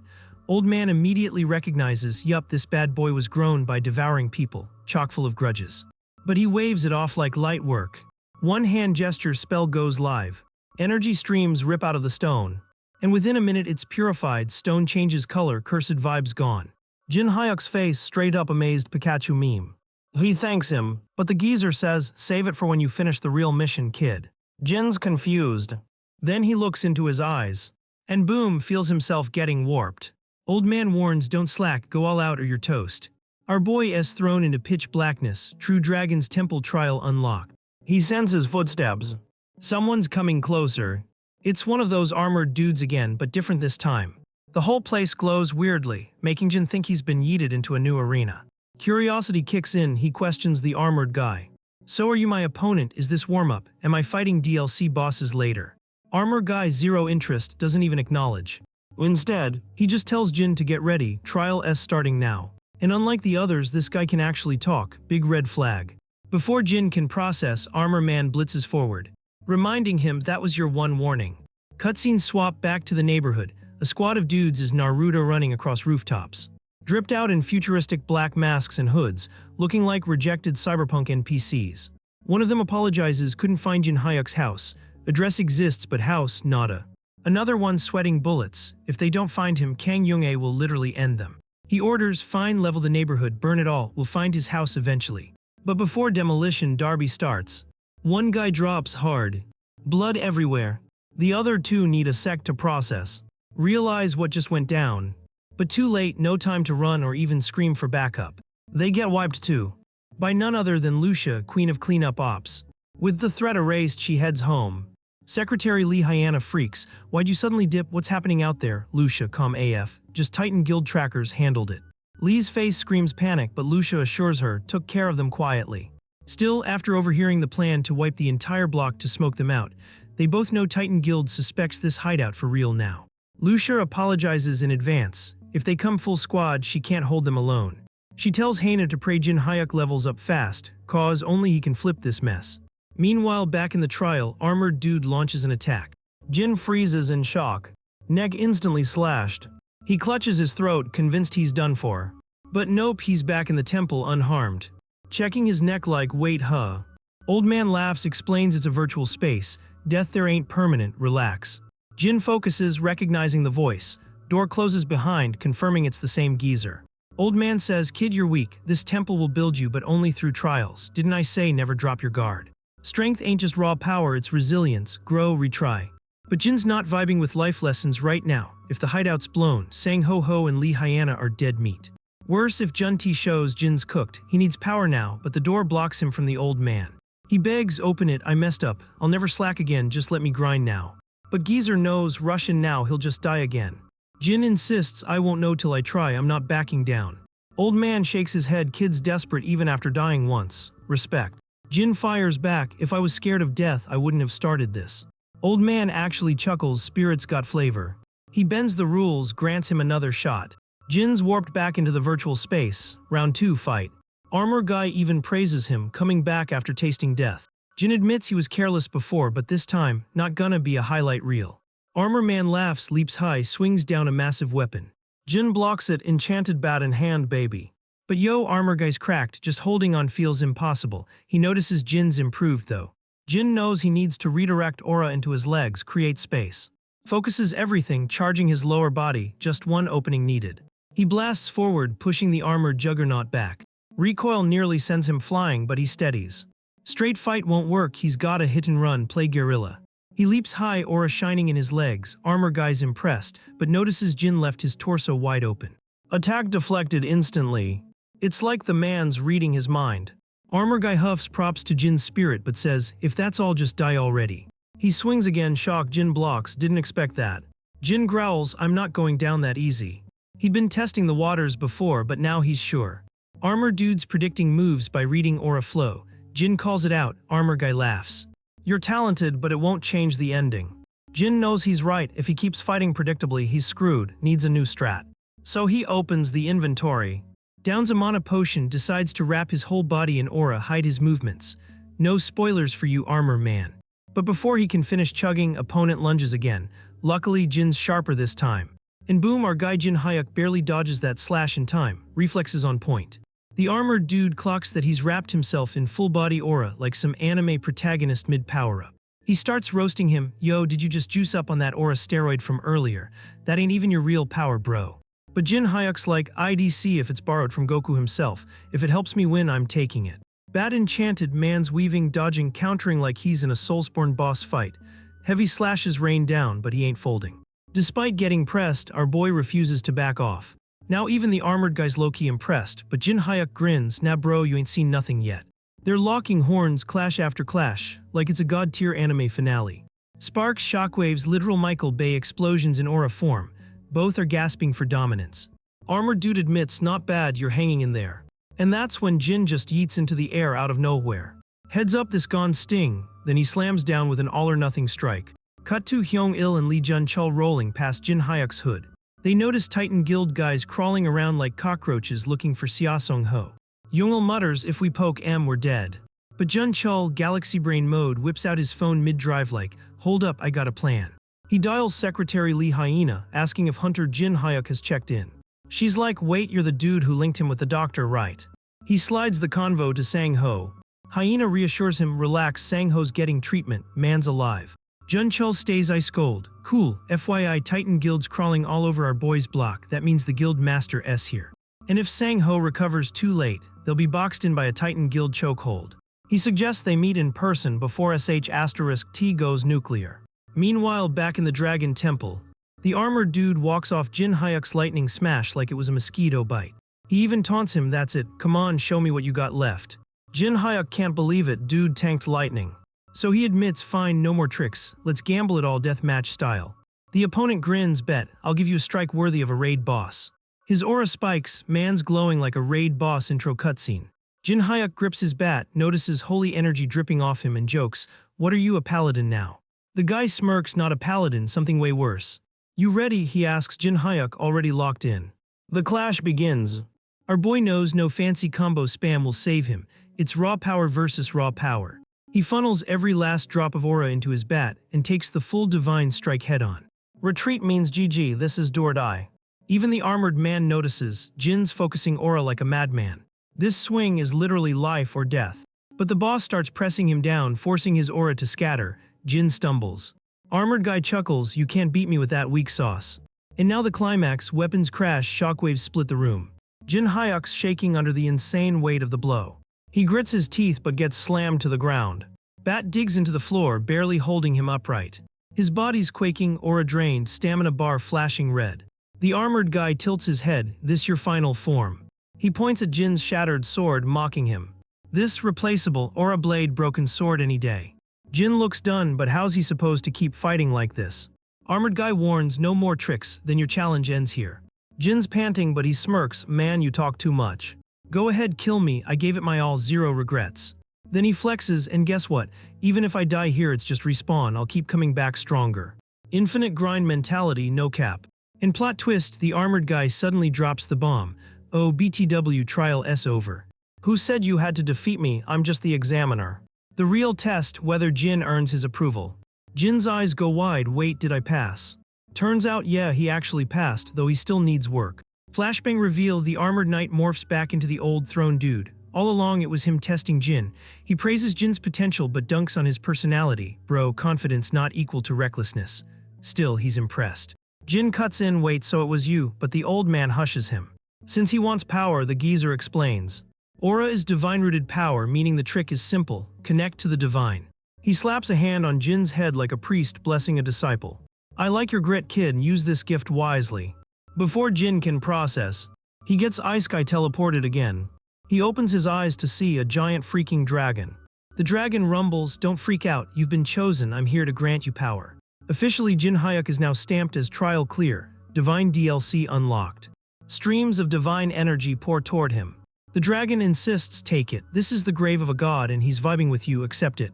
Old man immediately recognizes, yup, this bad boy was grown by devouring people, chock full of grudges. But he waves it off like light work. One hand gesture, spell goes live. Energy streams rip out of the stone. And within a minute it's purified, stone changes color, cursed vibes gone. Jin Hyuk's face straight up amazed Pikachu meme. He thanks him, but the geezer says, "Save it for when you finish the real mission, kid." Jin's confused. Then he looks into his eyes. And boom, feels himself getting warped. Old man warns, "Don't slack, go all out or you're toast." Our boy is thrown into pitch blackness, true Dragon's Temple trial unlocked. He senses footsteps. Someone's coming closer. It's one of those armored dudes again, but different this time. The whole place glows weirdly, making Jin think he's been yeeted into a new arena. Curiosity kicks in, he questions the armored guy. "So are you my opponent? Is this warm-up? Am I fighting DLC bosses later?" Armor guy zero interest, doesn't even acknowledge. Instead, he just tells Jin to get ready, trial S starting now. And unlike the others, this guy can actually talk, big red flag. Before Jin can process, Armor Man blitzes forward, reminding him that was your one warning. Cutscene swap back to the neighborhood. A squad of dudes is Naruto running across rooftops. Dripped out in futuristic black masks and hoods, looking like rejected cyberpunk NPCs. One of them apologizes couldn't find Jin Hyuk's house. Address exists but house, nada. Another one sweating bullets. If they don't find him, Kang Young-ae will literally end them. He orders, fine, level the neighborhood, burn it all, we'll find his house eventually. But before demolition derby starts, one guy drops hard. Blood everywhere. The other two need a sec to process. Realize what just went down. But too late, no time to run or even scream for backup. They get wiped too. By none other than Lucia, queen of cleanup ops. With the threat erased, she heads home. Secretary Lee Hyana freaks. Why'd you suddenly dip? What's happening out there? Lucia, calm AF. Just Titan Guild trackers handled it. Lee's face screams panic, but Lucia assures her, took care of them quietly. Still, after overhearing the plan to wipe the entire block to smoke them out, they both know Titan Guild suspects this hideout for real now. Lucia apologizes in advance. If they come full squad, she can't hold them alone. She tells Hana to pray Jin Hyuk levels up fast, cause only he can flip this mess. Meanwhile, back in the trial, Armored Dude launches an attack. Jin freezes in shock. Neck instantly slashed. He clutches his throat, convinced he's done for. But nope, he's back in the temple unharmed. Checking his neck like, wait, huh? Old man laughs, explains it's a virtual space. Death there ain't permanent, relax. Jin focuses, recognizing the voice. Door closes behind, confirming it's the same geezer. Old man says, kid, you're weak. This temple will build you, but only through trials. Didn't I say never drop your guard? Strength ain't just raw power, it's resilience. Grow, retry. But Jin's not vibing with life lessons right now. If the hideout's blown, Sang Ho Ho and Lee Hyana are dead meat. Worse if Jun-Ti shows Jin's cooked. He needs power now, but the door blocks him from the old man. He begs, open it, I messed up. I'll never slack again, just let me grind now. But Geezer knows, Russian now, he'll just die again. Jin insists, I won't know till I try, I'm not backing down. Old man shakes his head, kid's desperate even after dying once. Respect. Jin fires back, if I was scared of death, I wouldn't have started this. Old man actually chuckles, spirit's got flavor. He bends the rules, grants him another shot. Jin's warped back into the virtual space. Round 2 fight. Armor guy even praises him, coming back after tasting death. Jin admits he was careless before, but this time, not gonna be a highlight reel. Armor man laughs, leaps high, swings down a massive weapon. Jin blocks it, enchanted bat in hand, baby. But yo, armor guy's cracked, just holding on feels impossible. He notices Jin's improved though. Jin knows he needs to redirect aura into his legs, create space. Focuses everything, charging his lower body, just one opening needed. He blasts forward, pushing the armored juggernaut back. Recoil nearly sends him flying, but he steadies. Straight fight won't work, he's gotta hit and run, play guerrilla. He leaps high, aura shining in his legs. Armor guy's impressed, but notices Jin left his torso wide open. Attack deflected instantly. It's like the man's reading his mind. Armor guy huffs props to Jin's spirit but says, if that's all, just die already. He swings again, shocked. Jin blocks, didn't expect that. Jin growls, I'm not going down that easy. He'd been testing the waters before, but now he's sure. Armor dude's predicting moves by reading aura flow. Jin calls it out, armor guy laughs. You're talented, but it won't change the ending. Jin knows he's right, if he keeps fighting predictably, he's screwed, needs a new strat. So he opens the inventory. Downs a mana potion, decides to wrap his whole body in aura, hide his movements. No spoilers for you, armor man. But before he can finish chugging, opponent lunges again. Luckily, Jin's sharper this time. And boom, our guy Jin Hyuk barely dodges that slash in time, reflexes on point. The armored dude clocks that he's wrapped himself in full-body aura like some anime protagonist mid-power-up. He starts roasting him, yo, did you just juice up on that aura steroid from earlier? That ain't even your real power, bro. But Jin Hyuk's like, IDC if it's borrowed from Goku himself. If it helps me win, I'm taking it. Bad enchanted man's weaving, dodging, countering like he's in a Soulsborne boss fight. Heavy slashes rain down, but he ain't folding. Despite getting pressed, our boy refuses to back off. Now even the armored guy's low-key impressed, but Jin Hyuk grins, nah bro, you ain't seen nothing yet. They're locking horns, clash after clash, like it's a god-tier anime finale. Sparks, shockwaves, literal Michael Bay explosions in aura form. Both are gasping for dominance. Armored dude admits, not bad, you're hanging in there. And that's when Jin just yeets into the air out of nowhere. Heads up, this gone sting, then he slams down with an all-or-nothing strike. Cut to Hyung-il and Lee Jun-chul rolling past Jin Hyuk's hood. They notice Titan Guild guys crawling around like cockroaches looking for Sia Sung-ho. Young-il mutters, if we poke M, we're dead. But Jun-chul, galaxy brain mode, whips out his phone mid-drive like, hold up, I got a plan. He dials Secretary Lee Hyena, asking if Hunter Jin Hyuk has checked in. She's like, wait, you're the dude who linked him with the doctor, right? He slides the convo to Sang-ho. Hyena reassures him, relax, Sang-ho's getting treatment, man's alive. Jun-chul stays ice cold. Cool, FYI, Titan Guild's crawling all over our boys' block, that means the Guild Master S here. And if Sang-ho recovers too late, they'll be boxed in by a Titan Guild chokehold. He suggests they meet in person before *T goes nuclear. Meanwhile, back in the Dragon Temple, the armored dude walks off Jin Hyuk's lightning smash like it was a mosquito bite. He even taunts him, that's it, come on, show me what you got left. Jin Hyuk can't believe it, dude tanked lightning. So he admits, fine, no more tricks, let's gamble it all deathmatch style. The opponent grins, bet, I'll give you a strike worthy of a raid boss. His aura spikes, man's glowing like a raid boss intro cutscene. Jin Hyuk grips his bat, notices holy energy dripping off him and jokes, what are you, a paladin now? The guy smirks, not a paladin, something way worse. You ready? He asks Jin Hyuk, already locked in. The clash begins. Our boy knows no fancy combo spam will save him, it's raw power versus raw power. He funnels every last drop of aura into his bat and takes the full divine strike head-on. Retreat means GG, this is do or die. Even the armored man notices, Jin's focusing aura like a madman. This swing is literally life or death. But the boss starts pressing him down, forcing his aura to scatter. Jin stumbles. Armored guy chuckles, you can't beat me with that weak sauce. And now the climax, weapons crash, shockwaves split the room. Jin Hyuk's shaking under the insane weight of the blow. He grits his teeth but gets slammed to the ground. Bat digs into the floor, barely holding him upright. His body's quaking, aura drained, stamina bar flashing red. The armored guy tilts his head, this your final form. He points at Jin's shattered sword, mocking him. This replaceable, aura blade broken sword any day. Jin looks done, but how's he supposed to keep fighting like this? Armored guy warns, no more tricks, then your challenge ends here. Jin's panting but he smirks, man you talk too much. Go ahead, kill me, I gave it my all, zero regrets. Then he flexes, and guess what? Even if I die here it's just respawn, I'll keep coming back stronger. Infinite grind mentality, no cap. In plot twist, the armored guy suddenly drops the bomb. Oh, BTW, trial S over. Who said you had to defeat me? I'm just the examiner. The real test, whether Jin earns his approval. Jin's eyes go wide, wait, did I pass? Turns out, yeah, he actually passed, though he still needs work. Flashbang reveal, the armored knight morphs back into the old throne dude. All along it was him testing Jin. He praises Jin's potential but dunks on his personality. Bro, confidence not equal to recklessness. Still, he's impressed. Jin cuts in, wait, so it was you, but the old man hushes him. Since he wants power, the geezer explains. Aura is divine-rooted power, meaning the trick is simple, connect to the divine. He slaps a hand on Jin's head like a priest blessing a disciple. I like your grit, kid, use this gift wisely. Before Jin can process, he gets Ice Guy teleported again. He opens his eyes to see a giant freaking dragon. The dragon rumbles, don't freak out, you've been chosen, I'm here to grant you power. Officially, Jin Hyuk is now stamped as trial clear, divine DLC unlocked. Streams of divine energy pour toward him. The dragon insists, take it, this is the grave of a god and he's vibing with you, accept it.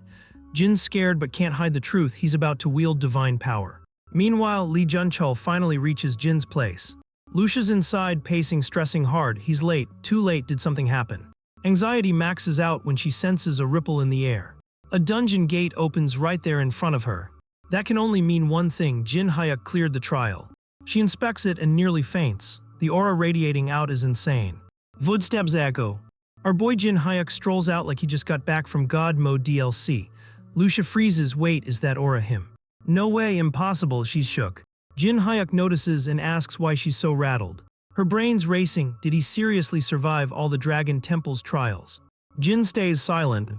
Jin's scared but can't hide the truth, he's about to wield divine power. Meanwhile, Lee Jun-chul finally reaches Jin's place. Lucia's inside, pacing, stressing hard, he's late, too late, did something happen? Anxiety maxes out when she senses a ripple in the air. A dungeon gate opens right there in front of her. That can only mean one thing, Jin Hyuk cleared the trial. She inspects it and nearly faints. The aura radiating out is insane. Footsteps echo. Our boy Jin Hyuk strolls out like he just got back from God Mode DLC. Lucia freezes, wait, is that aura him? No way, impossible, she's shook. Jin Hyuk notices and asks why she's so rattled. Her brain's racing, did he seriously survive all the Dragon Temple's trials? Jin stays silent.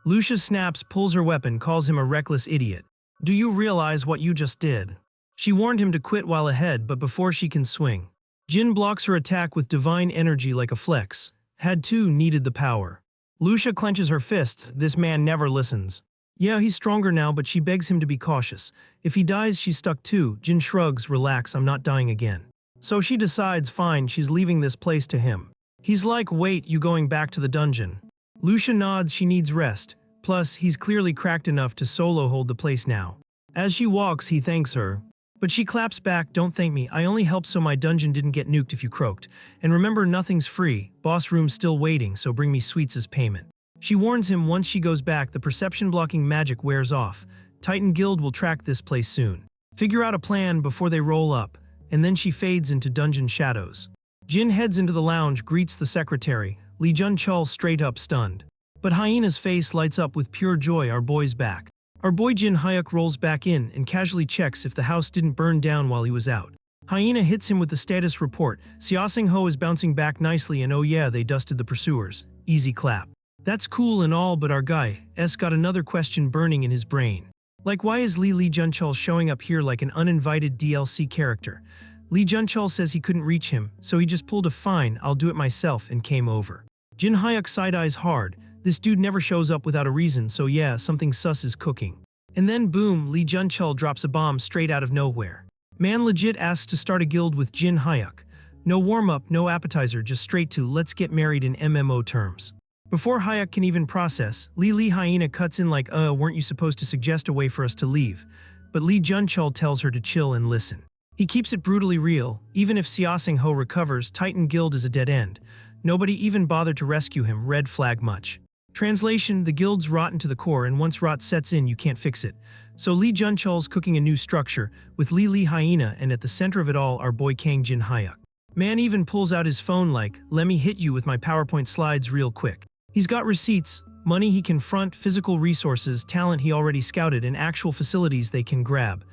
Lucia snaps, pulls her weapon, calls him a reckless idiot. Do you realize what you just did? She warned him to quit while ahead, but before she can swing. Jin blocks her attack with divine energy like a flex. Had to, needed the power. Lucia clenches her fist, this man never listens. Yeah, he's stronger now, but she begs him to be cautious. If he dies, she's stuck too. Jin shrugs, relax, I'm not dying again. So she decides, fine, she's leaving this place to him. He's like, wait, you going back to the dungeon? Lucia nods, she needs rest. Plus, he's clearly cracked enough to solo hold the place now. As she walks, he thanks her. But she claps back, "Don't thank me, I only helped so my dungeon didn't get nuked if you croaked. And remember, nothing's free, boss room's still waiting, so bring me sweets as payment." She warns him once she goes back, the perception-blocking magic wears off. Titan Guild will track this place soon. Figure out a plan before they roll up, and then she fades into dungeon shadows. Jin heads into the lounge, greets the secretary, Lee Jun-chul straight up stunned. But Hyena's face lights up with pure joy, "Our boy's back." Our boy Jin Hyuk rolls back in and casually checks if the house didn't burn down while he was out. Hyena hits him with the status report, Seosing Ho is bouncing back nicely and oh yeah, they dusted the pursuers. Easy clap. That's cool and all, but our guy's got another question burning in his brain. Like, why is Lee Jun-chul showing up here like an uninvited DLC character? Lee Jun-chul says he couldn't reach him, so he just pulled a "fine, I'll do it myself" and came over. Jin Hyuk side-eyes hard. This dude never shows up without a reason, so yeah, something sus is cooking. And then boom, Lee Jun-chul drops a bomb straight out of nowhere. Man legit asks to start a guild with Jin Hyuk. No warm-up, no appetizer, just straight to "let's get married" in MMO terms. Before Hyuk can even process, Lee Hyena cuts in like, weren't you supposed to suggest a way for us to leave? But Lee Jun-chul tells her to chill and listen. He keeps it brutally real. Even if Seosing Ho recovers, Titan Guild is a dead end. Nobody even bothered to rescue him, red flag much. Translation, the guild's rotten to the core, and once rot sets in, you can't fix it. So Lee Jun-chul's cooking a new structure, with Lee Hyena, and at the center of it all, our boy Kang Jin Hyuk. Man even pulls out his phone like, "Let me hit you with my PowerPoint slides real quick." He's got receipts, money he can front, physical resources, talent he already scouted, and actual facilities they can grab.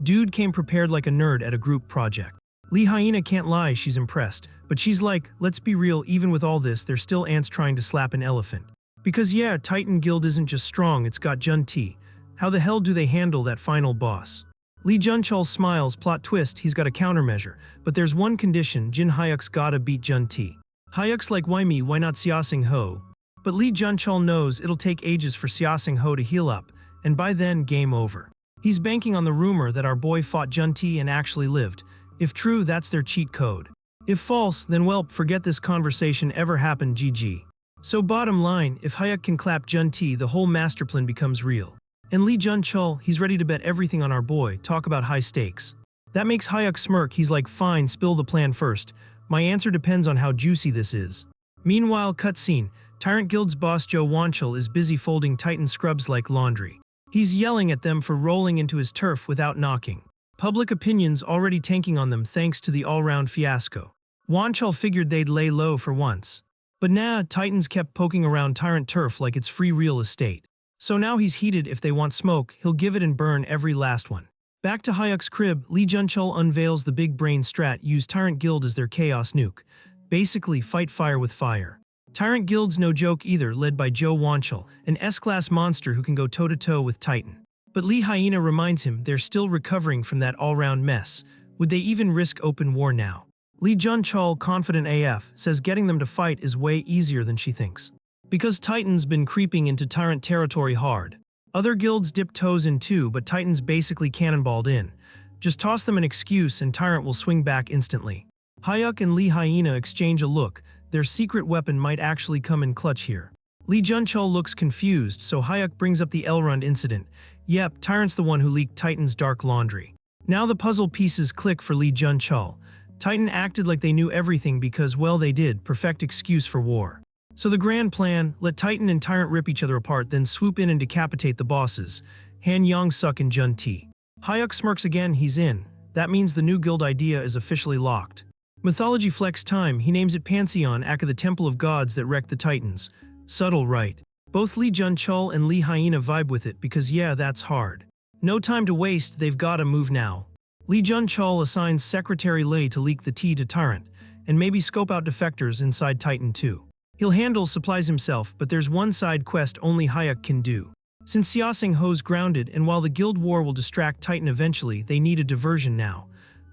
Dude came prepared like a nerd at a group project. Lee Hyena can't lie, she's impressed. But she's like, let's be real, even with all this, there's still ants trying to slap an elephant. Because yeah, Titan Guild isn't just strong, it's got Jun-T. How the hell do they handle that final boss? Lee Jun-chul smiles, plot twist, he's got a countermeasure. But there's one condition, Jin Hyuk's gotta beat Jun-T. Hyuk's like, why me, why not Seosing Ho? But Lee Jun-chul knows it'll take ages for Seosing Ho to heal up, and by then, game over. He's banking on the rumor that our boy fought Jun-T and actually lived. If true, that's their cheat code. If false, then well, forget this conversation ever happened, GG. So bottom line, if Hyuk can clap Jun-T, the whole master plan becomes real. And Lee Jun-chul, he's ready to bet everything on our boy, talk about high stakes. That makes Hyuk smirk, he's like, fine, spill the plan first. My answer depends on how juicy this is. Meanwhile, cutscene, Tyrant Guild's boss Joe Wanchel is busy folding Titan scrubs like laundry. He's yelling at them for rolling into his turf without knocking. Public opinion's already tanking on them thanks to the all-round fiasco. Wanchel figured they'd lay low for once. But nah, Titans kept poking around Tyrant turf like it's free real estate. So now he's heated. If they want smoke, he'll give it and burn every last one. Back to Hyuk's crib, Lee Jun-chul unveils the big brain strat, use Tyrant Guild as their chaos nuke. Basically, fight fire with fire. Tyrant Guild's no joke either, led by Joe Wanchel, an S-class monster who can go toe-to-toe with Titan. But Lee Hyena reminds him they're still recovering from that all-round mess. Would they even risk open war now? Lee Jun-chul, confident AF, says getting them to fight is way easier than she thinks. Because Titan's been creeping into Tyrant territory hard. Other guilds dip toes in too, but Titan's basically cannonballed in. Just toss them an excuse and Tyrant will swing back instantly. Hyuk and Lee Hyena exchange a look. Their secret weapon might actually come in clutch here. Lee Jun-chul looks confused, so Hyuk brings up the Elrond incident. Yep, Tyrant's the one who leaked Titan's dark laundry. Now the puzzle pieces click for Lee Jun-chul. Titan acted like they knew everything because, well, they did, perfect excuse for war. So the grand plan, let Titan and Tyrant rip each other apart, then swoop in and decapitate the bosses, Han Yong-suk and Jun-T. Hyuk smirks again, he's in. That means the new guild idea is officially locked. Mythology flex time, he names it Pantheon, aka the Temple of Gods that wrecked the Titans. Subtle, right? Both Lee Jun-chul and Lee Hyena vibe with it because yeah, that's hard. No time to waste, they've gotta move now. Lee Jun-chul assigns Secretary Lei to leak the tea to Tyrant, and maybe scope out defectors inside Titan too. He'll handle supplies himself, but there's one side quest only Hyuk can do. Since Seosing Ho's grounded, and while the guild war will distract Titan eventually, they need a diversion now.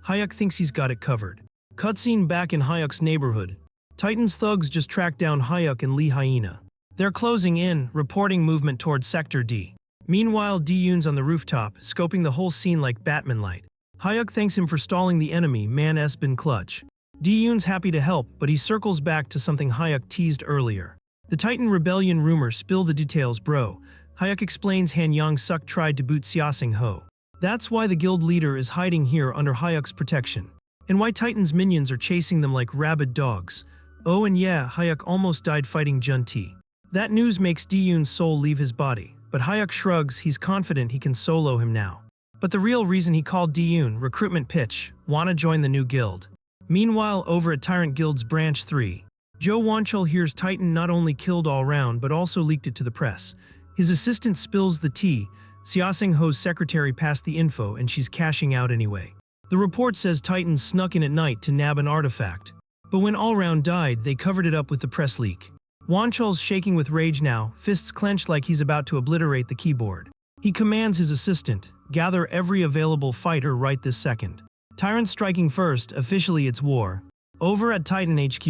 Hyuk thinks he's got it covered. Cutscene back in Hyuk's neighborhood. Titan's thugs just tracked down Hyuk and Lee Hyena. They're closing in, reporting movement towards Sector D. Meanwhile, D-Yoon's on the rooftop, scoping the whole scene like Batman light. Hyuk thanks him for stalling the enemy, man-'s been clutch. D-Yoon's happy to help, but he circles back to something Hyuk teased earlier. The Titan rebellion rumor, spill the details bro. Hyuk explains Han Yong-suk tried to boot Seosing Ho. That's why the guild leader is hiding here under Hayek's protection. And why Titan's minions are chasing them like rabid dogs. Oh and yeah, Hayek almost died fighting Jun-Ti. That news makes Diyun's soul leave his body, but Hayek shrugs, he's confident he can solo him now. But the real reason he called Diyun, recruitment pitch, wanna join the new guild. Meanwhile, over at Tyrant Guild's Branch 3, Joe Wanchul hears Titan not only killed all round but also leaked it to the press. His assistant spills the tea, Xiaosing Ho's secretary passed the info and she's cashing out anyway. The report says Titan snuck in at night to nab an artifact. But when All Round died, they covered it up with the press leak. Wanchul's shaking with rage now, fists clenched like he's about to obliterate the keyboard. He commands his assistant, gather every available fighter right this second. Tyrant striking first, officially it's war. Over at Titan HQ,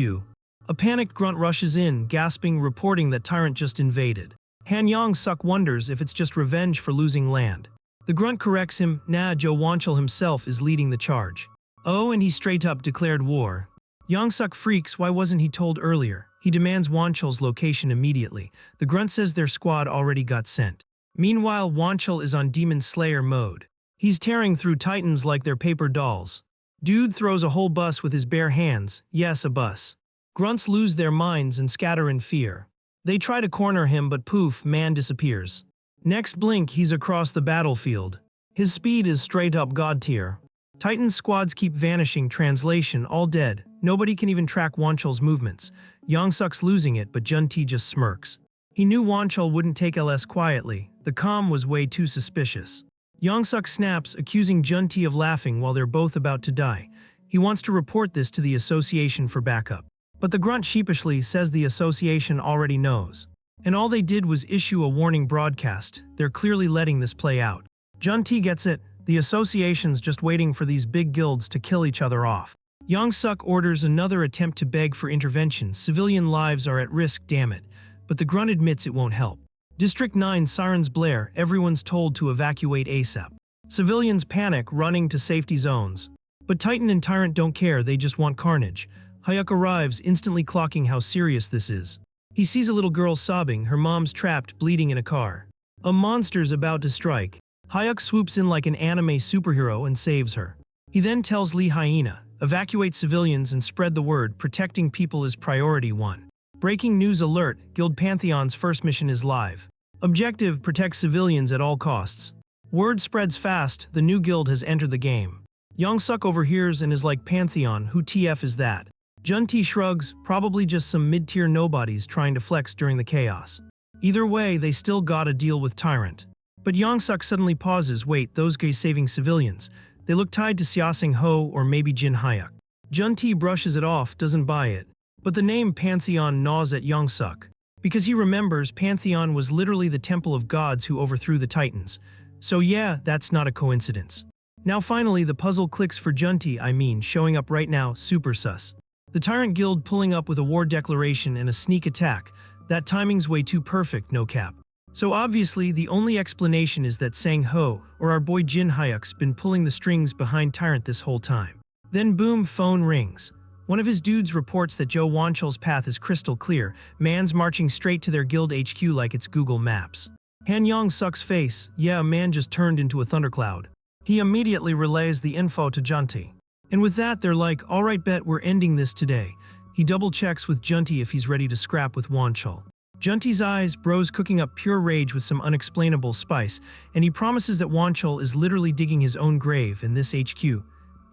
a panicked grunt rushes in, gasping, reporting that Tyrant just invaded. Han Yang-suk wonders if it's just revenge for losing land. The grunt corrects him, nah, Joe Wanchul himself is leading the charge. Oh, and he straight up declared war. Yang-suk freaks, why wasn't he told earlier? He demands Wanchul's location immediately. The grunt says their squad already got sent. Meanwhile, Wanchul is on Demon Slayer mode. He's tearing through Titans like they're paper dolls. Dude throws a whole bus with his bare hands, yes, a bus. Grunts lose their minds and scatter in fear. They try to corner him but poof, man disappears. Next blink, he's across the battlefield. His speed is straight up god tier. Titan squads keep vanishing, translation, all dead. Nobody can even track Wanchul's movements. Yang-suk's losing it, but Jun-Ti just smirks. He knew Wanchul wouldn't take LS quietly. The comm was way too suspicious. Yang-suk snaps, accusing Jun-Ti of laughing while they're both about to die. He wants to report this to the association for backup. But the grunt sheepishly says the association already knows. And all they did was issue a warning broadcast. They're clearly letting this play out. Jun-Ti gets it. The association's just waiting for these big guilds to kill each other off. Yang-suk orders another attempt to beg for intervention. Civilian lives are at risk, damn it. But the grunt admits it won't help. District 9 sirens blare, everyone's told to evacuate ASAP. Civilians panic, running to safety zones. But Titan and Tyrant don't care, they just want carnage. Hayek arrives, instantly clocking how serious this is. He sees a little girl sobbing, her mom's trapped, bleeding in a car. A monster's about to strike. Hayek swoops in like an anime superhero and saves her. He then tells Lee Hyena, evacuate civilians and spread the word, protecting people is priority 1. Breaking news alert, Guild Pantheon's first mission is live. Objective, protect civilians at all costs. Word spreads fast, the new guild has entered the game. Yang-suk overhears and is like, Pantheon, who TF is that? Jun-Ti shrugs, probably just some mid-tier nobodies trying to flex during the chaos. Either way, they still gotta deal with Tyrant. But Yang-suk suddenly pauses, wait, those guys saving civilians. They look tied to Xiaosing Ho or maybe Jin Hayek. Jun-Ti brushes it off, doesn't buy it. But the name Pantheon gnaws at Yang-suk. Because he remembers Pantheon was literally the temple of gods who overthrew the Titans. So yeah, that's not a coincidence. Now finally the puzzle clicks for Jun-Ti, showing up right now, super sus. The Tyrant Guild pulling up with a war declaration and a sneak attack. That timing's way too perfect, no cap. So obviously the only explanation is that Sang Ho, or our boy Jin Hayek's been pulling the strings behind Tyrant this whole time. Then boom, phone rings. One of his dudes reports that Joe Wanchul's path is crystal clear, man's marching straight to their guild HQ like it's Google Maps. Han Yang-suk's face, yeah, a man just turned into a thundercloud. He immediately relays the info to Jun-Ti. And with that, they're like, alright bet, we're ending this today. He double checks with Jun-Ti if he's ready to scrap with Wanchul. Jun-Ti's eyes, bro's cooking up pure rage with some unexplainable spice, and he promises that Wanchul is literally digging his own grave in this HQ.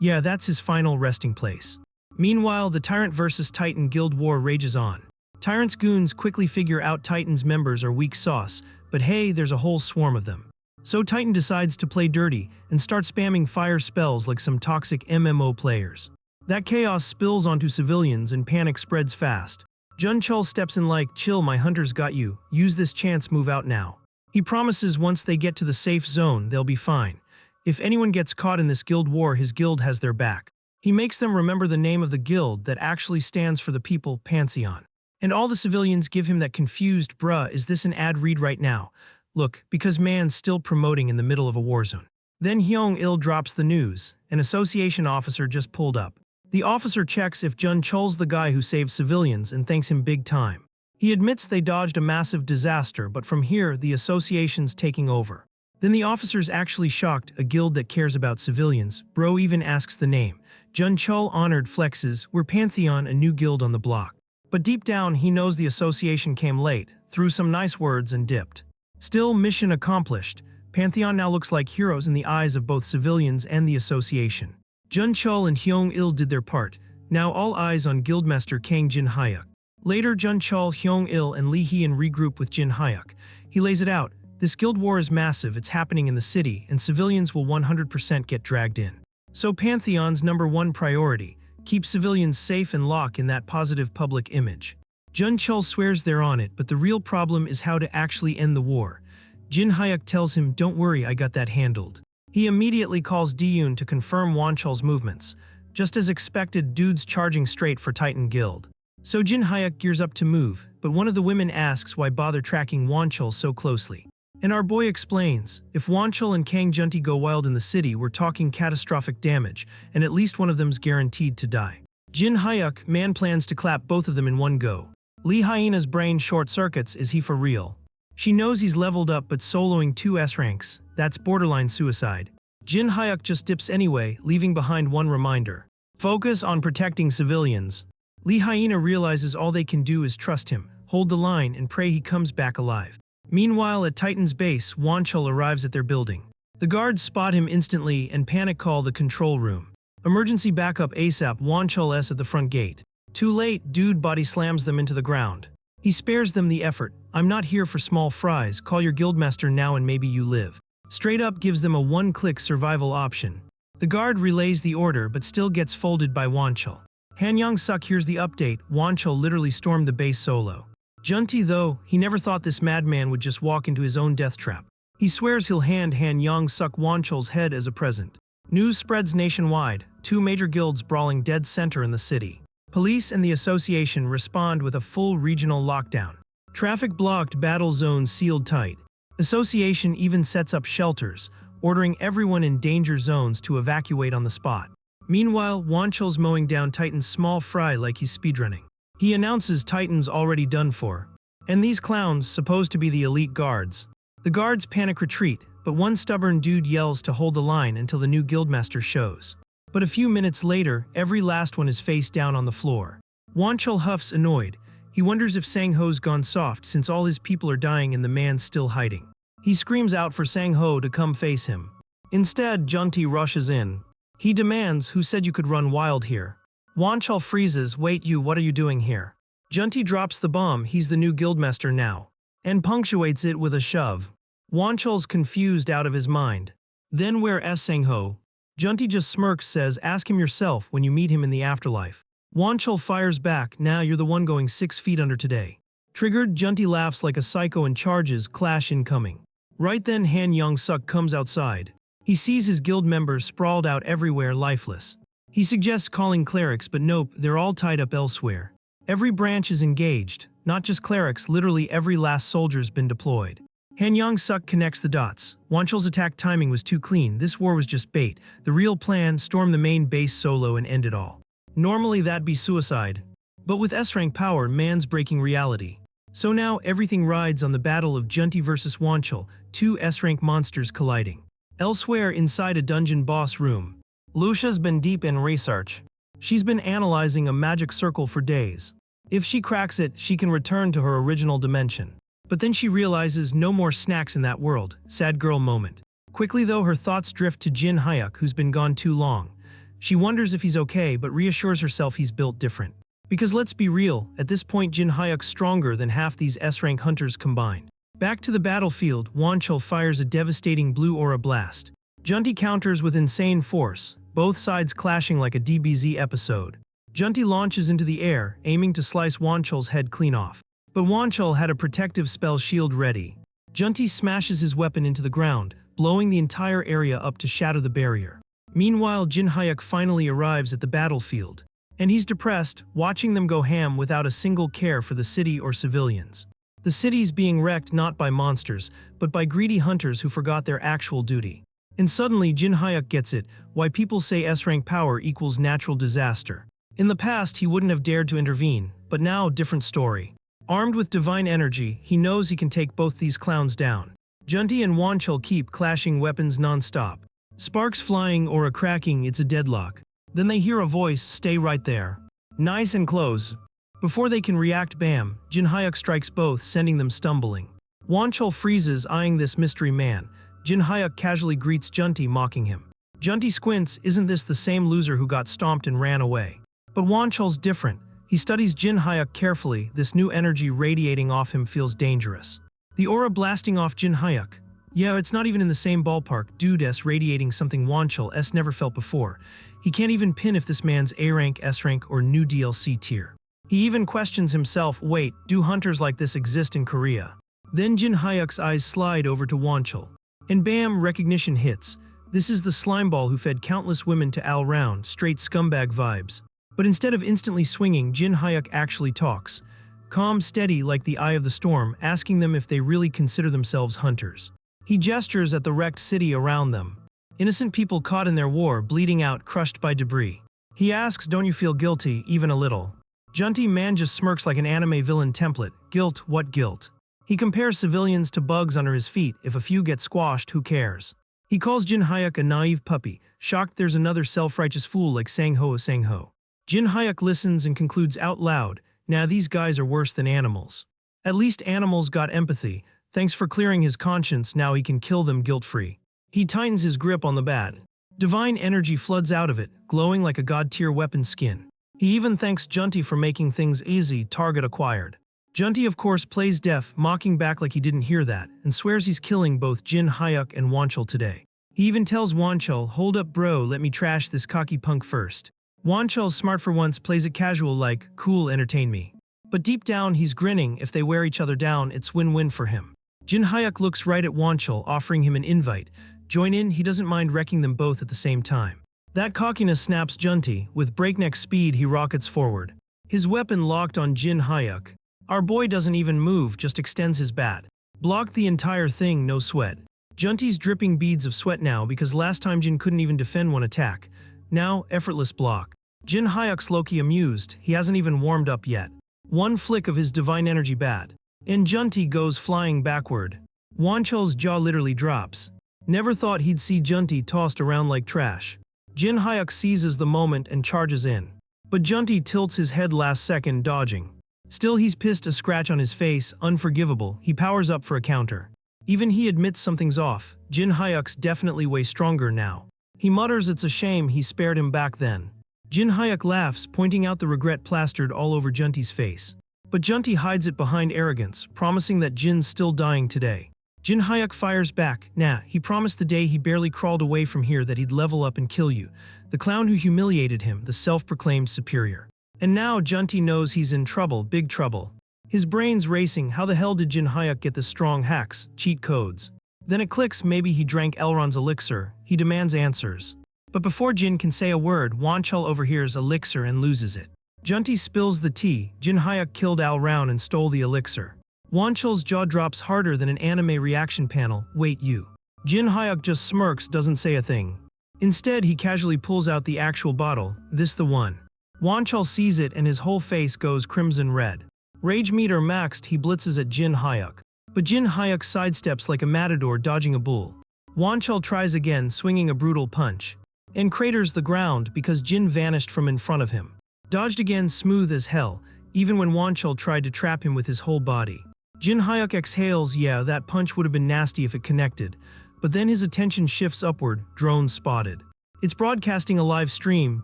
Yeah, that's his final resting place. Meanwhile, the Tyrant versus Titan guild war rages on. Tyrant's goons quickly figure out Titan's members are weak sauce, but hey, there's a whole swarm of them. So Titan decides to play dirty and start spamming fire spells like some toxic MMO players. That chaos spills onto civilians and panic spreads fast. Jun-Chul steps in like, chill, my hunter's got you, use this chance, move out now. He promises once they get to the safe zone, they'll be fine. If anyone gets caught in this guild war, his guild has their back. He makes them remember the name of the guild that actually stands for the people, Pantheon. And all the civilians give him that confused, bruh, is this an ad read right now? Look, because man's still promoting in the middle of a war zone. Then Hyung-il drops the news. An association officer just pulled up. The officer checks if Jun-Chul's the guy who saved civilians and thanks him big time. He admits they dodged a massive disaster, but from here, the association's taking over. Then the officer's actually shocked, a guild that cares about civilians. Bro even asks the name. Jun Chul honored flexes, we're Pantheon, a new guild on the block. But deep down, he knows the association came late, threw some nice words and dipped. Still, mission accomplished. Pantheon now looks like heroes in the eyes of both civilians and the association. Jun Chul and Hyung Il did their part. Now all eyes on Guildmaster Kang Jin Hyuk. Later, Jun Chul, Hyung Il, and Lee Hyun regroup with Jin Hyuk. He lays it out. This guild war is massive, it's happening in the city, and civilians will 100% get dragged in. So Pantheon's #1 priority, keep civilians safe and lock in that positive public image. Jun Chul swears they're on it, but the real problem is how to actually end the war. Jin Hyuk tells him, don't worry, I got that handled. He immediately calls Diyun to confirm Wan Chul's movements. Just as expected, dude's charging straight for Titan Guild. So Jin Hyuk gears up to move, but one of the women asks why bother tracking Wan Chul so closely. And our boy explains, if Wan Chul and Kang Junti go wild in the city, we're talking catastrophic damage, and at least one of them's guaranteed to die. Jin Hyuk, man, plans to clap both of them in one go. Lee Hyena's brain short circuits, is he for real? She knows he's leveled up, but soloing 2 S ranks, that's borderline suicide. Jin Hyuk just dips anyway, leaving behind one reminder. Focus on protecting civilians. Lee Hyena realizes all they can do is trust him, hold the line, and pray he comes back alive. Meanwhile, at Titan's base, Wan Chul arrives at their building. The guards spot him instantly and panic call the control room. Emergency backup ASAP. Wan Chul S at the front gate. Too late, dude body slams them into the ground. He spares them the effort. I'm not here for small fries, call your guildmaster now and maybe you live. Straight up gives them a one-click survival option. The guard relays the order but still gets folded by Wan Chul. Han Young-suk hears the update. Wan Chul literally stormed the base solo. Junti, though, he never thought this madman would just walk into his own death trap. He swears he'll hand Han Young-suk Wan Chul's head as a present. News spreads nationwide, 2 major guilds brawling dead center in the city. Police and the association respond with a full regional lockdown. Traffic blocked, battle zones sealed tight. Association even sets up shelters, ordering everyone in danger zones to evacuate on the spot. Meanwhile, Wan Chul's mowing down Titan's small fry like he's speedrunning. He announces Titan's already done for. And these clowns, supposed to be the elite guards. The guards panic retreat, but one stubborn dude yells to hold the line until the new guildmaster shows. But a few minutes later, every last one is face down on the floor. Wan Chul huffs, annoyed. He wonders if Sang-ho's gone soft since all his people are dying and the man's still hiding. He screams out for Sang-ho to come face him. Instead, Junti rushes in. He demands, who said you could run wild here? Wan Chul freezes, wait, you, what are you doing here? Junti drops the bomb, he's the new guildmaster now, and punctuates it with a shove. Wan Chul's confused out of his mind. Then where's Sang-ho? Junti just smirks, says, ask him yourself when you meet him in the afterlife. Wan Chul fires back, now you're the one going 6 feet under today. Triggered, Junti laughs like a psycho and charges, clash incoming. Right then Han Young-suk comes outside. He sees his guild members sprawled out everywhere, lifeless. He suggests calling clerics, but nope, they're all tied up elsewhere. Every branch is engaged, not just clerics, literally every last soldier's been deployed. Han Young-suk connects the dots. Wan Chul's attack timing was too clean, this war was just bait. The real plan, storm the main base solo and end it all. Normally that'd be suicide. But with S-rank power, man's breaking reality. So now everything rides on the battle of Junti versus Wan Chul, 2 S-rank monsters colliding. Elsewhere inside a dungeon boss room, Lucia's been deep in research. She's been analyzing a magic circle for days. If she cracks it, she can return to her original dimension. But then she realizes no more snacks in that world. Sad girl moment. Quickly though, her thoughts drift to Jin Hyuk, who's been gone too long. She wonders if he's okay, but reassures herself he's built different. Because let's be real, at this point Jin Hyuk's stronger than half these S-rank hunters combined. Back to the battlefield, Wan Chul fires a devastating blue aura blast. Junti counters with insane force, both sides clashing like a DBZ episode. Junti launches into the air, aiming to slice Wan Chul's head clean off. But Wan Chul had a protective spell shield ready. Junti smashes his weapon into the ground, blowing the entire area up to shatter the barrier. Meanwhile, Jin Hyuk finally arrives at the battlefield. And he's depressed, watching them go ham without a single care for the city or civilians. The city's being wrecked not by monsters, but by greedy hunters who forgot their actual duty. And suddenly Jin Hyuk gets it, why people say S-rank power equals natural disaster. In the past he wouldn't have dared to intervene, but now different story. Armed with divine energy, he knows he can take both these clowns down. Junti and Wanchul keep clashing weapons non-stop. Sparks flying or a cracking, it's a deadlock. Then they hear a voice, "Stay right there." Nice and close. Before they can react, bam, Jin Hyuk strikes both, sending them stumbling. Wanchul freezes, eyeing this mystery man. Jin Hyuk casually greets Junti, mocking him. Junti squints, isn't this the same loser who got stomped and ran away? But Wanchul's different. He studies Jin Hyuk carefully, this new energy radiating off him feels dangerous. The aura blasting off Jin Hyuk. Yeah, it's not even in the same ballpark, dude S radiating something Wanchul S never felt before. He can't even pin if this man's A rank, S rank, or new DLC tier. He even questions himself, wait, do hunters like this exist in Korea? Then Jin Hyuk's eyes slide over to Wanchul. And bam, recognition hits. This is the slimeball who fed countless women to Al Round, straight scumbag vibes. But instead of instantly swinging, Jin Hyuk actually talks. Calm, steady, like the eye of the storm, asking them if they really consider themselves hunters. He gestures at the wrecked city around them. Innocent people caught in their war, bleeding out, crushed by debris. He asks, don't you feel guilty, even a little? Junti man just smirks like an anime villain template. Guilt, what guilt? He compares civilians to bugs under his feet. If a few get squashed, who cares? He calls Jin Hyuk a naive puppy, shocked there's another self-righteous fool like Sang-ho. Jin Hyuk listens and concludes out loud, now these guys are worse than animals. At least animals got empathy. Thanks for clearing his conscience, now he can kill them guilt-free. He tightens his grip on the bat. Divine energy floods out of it, glowing like a god-tier weapon skin. He even thanks Junti for making things easy, target acquired. Junti of course plays deaf, mocking back like he didn't hear that, and swears he's killing both Jin Hyuk and Wanchul today. He even tells Wanchul, hold up bro, let me trash this cocky punk first. Wanchul, smart for once, plays it casual like, cool, entertain me. But deep down he's grinning, if they wear each other down, it's win-win for him. Jin Hyuk looks right at Wanchul, offering him an invite. Join in, he doesn't mind wrecking them both at the same time. That cockiness snaps Junti. With breakneck speed he rockets forward. His weapon locked on Jin Hyuk. Our boy doesn't even move, just extends his bat. Blocked the entire thing, no sweat. Junti's dripping beads of sweat now because last time Jin couldn't even defend one attack. Now, effortless block. Jin Hyuk's low-key amused, he hasn't even warmed up yet. One flick of his divine energy bat. And Junti goes flying backward. Wanchul's jaw literally drops. Never thought he'd see Junti tossed around like trash. Jin Hyuk seizes the moment and charges in. But Junti tilts his head last second, dodging. Still he's pissed, a scratch on his face, unforgivable. He powers up for a counter. Even he admits something's off. Jin Hyuk's definitely way stronger now. He mutters it's a shame he spared him back then. Jin Hyuk laughs, pointing out the regret plastered all over Junti's face. But Junti hides it behind arrogance, promising that Jin's still dying today. Jin Hyuk fires back. Nah, he promised the day he barely crawled away from here that he'd level up and kill you. The clown who humiliated him, the self-proclaimed superior. And now Junti knows he's in trouble, big trouble. His brain's racing, how the hell did Jin Hyuk get the strong hacks, cheat codes? Then it clicks, maybe he drank Elrond's elixir. He demands answers. But before Jin can say a word, Wanchul overhears elixir and loses it. Junti spills the tea. Jin Hyuk killed Elrond and stole the elixir. Wanchul's jaw drops harder than an anime reaction panel. Wait, you. Jin Hyuk just smirks, doesn't say a thing. Instead, he casually pulls out the actual bottle. This the one. Wanchul sees it and his whole face goes crimson red. Rage meter maxed, he blitzes at Jin Hyuk. But Jin Hyuk sidesteps like a matador dodging a bull. Wanchul tries again, swinging a brutal punch. And craters the ground because Jin vanished from in front of him. Dodged again, smooth as hell, even when Wanchul tried to trap him with his whole body. Jin Hyuk exhales, yeah, that punch would have been nasty if it connected. But then his attention shifts upward, drone spotted. It's broadcasting a live stream,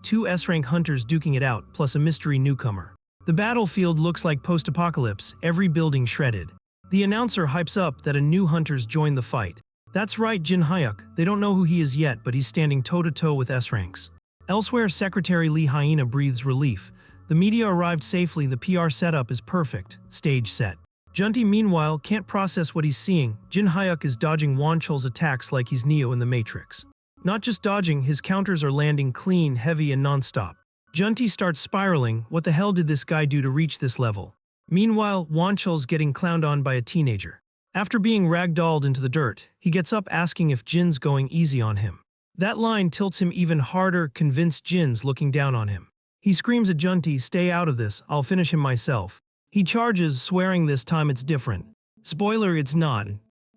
2 S-rank hunters duking it out, plus a mystery newcomer. The battlefield looks like post-apocalypse, every building shredded. The announcer hypes up that a new hunter's joined the fight. That's right, Jin Hyuk. They don't know who he is yet, but he's standing toe-to-toe with S-ranks. Elsewhere, Secretary Lee Hyena breathes relief. The media arrived safely, the PR setup is perfect. Stage set. Junti, meanwhile, can't process what he's seeing. Jin Hyuk is dodging Wanchul's attacks like he's Neo in the Matrix. Not just dodging, his counters are landing clean, heavy, and non-stop. Junti starts spiraling. What the hell did this guy do to reach this level? Meanwhile, Wanchul's getting clowned on by a teenager. After being ragdolled into the dirt, he gets up asking if Jin's going easy on him. That line tilts him even harder, convinced Jin's looking down on him. He screams at Junti, stay out of this, I'll finish him myself. He charges, swearing this time it's different. Spoiler, it's not.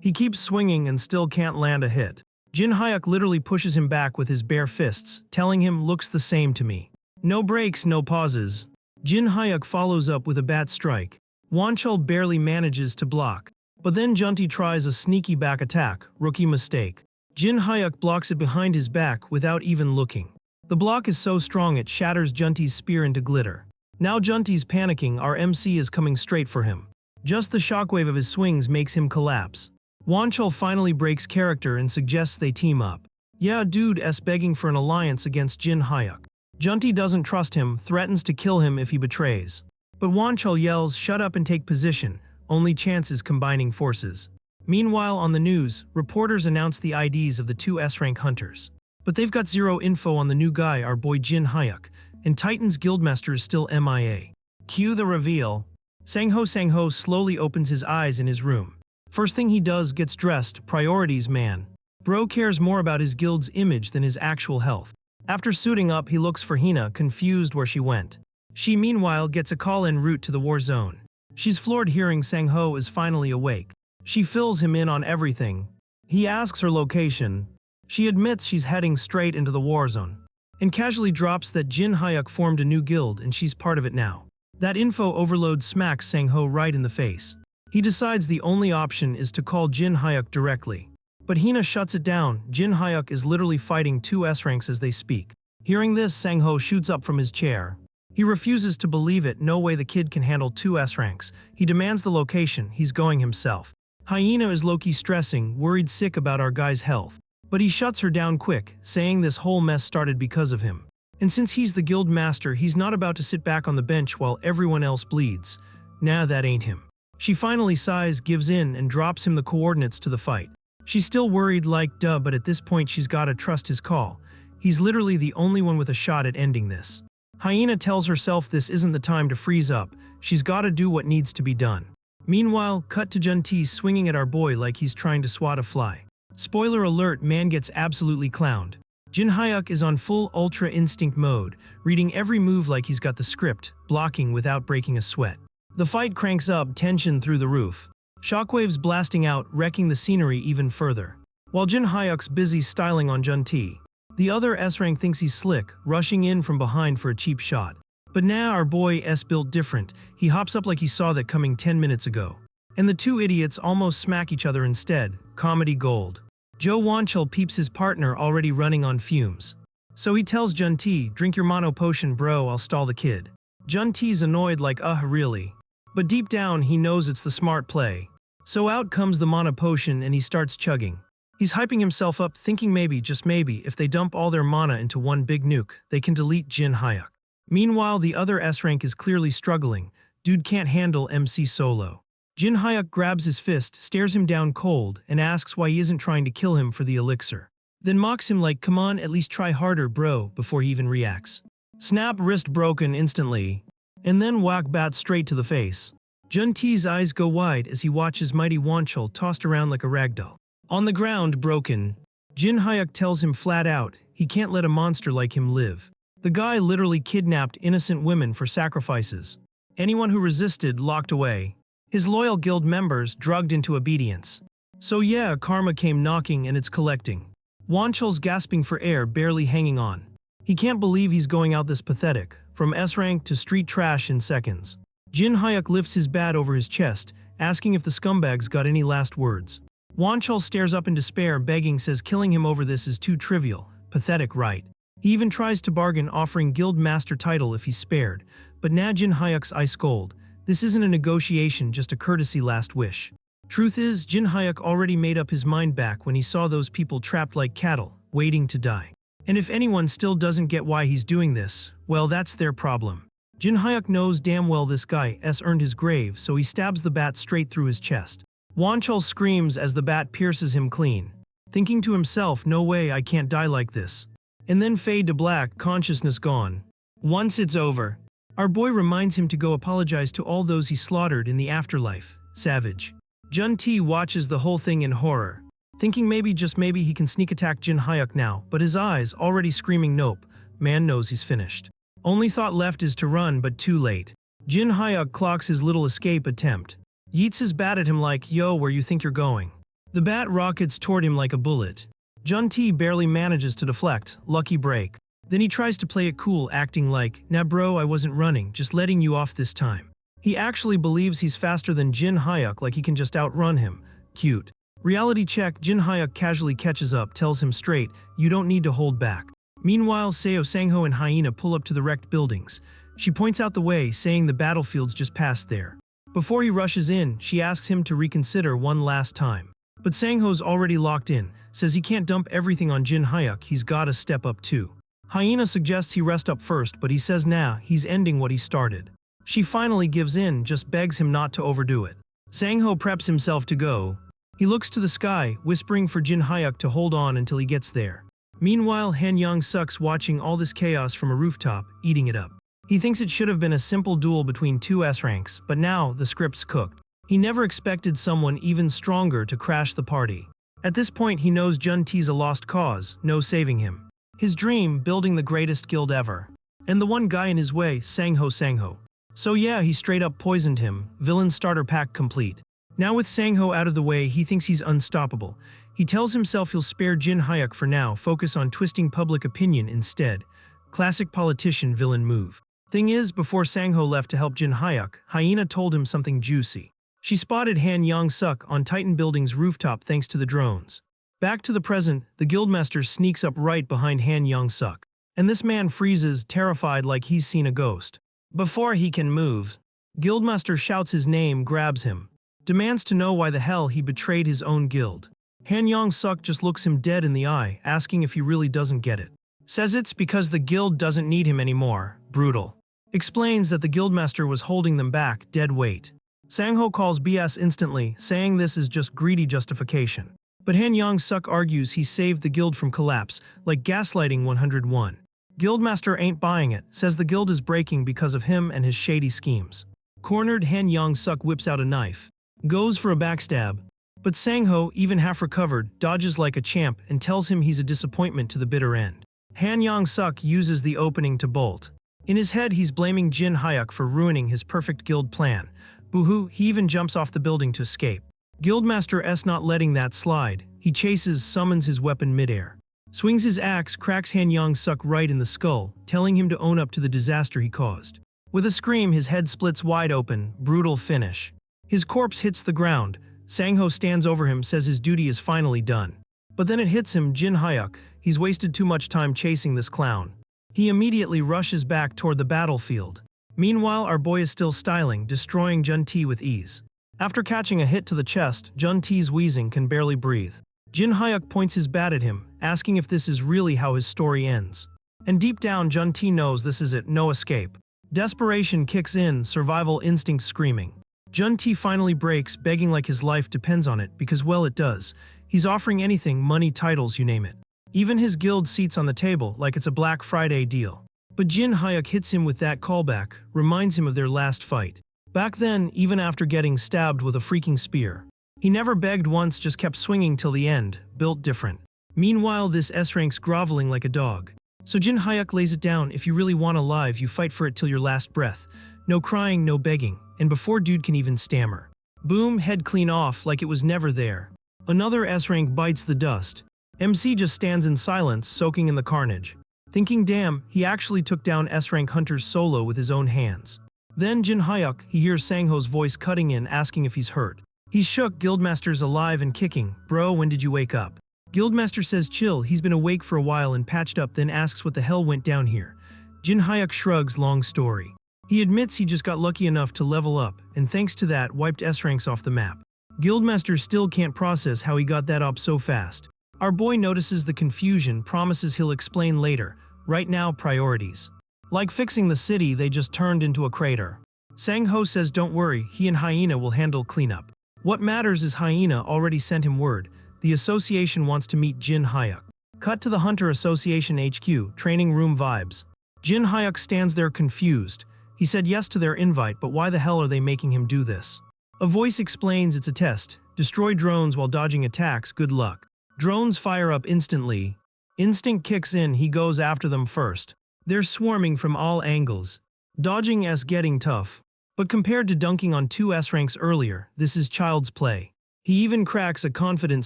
He keeps swinging and still can't land a hit. Jin Hyuk literally pushes him back with his bare fists, telling him looks the same to me. No breaks, no pauses. Jin Hyuk follows up with a bat strike. Wonchul barely manages to block. But then Junti tries a sneaky back attack, rookie mistake. Jin Hyuk blocks it behind his back without even looking. The block is so strong it shatters Junti's spear into glitter. Now Junti's panicking, our MC is coming straight for him. Just the shockwave of his swings makes him collapse. Wonchul finally breaks character and suggests they team up. Yeah, dude's begging for an alliance against Jin Hyuk. Junti doesn't trust him, threatens to kill him if he betrays. But Wonchul yells, shut up and take position, only chance is combining forces. Meanwhile on the news, reporters announce the IDs of the two S-rank hunters. But they've got zero info on the new guy, our boy Jin Hyuk, and Titan's guildmaster is still MIA. Cue the reveal. Sang-ho slowly opens his eyes in his room. First thing he does, gets dressed, priorities man. Bro cares more about his guild's image than his actual health. After suiting up, he looks for Hina, confused where she went. She meanwhile gets a call en route to the war zone. She's floored hearing Sang-ho is finally awake. She fills him in on everything. He asks her location. She admits she's heading straight into the war zone, and casually drops that Jin Hyuk formed a new guild and she's part of it now. That info overload smacks Sang-ho right in the face. He decides the only option is to call Jin Hyuk directly. But Hina shuts it down. Jin Hyuk is literally fighting two S-ranks as they speak. Hearing this, Sang-ho shoots up from his chair. He refuses to believe it, no way the kid can handle two S-ranks. He demands the location, he's going himself. Hyena is low-key stressing, worried sick about our guy's health. But he shuts her down quick, saying this whole mess started because of him. And since he's the guild master, he's not about to sit back on the bench while everyone else bleeds. Nah, that ain't him. She finally sighs, gives in, and drops him the coordinates to the fight. She's still worried like duh, but at this point she's gotta trust his call. He's literally the only one with a shot at ending this. Hyena tells herself this isn't the time to freeze up, she's gotta do what needs to be done. Meanwhile, cut to Junti swinging at our boy like he's trying to swat a fly. Spoiler alert, man gets absolutely clowned. Jin Hyuk is on full Ultra Instinct mode, reading every move like he's got the script, blocking without breaking a sweat. The fight cranks up, tension through the roof. Shockwaves blasting out, wrecking the scenery even further. While Jin Hyuk's busy styling on Junti, the other S-rank thinks he's slick, rushing in from behind for a cheap shot. But now our boy S built different. He hops up like he saw that coming 10 minutes ago. And the two idiots almost smack each other instead. Comedy gold. Joe Wonchul peeps his partner already running on fumes. So he tells Junti, drink your mono potion bro, I'll stall the kid. Junti's annoyed like really? But deep down he knows it's the smart play. So out comes the mono potion and he starts chugging. He's hyping himself up, thinking maybe, just maybe, if they dump all their mana into one big nuke, they can delete Jin Hyuk. Meanwhile, the other S-rank is clearly struggling. Dude can't handle MC solo. Jin Hyuk grabs his fist, stares him down cold, and asks why he isn't trying to kill him for the elixir. Then mocks him like, come on, at least try harder, bro, before he even reacts. Snap, wrist broken instantly. And then whack bat straight to the face. Junti's eyes go wide as he watches mighty Wonchul tossed around like a ragdoll. On the ground, broken. Jin Hyuk tells him flat out, he can't let a monster like him live. The guy literally kidnapped innocent women for sacrifices. Anyone who resisted, locked away. His loyal guild members drugged into obedience. So yeah, karma came knocking and it's collecting. Wonchul's gasping for air, barely hanging on. He can't believe he's going out this pathetic, from S-rank to street trash in seconds. Jin Hyuk lifts his bat over his chest, asking if the scumbags got any last words. Wonchul stares up in despair, begging, says killing him over this is too trivial. Pathetic, right? He even tries to bargain, offering guild master title if he's spared. But now Jin Hyuk's ice cold. This isn't a negotiation, just a courtesy last wish. Truth is, Jin Hyuk already made up his mind back when he saw those people trapped like cattle, waiting to die. And if anyone still doesn't get why he's doing this, well, that's their problem. Jin Hyuk knows damn well this guy's earned his grave, so he stabs the bat straight through his chest. Wonchul screams as the bat pierces him clean, thinking to himself, no way, I can't die like this. And then fade to black, consciousness gone. Once it's over, our boy reminds him to go apologize to all those he slaughtered in the afterlife. Savage. Junti watches the whole thing in horror, thinking maybe, just maybe, he can sneak attack Jin Hyuk now, but his eyes already screaming nope. Man knows he's finished. Only thought left is to run, but too late. Jin Hyuk clocks his little escape attempt. Yeets his bat at him like, yo, where you think you're going? The bat rockets toward him like a bullet. Jun-T barely manages to deflect, lucky break. Then he tries to play it cool, acting like, "Nah bro, I wasn't running, just letting you off this time." He actually believes he's faster than Jin Hyuk, like he can just outrun him. Cute. Reality check, Jin Hyuk casually catches up, tells him straight, "You don't need to hold back." Meanwhile, Seo Sangho and Hyena pull up to the wrecked buildings. She points out the way, saying the battlefield's just past there. Before he rushes in, she asks him to reconsider one last time. But Sangho's already locked in, says he can't dump everything on Jin Hyuk, he's gotta step up too. Hyena suggests he rest up first, but he says nah, he's ending what he started. She finally gives in, just begs him not to overdo it. Sangho preps himself to go. He looks to the sky, whispering for Jin Hyuk to hold on until he gets there. Meanwhile, Han Young-suk's watching all this chaos from a rooftop, eating it up. He thinks it should have been a simple duel between two S-ranks, but now the script's cooked. He never expected someone even stronger to crash the party. At this point, he knows Jun-T's a lost cause, no saving him. His dream, building the greatest guild ever. And the one guy in his way, Sangho. So yeah, he straight up poisoned him, villain starter pack complete. Now with Sangho out of the way, he thinks he's unstoppable. He tells himself he'll spare Jin Hyuk for now, focus on twisting public opinion instead. Classic politician villain move. Thing is, before Sangho left to help Jin Hyuk, Hyena told him something juicy. She spotted Han Young-suk on Titan Building's rooftop thanks to the drones. Back to the present, the guildmaster sneaks up right behind Han Young-suk. And this man freezes, terrified like he's seen a ghost. Before he can move, Guildmaster shouts his name, grabs him. Demands to know why the hell he betrayed his own guild. Han Young-suk just looks him dead in the eye, asking if he really doesn't get it. Says it's because the guild doesn't need him anymore. Brutal. Explains that the guildmaster was holding them back, dead weight. Sangho calls BS instantly, saying this is just greedy justification. But Han Young-suk argues he saved the guild from collapse, like gaslighting 101. Guildmaster ain't buying it, says the guild is breaking because of him and his shady schemes. Cornered, Han Young-suk whips out a knife. Goes for a backstab. But Sangho, even half recovered, dodges like a champ and tells him he's a disappointment to the bitter end. Han Young-suk uses the opening to bolt. In his head, he's blaming Jin Hyuk for ruining his perfect guild plan. Boo-hoo, he even jumps off the building to escape. Guildmaster S not letting that slide. He chases, summons his weapon midair. Swings his axe, cracks Han Young-suk right in the skull, telling him to own up to the disaster he caused. With a scream, his head splits wide open, brutal finish. His corpse hits the ground. Sangho stands over him, says his duty is finally done. But then it hits him, Jin Hyuk. He's wasted too much time chasing this clown. He immediately rushes back toward the battlefield. Meanwhile, our boy is still styling, destroying Jun-T with ease. After catching a hit to the chest, Jun-T's wheezing, can barely breathe. Jin Hyuk points his bat at him, asking if this is really how his story ends. And deep down, Jun-T knows this is it, no escape. Desperation kicks in, survival instinct screaming. Jun-T finally breaks, begging like his life depends on it, because well it does. He's offering anything, money, titles, you name it. Even his guild seats on the table, like it's a Black Friday deal. But Jin Hyuk hits him with that callback, reminds him of their last fight. Back then, even after getting stabbed with a freaking spear. He never begged once, just kept swinging till the end, built different. Meanwhile, this S-rank's groveling like a dog. So Jin Hyuk lays it down, if you really want a life, you fight for it till your last breath. No crying, no begging, and before dude can even stammer. Boom, head clean off, like it was never there. Another S-rank bites the dust. MC just stands in silence, soaking in the carnage. Thinking damn, he actually took down S-rank hunters solo with his own hands. Then Jin Hyuk, he hears Sangho's voice cutting in, asking if he's hurt. He's shook, Guildmaster's alive and kicking. Bro, when did you wake up? Guildmaster says chill, he's been awake for a while and patched up, then asks what the hell went down here. Jin Hyuk shrugs, long story. He admits he just got lucky enough to level up, and thanks to that, wiped S-ranks off the map. Guildmaster still can't process how he got that up so fast. Our boy notices the confusion, promises he'll explain later. Right now, priorities. Like fixing the city they just turned into a crater. Sangho says don't worry, he and Hyena will handle cleanup. What matters is Hyena already sent him word. The association wants to meet Jin Hyuk. Cut to the Hunter Association HQ, training room vibes. Jin Hyuk stands there confused. He said yes to their invite, but why the hell are they making him do this? A voice explains it's a test. Destroy drones while dodging attacks, good luck. Drones fire up instantly. Instinct kicks in, he goes after them first. They're swarming from all angles. Dodging is getting tough. But compared to dunking on two S-ranks earlier, this is child's play. He even cracks a confident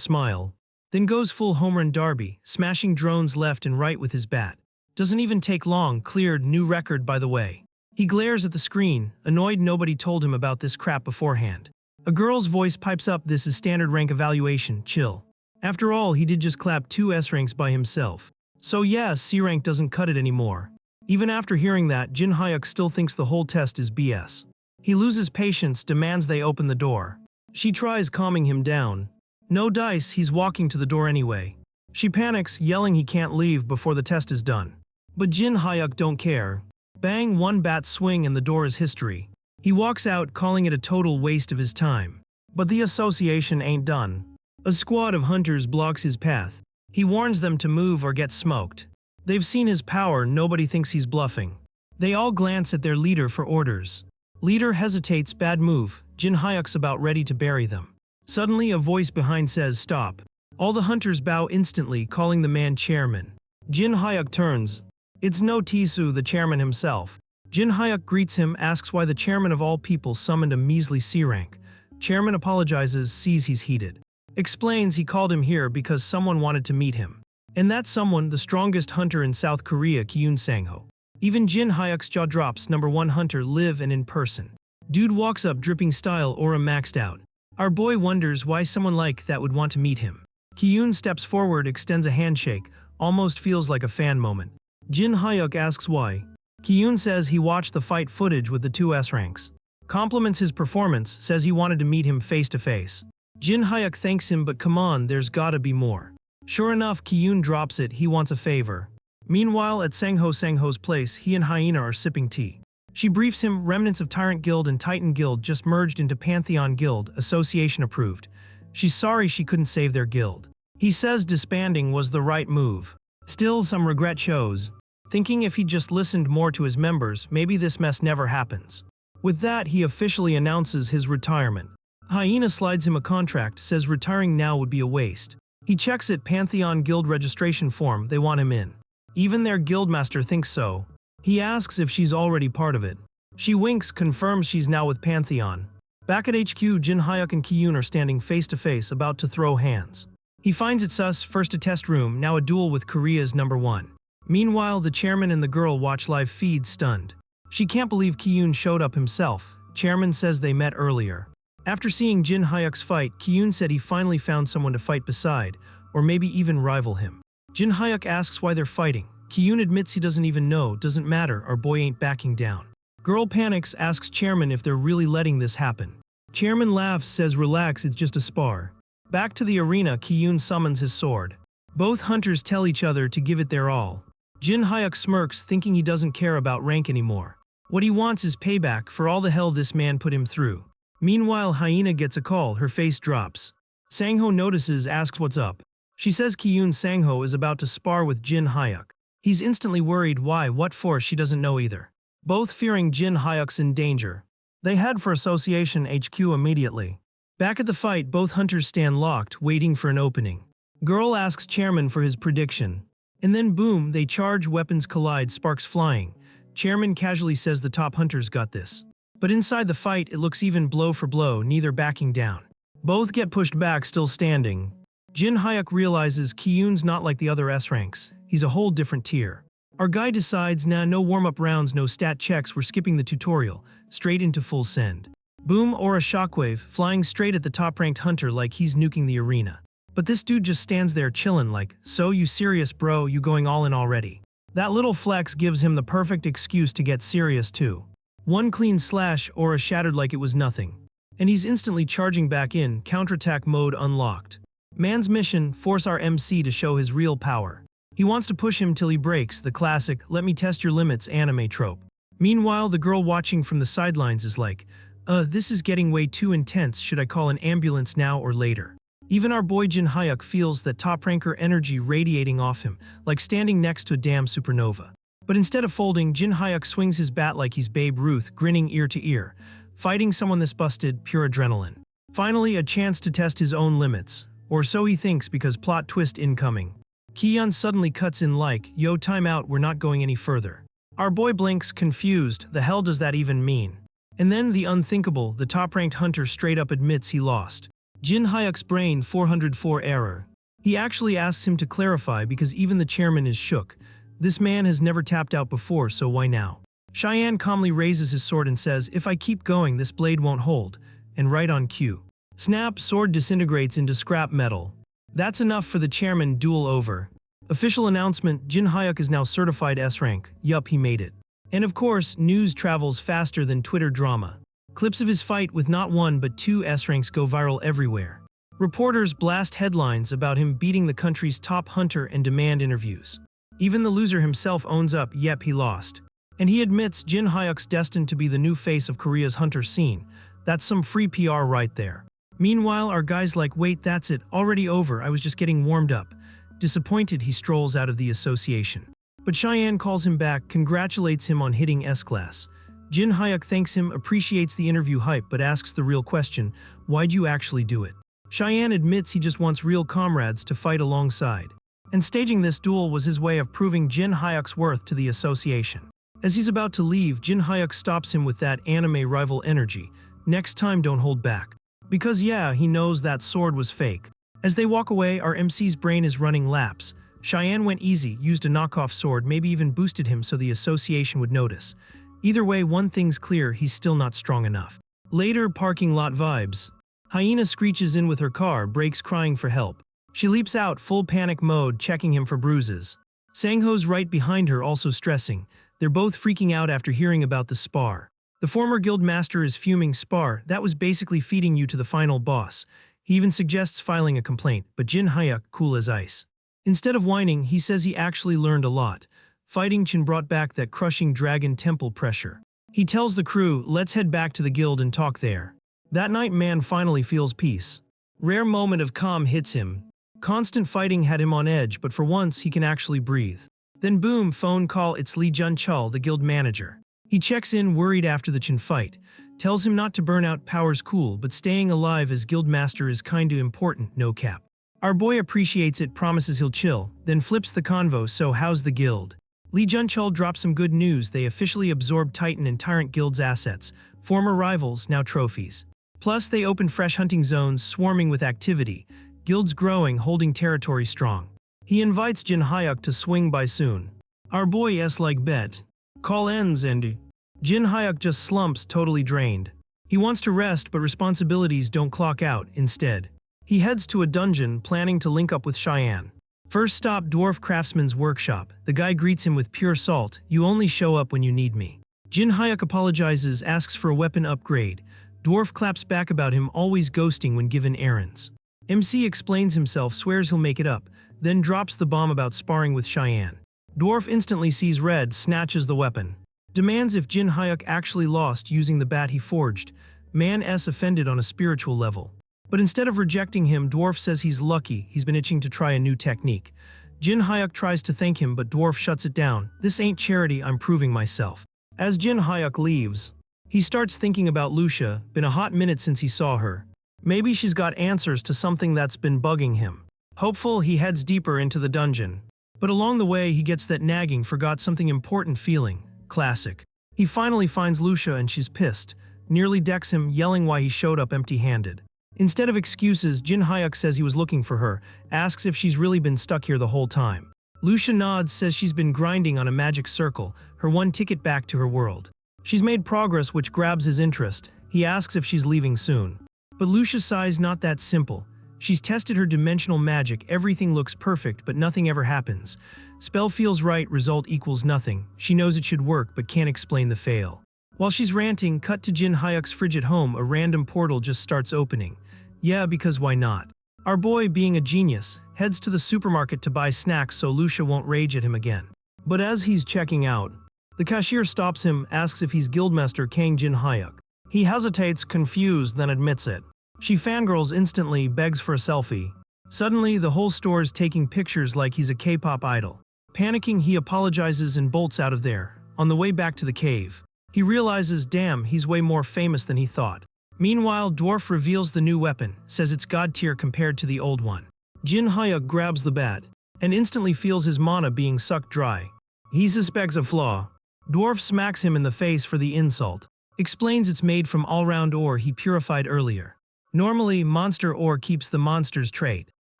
smile, then goes full home run derby, smashing drones left and right with his bat. Doesn't even take long, cleared, new record by the way. He glares at the screen, annoyed nobody told him about this crap beforehand. A girl's voice pipes up, this is standard rank evaluation, chill. After all, he did just clap 2 S ranks by himself. So yeah, C rank doesn't cut it anymore. Even after hearing that, Jin Hyuk still thinks the whole test is BS. He loses patience, demands they open the door. She tries calming him down. No dice, he's walking to the door anyway. She panics, yelling he can't leave before the test is done. But Jin Hyuk don't care. Bang, one bat swing and the door is history. He walks out, calling it a total waste of his time. But the association ain't done. A squad of hunters blocks his path. He warns them to move or get smoked. They've seen his power, nobody thinks he's bluffing. They all glance at their leader for orders. Leader hesitates, bad move. Jin Hyuk's about ready to bury them. Suddenly a voice behind says stop. All the hunters bow instantly, calling the man chairman. Jin Hyuk turns. It's no Tisu, the chairman himself. Jin Hyuk greets him, asks why the chairman of all people summoned a measly C rank. Chairman apologizes, sees he's heated. Explains he called him here because someone wanted to meet him. And that someone, the strongest hunter in South Korea, Kyun Sang-ho. Even Jin Hyuk's jaw drops, #1 hunter live and in person. Dude walks up, dripping style, aura maxed out. Our boy wonders why someone like that would want to meet him. Kyun steps forward, extends a handshake, almost feels like a fan moment. Jin Hyuk asks why. Kyun says he watched the fight footage with the 2 S ranks. Compliments his performance, says he wanted to meet him face to face. Jin Hyuk thanks him, but come on, there's gotta be more. Sure enough, Kyun drops it, he wants a favor. Meanwhile, at Sangho's place, he and Hyena are sipping tea. She briefs him, remnants of Tyrant Guild and Titan Guild just merged into Pantheon Guild, association approved. She's sorry she couldn't save their guild. He says disbanding was the right move. Still, some regret shows. Thinking if he'd just listened more to his members, maybe this mess never happens. With that, he officially announces his retirement. Hyena slides him a contract, says retiring now would be a waste. He checks it, Pantheon Guild registration form, they want him in. Even their guildmaster thinks so. He asks if she's already part of it. She winks, confirms she's now with Pantheon. Back at HQ, Jin Hyuk and Kyun are standing face to face, about to throw hands. He finds it sus, first a test room, now a duel with Korea's #1. Meanwhile, the chairman and the girl watch live feed, stunned. She can't believe Kyun showed up himself. Chairman says they met earlier. After seeing Jin Hyuk's fight, Kyun said he finally found someone to fight beside, or maybe even rival him. Jin Hyuk asks why they're fighting. Kyun admits he doesn't even know, doesn't matter, our boy ain't backing down. Girl panics, asks Chairman if they're really letting this happen. Chairman laughs, says relax, it's just a spar. Back to the arena, Kyun summons his sword. Both hunters tell each other to give it their all. Jin Hyuk smirks, thinking he doesn't care about rank anymore. What he wants is payback for all the hell this man put him through. Meanwhile, Hyena gets a call, her face drops. Sangho notices, asks what's up. She says Kyun Sangho is about to spar with Jin Hyuk. He's instantly worried, why, what for, she doesn't know either. Both fearing Jin Hyuk's in danger. They head for Association HQ immediately. Back at the fight, both hunters stand locked, waiting for an opening. Girl asks Chairman for his prediction. And then boom, they charge, weapons collide, sparks flying. Chairman casually says the top hunters got this. But inside the fight, it looks even blow for blow, neither backing down. Both get pushed back, still standing. Jin Hyuk realizes Kyun's not like the other S ranks. He's a whole different tier. Our guy decides, nah, no warm-up rounds, no stat checks, we're skipping the tutorial, straight into full send. Boom, aura shockwave, flying straight at the top-ranked hunter like he's nuking the arena. But this dude just stands there chillin' like, so you serious bro, you going all in already? That little flex gives him the perfect excuse to get serious too. One clean slash, aura shattered like it was nothing. And he's instantly charging back in, counterattack mode unlocked. Man's mission, force our MC to show his real power. He wants to push him till he breaks, the classic, let me test your limits anime trope. Meanwhile, the girl watching from the sidelines is like, this is getting way too intense, should I call an ambulance now or later? Even our boy Jin Hyuk feels that top-ranker energy radiating off him, like standing next to a damn supernova. But instead of folding, Jin Hyuk swings his bat like he's Babe Ruth, grinning ear to ear. Fighting someone this busted, pure adrenaline. Finally, a chance to test his own limits. Or so he thinks, because plot twist incoming. Kihyun suddenly cuts in like, yo, time out, we're not going any further. Our boy blinks, confused, the hell does that even mean? And then the unthinkable, the top-ranked hunter straight up admits he lost. Jin Hyuk's brain 404 error. He actually asks him to clarify because even the chairman is shook. This man has never tapped out before, so why now? Cheyenne calmly raises his sword and says, "If I keep going, this blade won't hold." And right on cue. Snap, sword disintegrates into scrap metal. That's enough for the chairman, duel over. Official announcement, Jin Hyuk is now certified S rank. Yup, he made it. And of course, news travels faster than Twitter drama. Clips of his fight with not one but two S ranks go viral everywhere. Reporters blast headlines about him beating the country's top hunter and demand interviews. Even the loser himself owns up, yep, he lost. And he admits Jin Hyuk's destined to be the new face of Korea's hunter scene. That's some free PR right there. Meanwhile, our guy's like, "Wait, that's it, already over, I was just getting warmed up." Disappointed, he strolls out of the association. But Cheyenne calls him back, congratulates him on hitting S-class. Jin Hyuk thanks him, appreciates the interview hype, but asks the real question, why'd you actually do it? Cheyenne admits he just wants real comrades to fight alongside. And staging this duel was his way of proving Jin Hyuk's worth to the association. As he's about to leave, Jin Hyuk stops him with that anime rival energy. "Next time, don't hold back." Because yeah, he knows that sword was fake. As they walk away, our MC's brain is running laps. Cheyenne went easy, used a knockoff sword, maybe even boosted him so the association would notice. Either way, one thing's clear, he's still not strong enough. Later, parking lot vibes. Hyena screeches in with her car, brakes, crying for help. She leaps out, full panic mode, checking him for bruises. Sangho's right behind her, also stressing. They're both freaking out after hearing about the spar. The former guild master is fuming. "Spar, that was basically feeding you to the final boss." He even suggests filing a complaint, but Jin Hyuk, cool as ice. Instead of whining, he says he actually learned a lot. Fighting Chin brought back that crushing dragon temple pressure. He tells the crew, "Let's head back to the guild and talk there." That night, man finally feels peace. Rare moment of calm hits him. Constant fighting had him on edge, but for once he can actually breathe. Then boom, phone call, it's Lee Jun-chul, the guild manager. He checks in, worried after the Chin fight. Tells him not to burn out, power's cool, but staying alive as guildmaster is kinda important, no cap. Our boy appreciates it, promises he'll chill, then flips the convo, "So how's the guild?" Lee Jun-chul drops some good news, they officially absorbed Titan and Tyrant Guild's assets. Former rivals, now trophies. Plus they opened fresh hunting zones, swarming with activity. Guilds growing, holding territory strong. He invites Jin Hyuk to swing by soon. Our boy yes like bet. Call ends and Jin Hyuk just slumps, totally drained. He wants to rest, but responsibilities don't clock out. Instead, he heads to a dungeon, planning to link up with Cheyenne. First stop, dwarf craftsman's workshop. The guy greets him with pure salt. "You only show up when you need me." Jin Hyuk apologizes, asks for a weapon upgrade. Dwarf claps back about him always ghosting when given errands. MC explains himself, swears he'll make it up, then drops the bomb about sparring with Cheyenne. Dwarf instantly sees red, snatches the weapon. Demands if Jin Hyuk actually lost using the bat he forged. Man S offended on a spiritual level. But instead of rejecting him, Dwarf says he's lucky, he's been itching to try a new technique. Jin Hyuk tries to thank him, but Dwarf shuts it down. "This ain't charity, I'm proving myself." As Jin Hyuk leaves, he starts thinking about Lucia, been a hot minute since he saw her. Maybe she's got answers to something that's been bugging him. Hopeful, he heads deeper into the dungeon. But along the way, he gets that nagging, forgot something important feeling. Classic. He finally finds Lucia and she's pissed. Nearly decks him, yelling why he showed up empty-handed. Instead of excuses, Jin Hyuk says he was looking for her, asks if she's really been stuck here the whole time. Lucia nods, says she's been grinding on a magic circle, her one ticket back to her world. She's made progress, which grabs his interest. He asks if she's leaving soon. But Lucia sighs, not that simple. She's tested her dimensional magic, everything looks perfect, but nothing ever happens. Spell feels right, result equals nothing. She knows it should work, but can't explain the fail. While she's ranting, cut to Jin Hyuk's frigid home, a random portal just starts opening. Yeah, because why not? Our boy, being a genius, heads to the supermarket to buy snacks so Lucia won't rage at him again. But as he's checking out, the cashier stops him, asks if he's Guildmaster Kang Jin Hyuk. He hesitates, confused, then admits it. She fangirls instantly, begs for a selfie. Suddenly, the whole store's taking pictures like he's a K-pop idol. Panicking, he apologizes and bolts out of there. On the way back to the cave, he realizes, damn, he's way more famous than he thought. Meanwhile, Dwarf reveals the new weapon, says it's god tier compared to the old one. Jin Hyuk grabs the bat, and instantly feels his mana being sucked dry. He suspects a flaw. Dwarf smacks him in the face for the insult. Explains it's made from all-round ore he purified earlier. Normally, monster ore keeps the monster's trait.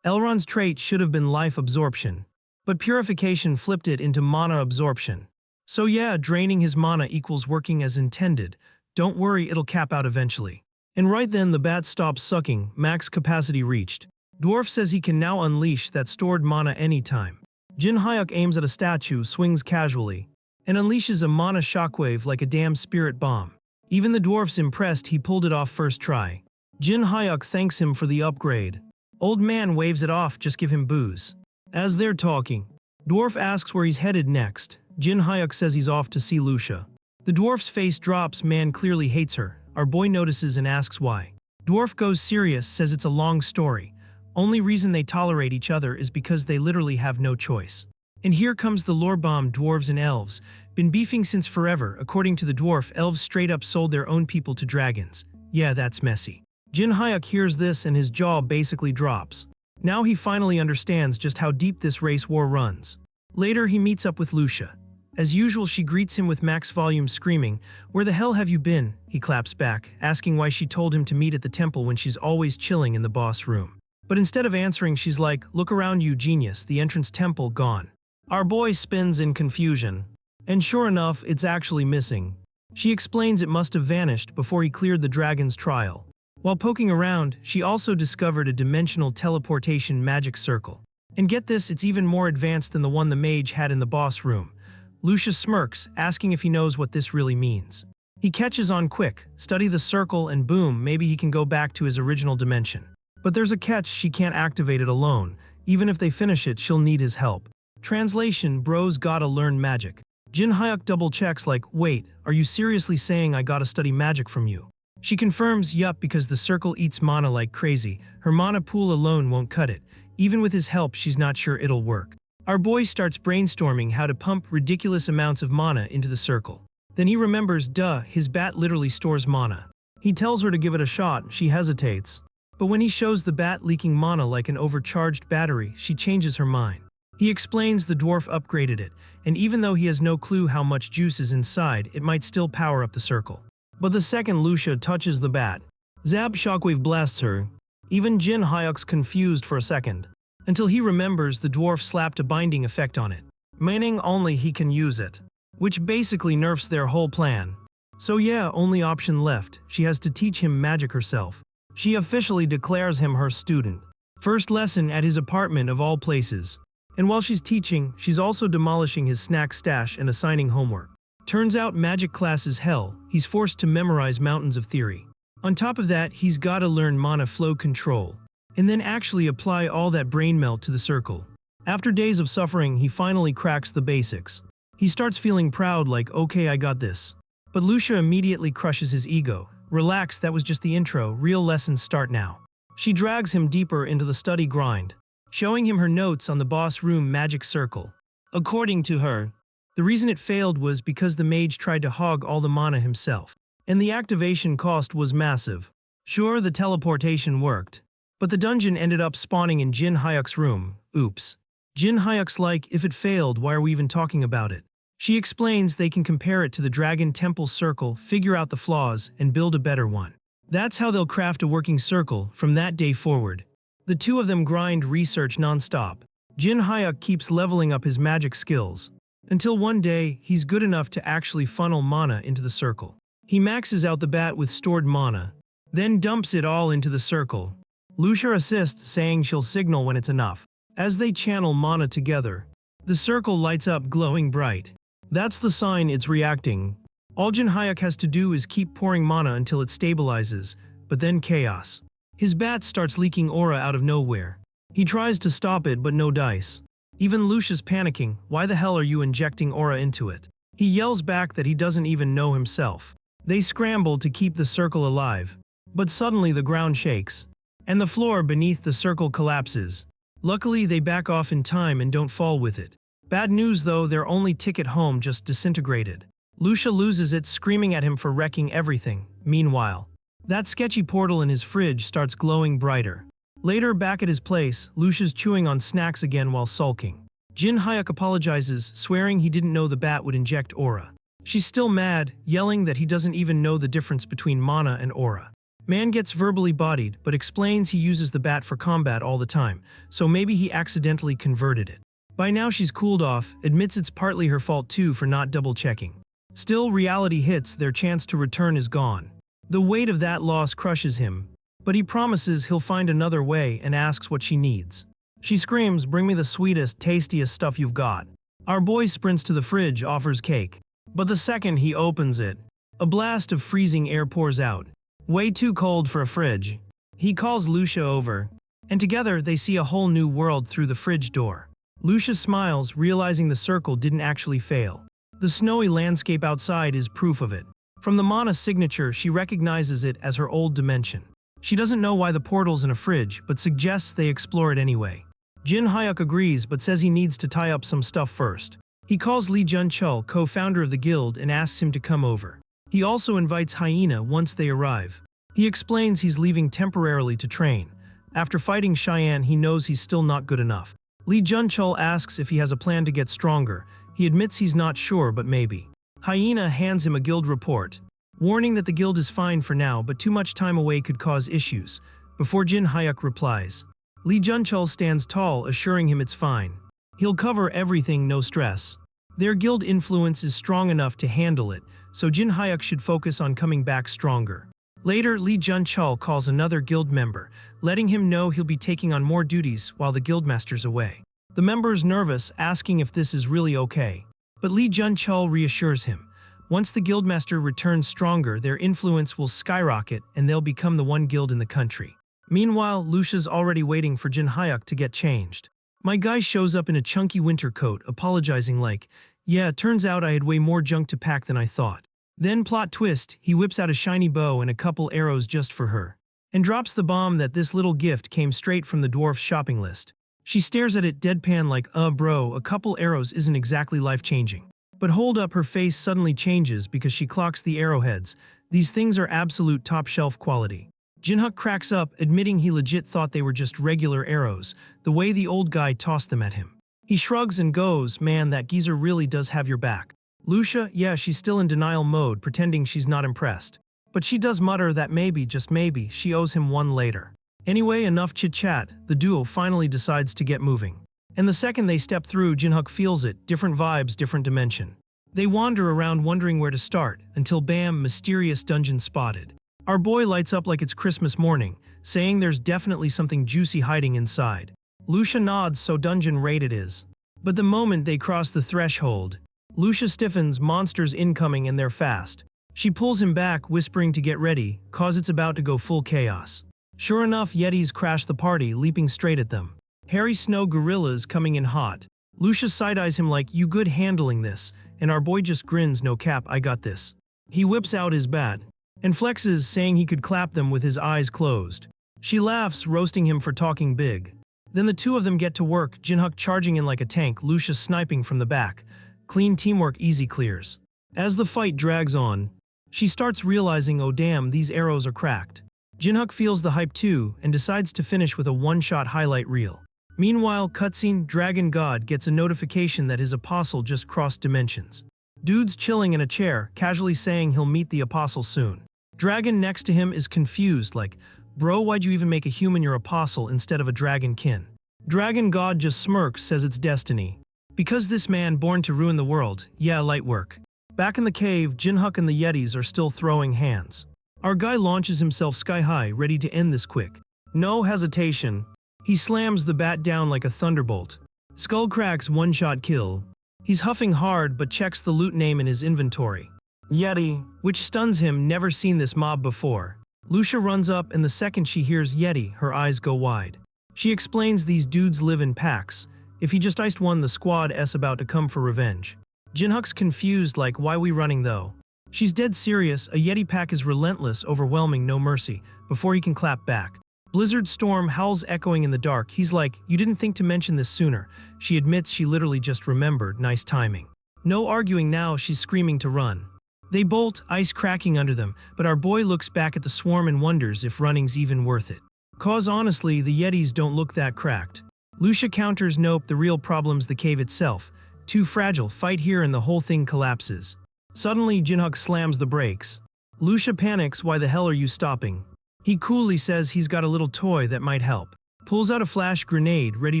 Elrond's trait should have been life absorption, but purification flipped it into mana absorption. So yeah, draining his mana equals working as intended. Don't worry, it'll cap out eventually. And right then the bat stops sucking, max capacity reached. Dwarf says he can now unleash that stored mana anytime. Jin Hyuk aims at a statue, swings casually, and unleashes a mana shockwave like a damn spirit bomb. Even the dwarf's impressed he pulled it off first try. Jin Hyuk thanks him for the upgrade. Old man waves it off, just give him booze. As they're talking, dwarf asks where he's headed next. Jin Hyuk says he's off to see Lucia. The dwarf's face drops, man clearly hates her. Our boy notices and asks why. Dwarf goes serious, says it's a long story. Only reason they tolerate each other is because they literally have no choice. And here comes the lore bomb. Dwarves and elves. Been beefing since forever. According to the dwarf, elves straight up sold their own people to dragons. Yeah, that's messy. Jin Hyuk hears this and his jaw basically drops. Now he finally understands just how deep this race war runs. Later he meets up with Lucia. As usual, she greets him with max volume screaming, "Where the hell have you been?" He claps back, asking why she told him to meet at the temple when she's always chilling in the boss room. But instead of answering, she's like, "Look around you, genius, the entrance temple gone." Our boy spins in confusion. And sure enough, it's actually missing. She explains it must have vanished before he cleared the dragon's trial. While poking around, she also discovered a dimensional teleportation magic circle. And get this, it's even more advanced than the one the mage had in the boss room. Lucia smirks, asking if he knows what this really means. He catches on quick, study the circle and boom, maybe he can go back to his original dimension. But there's a catch, she can't activate it alone. Even if they finish it, she'll need his help. Translation, bros gotta learn magic. Jin Hyuk double checks like, wait, are you seriously saying I gotta study magic from you? She confirms, yup, because the circle eats mana like crazy. Her mana pool alone won't cut it. Even with his help, she's not sure it'll work. Our boy starts brainstorming how to pump ridiculous amounts of mana into the circle. Then he remembers, duh, his bat literally stores mana. He tells her to give it a shot, she hesitates. But when he shows the bat leaking mana like an overcharged battery, she changes her mind. He explains the dwarf upgraded it, and even though he has no clue how much juice is inside, it might still power up the circle. But the second Lucia touches the bat, zap shockwave blasts her. Even Jin Hyuk's confused for a second. Until he remembers the dwarf slapped a binding effect on it, meaning only he can use it. Which basically nerfs their whole plan. So yeah, only option left, she has to teach him magic herself. She officially declares him her student. First lesson at his apartment of all places. And while she's teaching, she's also demolishing his snack stash and assigning homework. Turns out magic class is hell, he's forced to memorize mountains of theory. On top of that, he's gotta learn mana flow control. And then actually apply all that brain melt to the circle. After days of suffering, he finally cracks the basics. He starts feeling proud like, okay, I got this. But Lucia immediately crushes his ego. Relax, that was just the intro, real lessons start now. She drags him deeper into the study grind, showing him her notes on the boss room magic circle. According to her, the reason it failed was because the mage tried to hog all the mana himself. And the activation cost was massive. Sure, the teleportation worked. But the dungeon ended up spawning in Jin Hyuk's room. Oops. Jin Hyuk's like, if it failed, why are we even talking about it? She explains they can compare it to the Dragon Temple circle, figure out the flaws, and build a better one. That's how they'll craft a working circle from that day forward. The two of them grind research non-stop. Jin Hyuk keeps leveling up his magic skills. Until one day, he's good enough to actually funnel mana into the circle. He maxes out the bat with stored mana, then dumps it all into the circle. Lucia assists, saying she'll signal when it's enough. As they channel mana together, the circle lights up glowing bright. That's the sign it's reacting. All Jin Hyuk has to do is keep pouring mana until it stabilizes, but then chaos. His bat starts leaking aura out of nowhere. He tries to stop it but no dice. Even Lucia's panicking, why the hell are you injecting aura into it? He yells back that he doesn't even know himself. They scramble to keep the circle alive. But suddenly the ground shakes, and the floor beneath the circle collapses. Luckily, they back off in time and don't fall with it. Bad news though, their only ticket home just disintegrated. Lucia loses it, screaming at him for wrecking everything. Meanwhile, that sketchy portal in his fridge starts glowing brighter. Later, back at his place, Lucia's chewing on snacks again while sulking. Jin Hyuk apologizes, swearing he didn't know the bat would inject aura. She's still mad, yelling that he doesn't even know the difference between mana and aura. Man gets verbally bodied, but explains he uses the bat for combat all the time, so maybe he accidentally converted it. By now she's cooled off, admits it's partly her fault too for not double-checking. Still, reality hits, their chance to return is gone. The weight of that loss crushes him, but he promises he'll find another way and asks what she needs. She screams, "Bring me the sweetest, tastiest stuff you've got." Our boy sprints to the fridge, offers cake. But the second he opens it, a blast of freezing air pours out. Way too cold for a fridge. He calls Lucia over, and together they see a whole new world through the fridge door. Lucia smiles, realizing the circle didn't actually fail. The snowy landscape outside is proof of it. From the mana signature, she recognizes it as her old dimension. She doesn't know why the portal's in a fridge, but suggests they explore it anyway. Jin Hyuk agrees, but says he needs to tie up some stuff first. He calls Lee Jun-chul, co-founder of the guild, and asks him to come over. He also invites Hyena once they arrive. He explains he's leaving temporarily to train. After fighting Cheyenne, he knows he's still not good enough. Lee Jun-chul asks if he has a plan to get stronger. He admits he's not sure, but maybe. Hyena hands him a guild report, warning that the guild is fine for now, but too much time away could cause issues. Before Jin Hyuk replies, Lee Jun-chul stands tall, assuring him it's fine. He'll cover everything, no stress. Their guild influence is strong enough to handle it, so Jin Hyuk should focus on coming back stronger. Later, Lee Jun-chul calls another guild member, letting him know he'll be taking on more duties while the guildmaster's away. The member's nervous, asking if this is really okay. But Lee Jun-chul reassures him. Once the guildmaster returns stronger, their influence will skyrocket and they'll become the one guild in the country. Meanwhile, Lucia's already waiting for Jin Hyuk to get changed. My guy shows up in a chunky winter coat, apologizing like, "Yeah, turns out I had way more junk to pack than I thought." Then, plot twist, he whips out a shiny bow and a couple arrows just for her. And drops the bomb that this little gift came straight from the dwarf's shopping list. She stares at it deadpan like, bro, a couple arrows isn't exactly life-changing. But hold up, her face suddenly changes because she clocks the arrowheads. These things are absolute top-shelf quality. Jinhyuk cracks up, admitting he legit thought they were just regular arrows, the way the old guy tossed them at him. He shrugs and goes, "Man, that geezer really does have your back." Lucia, yeah, she's still in denial mode, pretending she's not impressed. But she does mutter that maybe, just maybe, she owes him one later. Anyway, enough chit-chat, the duo finally decides to get moving. And the second they step through, Jinhyuk feels it, different vibes, different dimension. They wander around wondering where to start, until bam, mysterious dungeon spotted. Our boy lights up like it's Christmas morning, saying there's definitely something juicy hiding inside. Lucia nods, so dungeon raid it is. But the moment they cross the threshold, Lucia stiffens, monsters incoming and they're fast. She pulls him back, whispering to get ready, cause it's about to go full chaos. Sure enough, Yetis crash the party, leaping straight at them. Hairy snow gorillas coming in hot. Lucia side-eyes him like, "You good handling this?" And our boy just grins, "No cap, I got this." He whips out his bat and flexes, saying he could clap them with his eyes closed. She laughs, roasting him for talking big. Then the two of them get to work, Jinhyuk charging in like a tank, Lucia sniping from the back. Clean teamwork, easy clears. As the fight drags on, she starts realizing, oh damn, these arrows are cracked. Jinhyuk feels the hype too, and decides to finish with a one-shot highlight reel. Meanwhile, cutscene, Dragon God gets a notification that his apostle just crossed dimensions. Dude's chilling in a chair, casually saying he'll meet the apostle soon. Dragon next to him is confused, like, "Bro, why'd you even make a human your apostle instead of a dragon kin?" Dragon God just smirks, says it's destiny. Because this man born to ruin the world, yeah, light work. Back in the cave, Jinhyuk and the Yetis are still throwing hands. Our guy launches himself sky high, ready to end this quick. No hesitation. He slams the bat down like a thunderbolt. Skull cracks, one-shot kill. He's huffing hard but checks the loot name in his inventory. Yeti, which stuns him, never seen this mob before. Lucia runs up and the second she hears Yeti, her eyes go wide. She explains these dudes live in packs. If he just iced one, the squad's about to come for revenge. Jinhyuk's confused like, why we running though? She's dead serious, a Yeti pack is relentless, overwhelming, no mercy, before he can clap back. Blizzard storm howls echoing in the dark, he's like, you didn't think to mention this sooner. She admits she literally just remembered, nice timing. No arguing now, she's screaming to run. They bolt, ice cracking under them, but our boy looks back at the swarm and wonders if running's even worth it. Cause honestly, the Yetis don't look that cracked. Lucia counters, nope, the real problem's the cave itself. Too fragile, fight here and the whole thing collapses. Suddenly, Jinhyuk slams the brakes. Lucia panics, why the hell are you stopping? He coolly says he's got a little toy that might help. Pulls out a flash grenade ready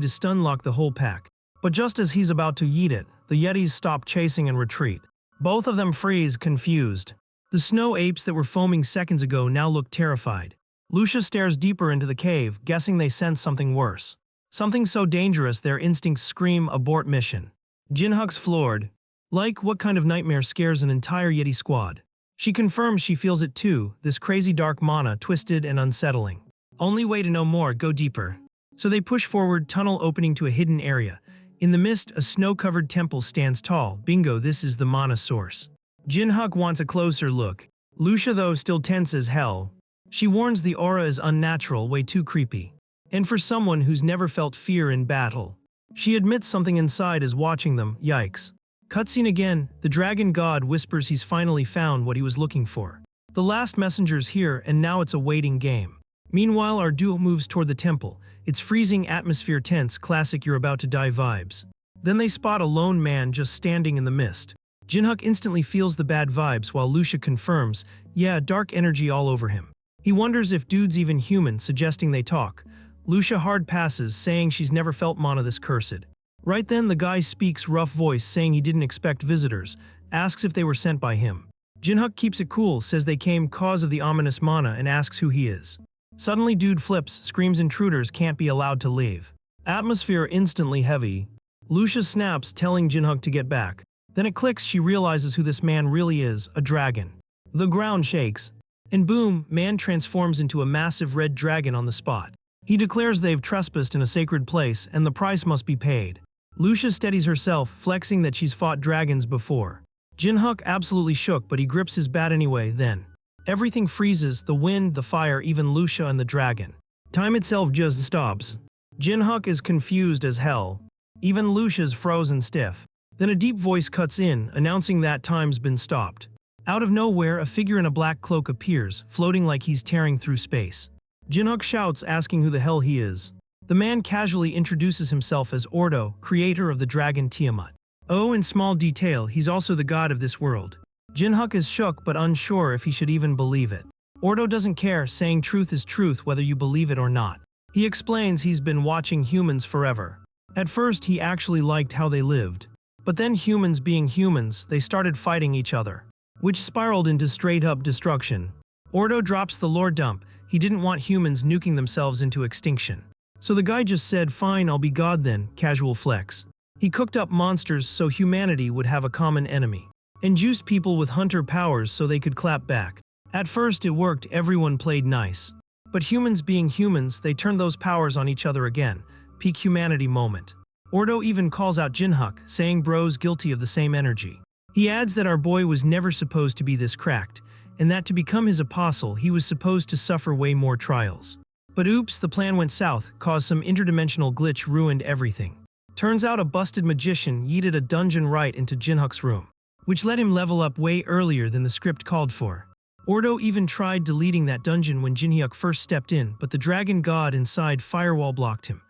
to stun-lock the whole pack. But just as he's about to yeet it, the Yetis stop chasing and retreat. Both of them freeze, confused. The snow apes that were foaming seconds ago now look terrified. Lucia stares deeper into the cave, guessing they sense something worse. Something so dangerous their instincts scream abort mission. Jinhuk's floored. Like, what kind of nightmare scares an entire Yeti squad? She confirms she feels it too, this crazy dark mana, twisted and unsettling. Only way to know more, go deeper. So they push forward, tunnel opening to a hidden area. In the mist, a snow-covered temple stands tall. Bingo, this is the mana source. Jinhuk wants a closer look. Lucia, though, still tense as hell. She warns the aura is unnatural, way too creepy. And for someone who's never felt fear in battle. She admits something inside is watching them, yikes. Cutscene again, the dragon god whispers he's finally found what he was looking for. The last messenger's here and now it's a waiting game. Meanwhile, our duo moves toward the temple. It's freezing atmosphere tense, classic you're about to die vibes. Then they spot a lone man just standing in the mist. Jinhuk instantly feels the bad vibes while Lucia confirms, yeah, dark energy all over him. He wonders if dude's even human, suggesting they talk. Lucia hard passes, saying she's never felt mana this cursed. Right then the guy speaks rough voice saying he didn't expect visitors, asks if they were sent by him. Jinhuk keeps it cool, says they came cause of the ominous mana and asks who he is. Suddenly dude flips, screams intruders can't be allowed to leave. Atmosphere instantly heavy. Lucia snaps, telling Jinhuk to get back. Then it clicks, she realizes who this man really is, a dragon. The ground shakes. And boom, man transforms into a massive red dragon on the spot. He declares they've trespassed in a sacred place and the price must be paid. Lucia steadies herself, flexing that she's fought dragons before. Jinhuk absolutely shook, but he grips his bat anyway, then. Everything freezes, the wind, the fire, even Lucia and the dragon. Time itself just stops. Jinhuk is confused as hell. Even Lucia's frozen stiff. Then a deep voice cuts in, announcing that time's been stopped. Out of nowhere, a figure in a black cloak appears, floating like he's tearing through space. Jinhuk shouts, asking who the hell he is. The man casually introduces himself as Ordo, creator of the dragon Tiamat. Oh, in small detail, he's also the god of this world. Jinhuk is shook but unsure if he should even believe it. Ordo doesn't care, saying truth is truth whether you believe it or not. He explains he's been watching humans forever. At first, he actually liked how they lived. But then humans being humans, they started fighting each other, which spiraled into straight-up destruction. Ordo drops the lore dump. He didn't want humans nuking themselves into extinction. So the guy just said, fine, I'll be God then, casual flex. He cooked up monsters so humanity would have a common enemy. And juiced people with hunter powers so they could clap back. At first it worked, everyone played nice. But humans being humans, they turned those powers on each other again. Peak humanity moment. Ordo even calls out Jinhuk, saying bro's guilty of the same energy. He adds that our boy was never supposed to be this cracked, and that to become his apostle he was supposed to suffer way more trials. But oops, the plan went south, caused some interdimensional glitch, ruined everything. Turns out a busted magician yeeted a dungeon right into Jinhuk's room, which let him level up way earlier than the script called for. Ordo even tried deleting that dungeon when Jinhyuk first stepped in, but the dragon god inside firewall blocked him,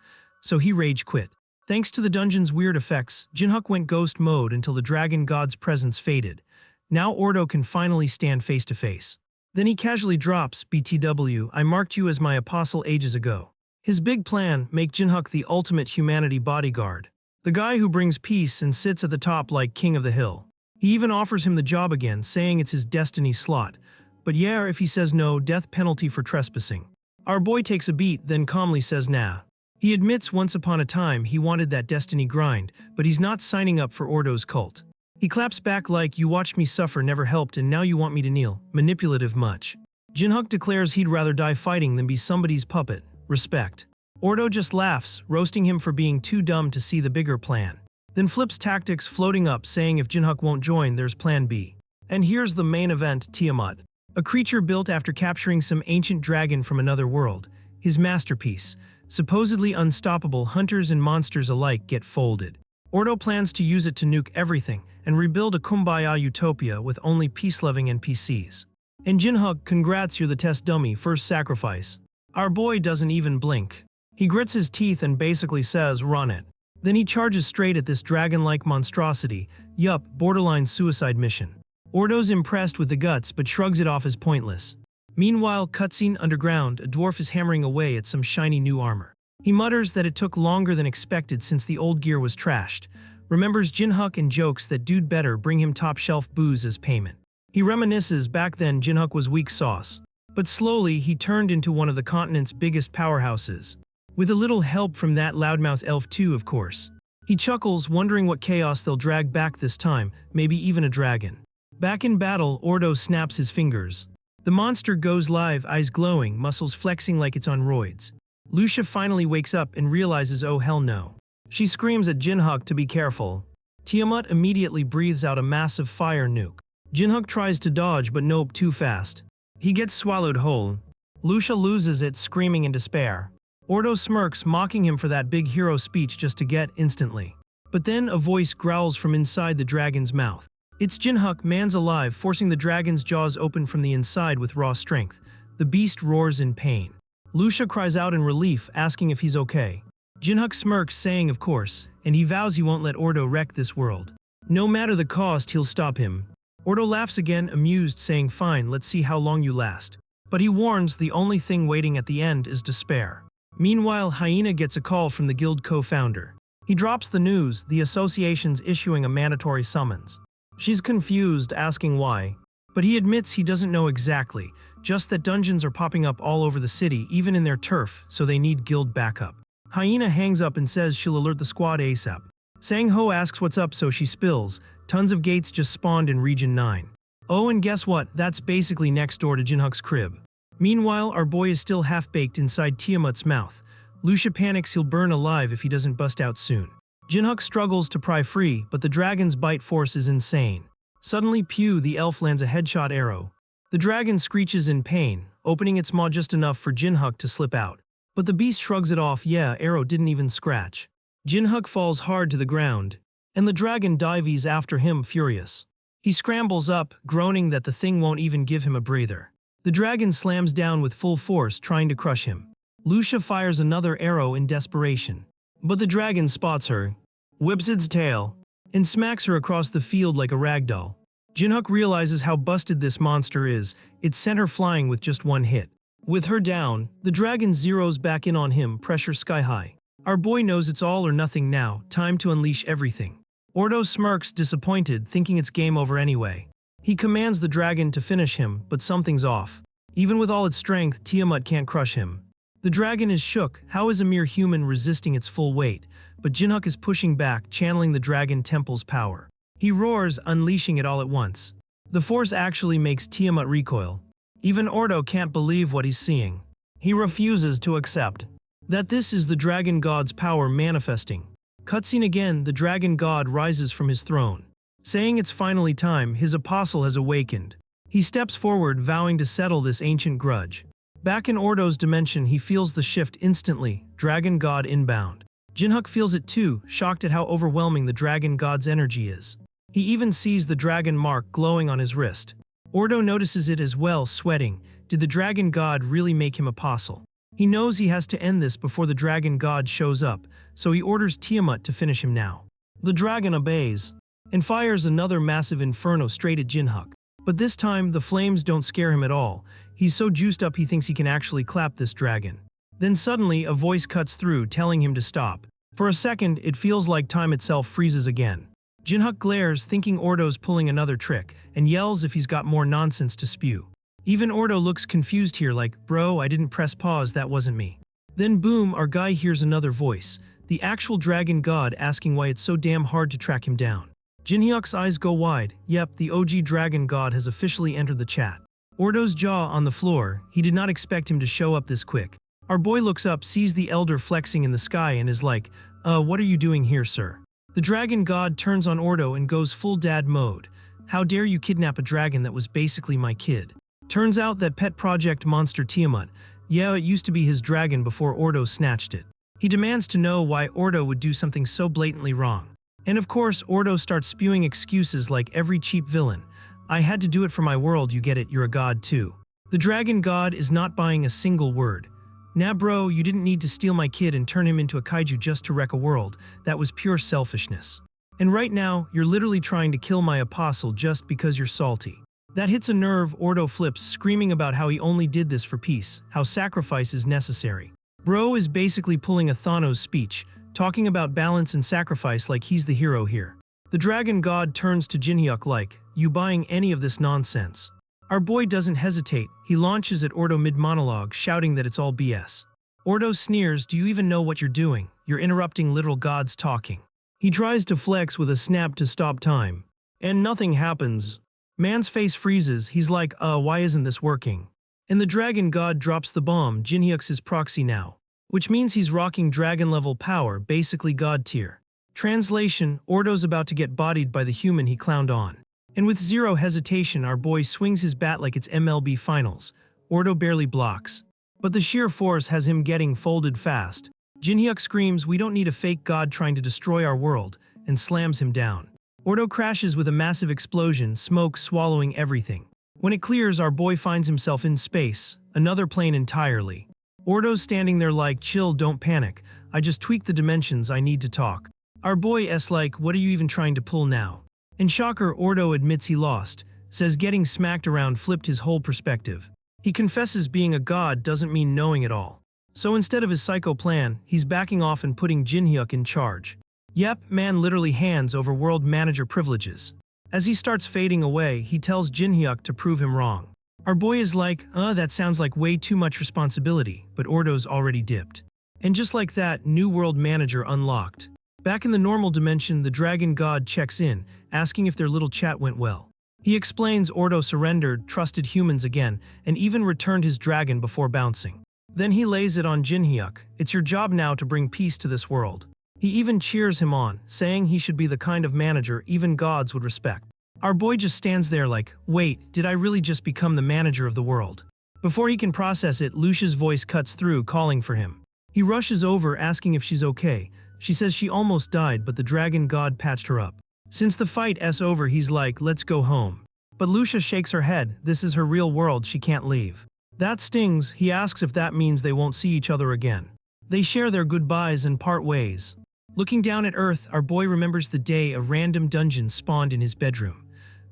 so he rage quit. Thanks to the dungeon's weird effects, Jinhuk went ghost mode until the dragon god's presence faded. Now Ordo can finally stand face to face. Then he casually drops, BTW, I marked you as my apostle ages ago. His big plan, make Jinhuk the ultimate humanity bodyguard. The guy who brings peace and sits at the top like king of the hill. He even offers him the job again, saying it's his destiny slot. But yeah, if he says no, death penalty for trespassing. Our boy takes a beat, then calmly says nah. He admits once upon a time he wanted that destiny grind, but he's not signing up for Ordo's cult. He claps back like, you watched me suffer, never helped, and now you want me to kneel. Manipulative much. Jinhuk declares he'd rather die fighting than be somebody's puppet. Respect. Ordo just laughs, roasting him for being too dumb to see the bigger plan. Then flips tactics, floating up, saying if Jinhuk won't join, there's plan B. And here's the main event, Tiamat. A creature built after capturing some ancient dragon from another world. His masterpiece. Supposedly unstoppable, hunters and monsters alike get folded. Ordo plans to use it to nuke everything and rebuild a kumbaya utopia with only peace-loving NPCs. And Jinhuk, congrats, you're the test dummy, first sacrifice. Our boy doesn't even blink. He grits his teeth and basically says, run it. Then he charges straight at this dragon-like monstrosity. Yup, borderline suicide mission. Ordo's impressed with the guts but shrugs it off as pointless. Meanwhile, cutscene underground, a dwarf is hammering away at some shiny new armor. He mutters that it took longer than expected since the old gear was trashed, remembers Jinhuk and jokes that dude better bring him top-shelf booze as payment. He reminisces back then Jinhuk was weak sauce. But slowly, he turned into one of the continent's biggest powerhouses. With a little help from that loudmouth elf too, of course. He chuckles, wondering what chaos they'll drag back this time, maybe even a dragon. Back in battle, Ordo snaps his fingers. The monster goes live, eyes glowing, muscles flexing like it's on roids. Lucia finally wakes up and realizes, oh hell no. She screams at Jinhuk to be careful. Tiamat immediately breathes out a massive fire nuke. Jinhuk tries to dodge, but nope, too fast. He gets swallowed whole. Lucia loses it, screaming in despair. Ordo smirks, mocking him for that big hero speech just to get instantly. But then a voice growls from inside the dragon's mouth. It's Jinhuk, man's alive, forcing the dragon's jaws open from the inside with raw strength. The beast roars in pain. Lucia cries out in relief, asking if he's okay. Jinhuk smirks, saying of course, and he vows he won't let Ordo wreck this world. No matter the cost, he'll stop him. Ordo laughs again, amused, saying fine, let's see how long you last. But he warns the only thing waiting at the end is despair. Meanwhile, Hyena gets a call from the guild co-founder. He drops the news, the association's issuing a mandatory summons. She's confused, asking why. But he admits he doesn't know exactly, just that dungeons are popping up all over the city, even in their turf, so they need guild backup. Hyena hangs up and says she'll alert the squad ASAP. Sang-ho asks what's up, so she spills. Tons of gates just spawned in Region 9. Oh, and guess what? That's basically next door to Jinhuk's crib. Meanwhile, our boy is still half-baked inside Tiamat's mouth. Lucia panics he'll burn alive if he doesn't bust out soon. Jinhuk struggles to pry free, but the dragon's bite force is insane. Suddenly, pew, the elf lands a headshot arrow. The dragon screeches in pain, opening its maw just enough for Jinhuk to slip out. But the beast shrugs it off, yeah, arrow didn't even scratch. Jinhuk falls hard to the ground, and the dragon dives after him, furious. He scrambles up, groaning that the thing won't even give him a breather. The dragon slams down with full force, trying to crush him. Lucia fires another arrow in desperation. But the dragon spots her, whips its tail, and smacks her across the field like a ragdoll. Jinhuk realizes how busted this monster is. It sent her flying with just one hit. With her down, the dragon zeroes back in on him, pressure sky high. Our boy knows it's all or nothing now, time to unleash everything. Ordo smirks, disappointed, thinking it's game over anyway. He commands the dragon to finish him, but something's off. Even with all its strength, Tiamat can't crush him. The dragon is shook. How is a mere human resisting its full weight? But Jinhuk is pushing back, channeling the dragon temple's power. He roars, unleashing it all at once. The force actually makes Tiamat recoil. Even Ordo can't believe what he's seeing. He refuses to accept that this is the dragon god's power manifesting. Cutscene again, the dragon god rises from his throne. Saying it's finally time, his apostle has awakened. He steps forward, vowing to settle this ancient grudge. Back in Ordo's dimension, he feels the shift instantly, dragon god inbound. Jinhuk feels it too, shocked at how overwhelming the dragon god's energy is. He even sees the dragon mark glowing on his wrist. Ordo notices it as well, sweating. Did the dragon god really make him apostle? He knows he has to end this before the dragon god shows up, so he orders Tiamat to finish him now. The dragon obeys, and fires another massive inferno straight at Jinhuk. But this time, the flames don't scare him at all. He's so juiced up he thinks he can actually clap this dragon. Then suddenly, a voice cuts through, telling him to stop. For a second, it feels like time itself freezes again. Jinhuk glares, thinking Ordo's pulling another trick, and yells if he's got more nonsense to spew. Even Ordo looks confused here, like, bro, I didn't press pause, that wasn't me. Then boom, our guy hears another voice, the actual dragon god, asking why it's so damn hard to track him down. Jinhyuk's eyes go wide. Yep, the OG dragon god has officially entered the chat. Ordo's jaw on the floor. He did not expect him to show up this quick. Our boy looks up, sees the elder flexing in the sky, and is like, what are you doing here, sir? The dragon god turns on Ordo and goes full dad mode. How dare you kidnap a dragon that was basically my kid? Turns out that pet project monster Tiamat, yeah, it used to be his dragon before Ordo snatched it. He demands to know why Ordo would do something so blatantly wrong. And of course, Ordo starts spewing excuses like every cheap villain. I had to do it for my world, you get it, you're a god too. The dragon god is not buying a single word. Nah bro, you didn't need to steal my kid and turn him into a kaiju just to wreck a world. That was pure selfishness. And right now, you're literally trying to kill my apostle just because you're salty. That hits a nerve. Ordo flips, screaming about how he only did this for peace, how sacrifice is necessary. Bro is basically pulling a Thanos speech, talking about balance and sacrifice like he's the hero here. The dragon god turns to Jinhyuk like, "You buying any of this nonsense?" Our boy doesn't hesitate. He launches at Ordo mid-monologue, shouting that it's all BS. Ordo sneers, "Do you even know what you're doing? You're interrupting literal gods talking." He tries to flex with a snap to stop time. And nothing happens. Man's face freezes. He's like, why isn't this working? And the dragon god drops the bomb. Jinhyuk's his proxy now. Which means he's rocking dragon-level power, basically god tier. Translation, Ordo's about to get bodied by the human he clowned on. And with zero hesitation, our boy swings his bat like it's MLB Finals. Ordo barely blocks. But the sheer force has him getting folded fast. Jinhyuk screams, "We don't need a fake god trying to destroy our world," and slams him down. Ordo crashes with a massive explosion, smoke swallowing everything. When it clears, our boy finds himself in space, another plane entirely. Ordo's standing there like, "Chill, don't panic. I just tweaked the dimensions, I need to talk." Our boy's like, "What are you even trying to pull now?" In shocker, Ordo admits he lost, says getting smacked around flipped his whole perspective. He confesses being a god doesn't mean knowing it all. So instead of his psycho plan, he's backing off and putting Jinhyuk in charge. Yep, man literally hands over world manager privileges. As he starts fading away, he tells Jinhyuk to prove him wrong. Our boy is like, that sounds like way too much responsibility, but Ordo's already dipped. And just like that, new world manager unlocked. Back in the normal dimension, the dragon god checks in, asking if their little chat went well. He explains Ordo surrendered, trusted humans again, and even returned his dragon before bouncing. Then he lays it on Jinhyuk. "It's your job now to bring peace to this world." He even cheers him on, saying he should be the kind of manager even gods would respect. Our boy just stands there like, "Wait, did I really just become the manager of the world?" Before he can process it, Lucia's voice cuts through, calling for him. He rushes over, asking if she's okay. She says she almost died, but the dragon god patched her up. Since the fight's over, he's like, "Let's go home." But Lucia shakes her head. This is her real world, she can't leave. That stings. He asks if that means they won't see each other again. They share their goodbyes and part ways. Looking down at Earth, our boy remembers the day a random dungeon spawned in his bedroom.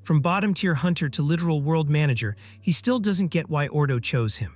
From bottom-tier hunter to literal world manager, he still doesn't get why Ordo chose him.